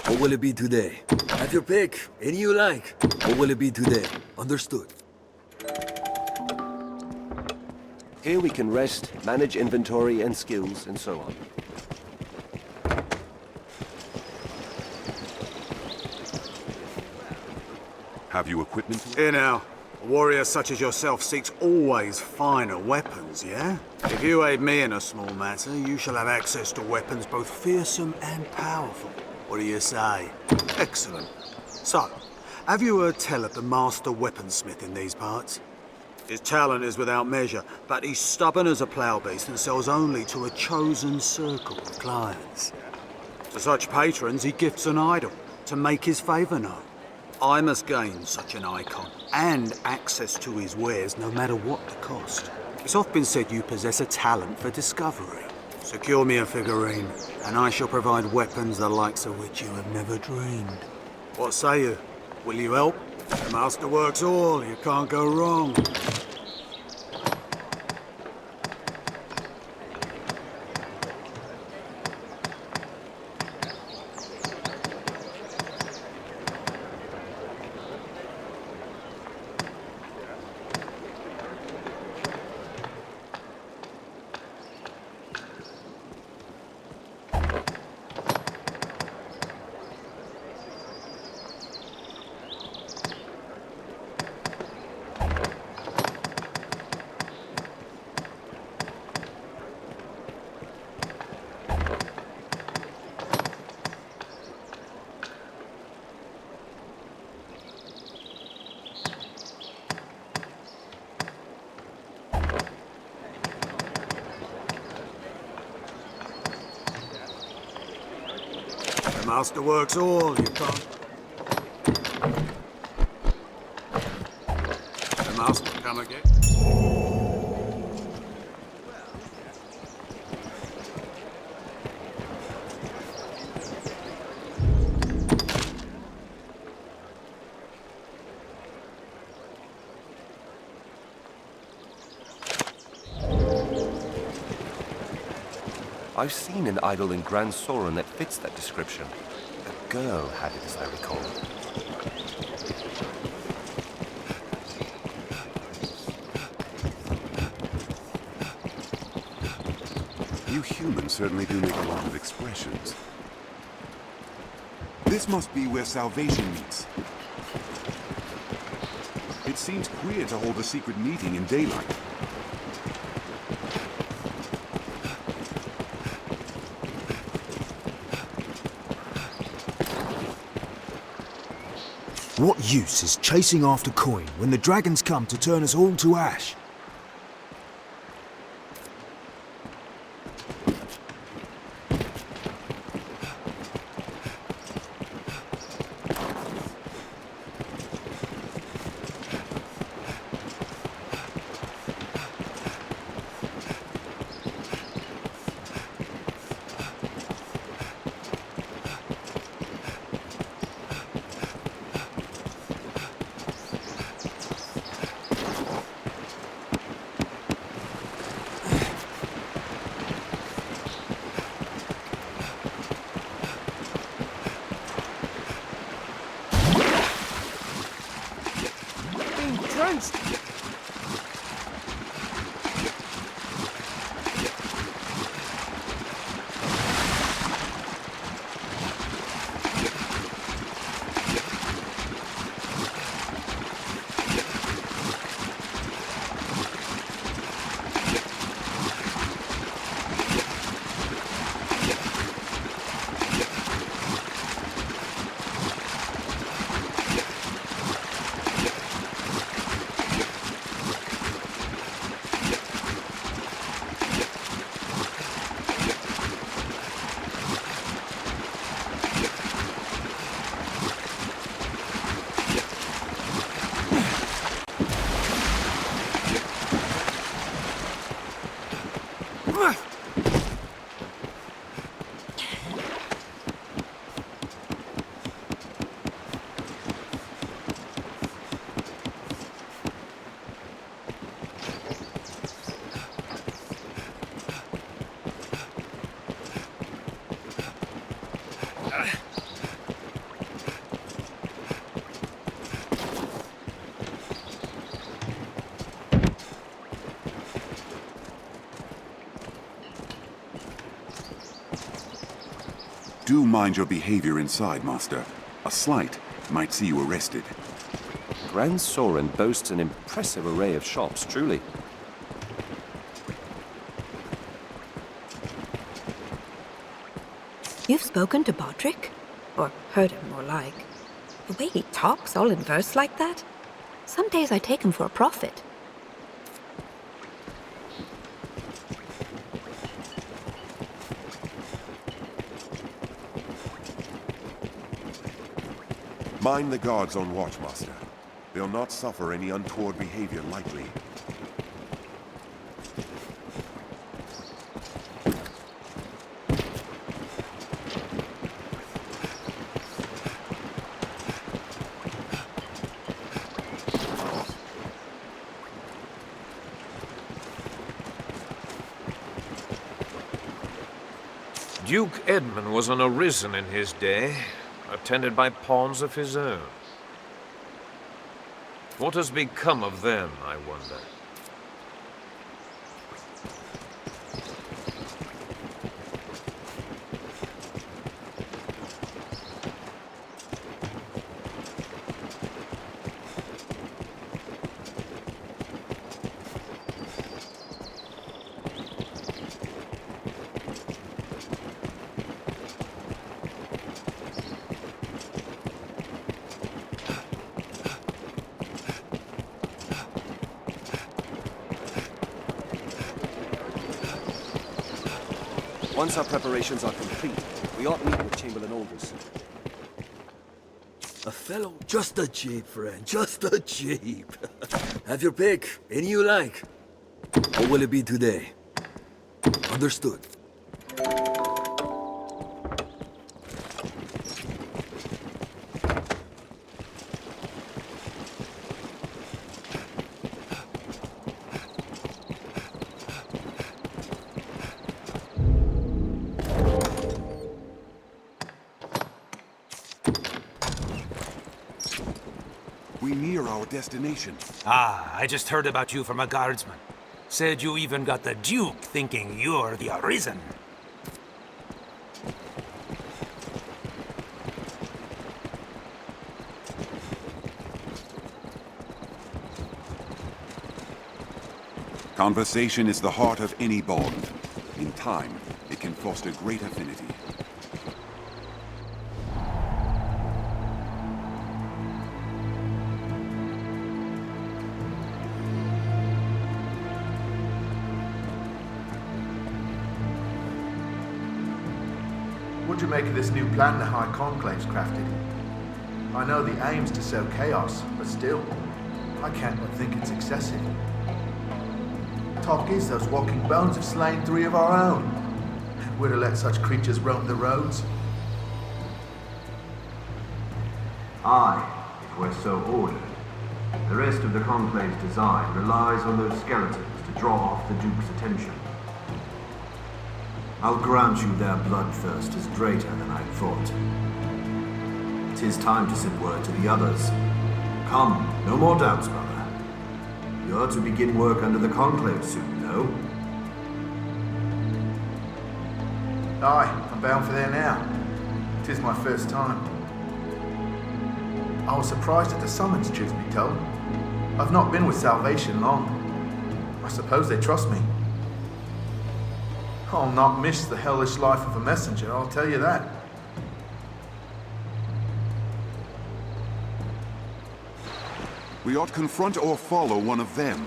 What will it be today? Have your pick, any you like. What will it be today? Understood. Here we can rest, manage inventory and skills, and so on. Have you equipment? Here now. A warrior such as yourself seeks always finer weapons, yeah? If you aid me in a small matter, you shall have access to weapons both fearsome and powerful. What do you say? Excellent. So, have you heard tell of the master weaponsmith in these parts? His talent is without measure, but he's stubborn as a plough beast and sells only to a chosen circle of clients. To such patrons, he gifts an idol to make his favour known. I must gain such an icon, and access to his wares no matter what the cost. It's often been said you possess a talent for discovery. Secure me a figurine, and I shall provide weapons the likes of which you have never dreamed. What say you? Will you help? The master works all, you can't go wrong. The master works all, you can't. The master come again. I've seen an idol in Grand Soren that fits that description. A girl had it, as I recall. You humans certainly do make a lot of expressions. This must be where salvation meets. It seems queer to hold a secret meeting in daylight. What use is chasing after coin when the dragons come to turn us all to ash? Do mind your behavior inside, Master. A slight might see you arrested. Grand Soren boasts an impressive array of shops, truly. You've spoken to Bodrick? Or heard him, more like. The way he talks, all in verse like that? Some days I take him for a prophet. Mind the guards on watch, Master. They'll not suffer any untoward behavior lightly. Duke Edmund was an Arisen in his day, attended by pawns of his own. What has become of them, I wonder? Once our preparations are complete, we ought meet with Chamberlain Aldous. A fellow, just a jeep, friend, just a jeep. Have your pick, any you like. What will it be today? Understood. We near our destination. Ah, I just heard about you from a guardsman. Said you even got the Duke thinking you're the Arisen. Conversation is the heart of any bond. In time, it can foster great affinity. What do you make of this new plan the High Conclave's crafted? I know the aim's to sow chaos, but still, I can't but think it's excessive. Talk is those walking bones have slain 3 of our own. And we're to let such creatures roam the roads? Aye, if we're so ordered. The rest of the Conclave's design relies on those skeletons to draw off the Duke's attention. I'll grant you their bloodthirst is greater than I thought. 'Tis time to send word to the others. Come, no more doubts, brother. You're to begin work under the Conclave soon, no? Aye, I'm bound for there now. 'Tis my first time. I was surprised at the summons, truth be told. I've not been with Salvation long. I suppose they trust me. I'll not miss the hellish life of a messenger, I'll tell you that. We ought confront or follow one of them.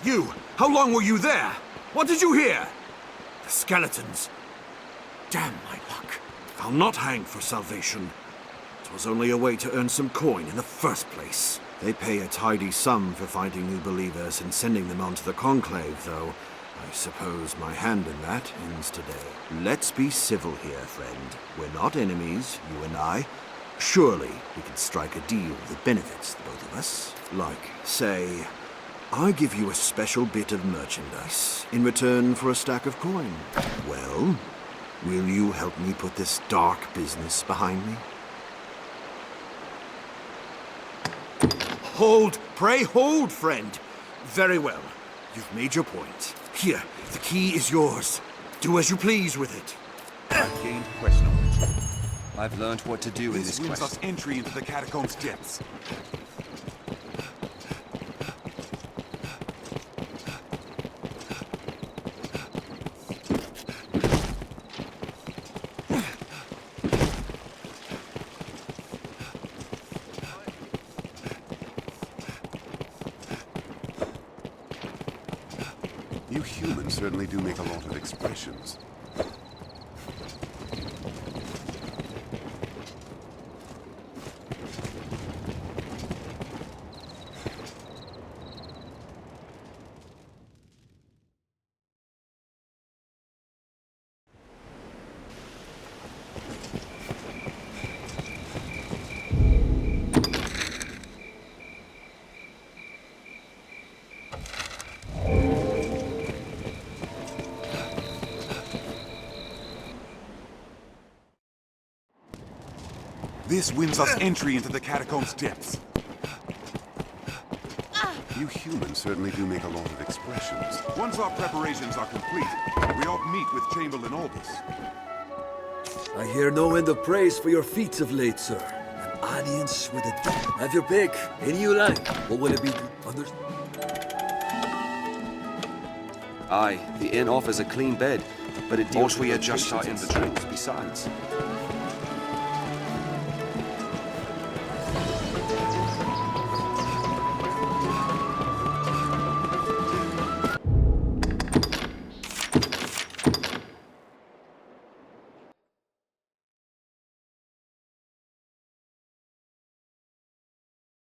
You! How long were you there? What did you hear? The skeletons. Damn my luck. I'll not hang for Salvation. It was only a way to earn some coin in the first place. They pay a tidy sum for finding new believers and sending them on to the Conclave, though I suppose my hand in that ends today. Let's be civil here, friend. We're not enemies, you and I. Surely we can strike a deal that benefits the both of us. Like, say, I give you a special bit of merchandise in return for a stack of coin. Well, will you help me put this dark business behind me? Hold! Pray hold, friend! Very well. You've made your point. Here, the key is yours. Do as you please with it. I've gained quest knowledge. I've learned what to do in this wins quest. us entry into the catacombs' depths. humans certainly do make a lot of expressions. This wins us entry into the catacombs' depths. You humans certainly do make a lot of expressions. Once our preparations are complete, we ought meet with Chamberlain Albus. I hear no end of praise for your feats of late, sir. An audience with a... Have your pick. Any you like. What will it be? Aye, the inn offers a clean bed, but it deals with we adjust our inventories besides.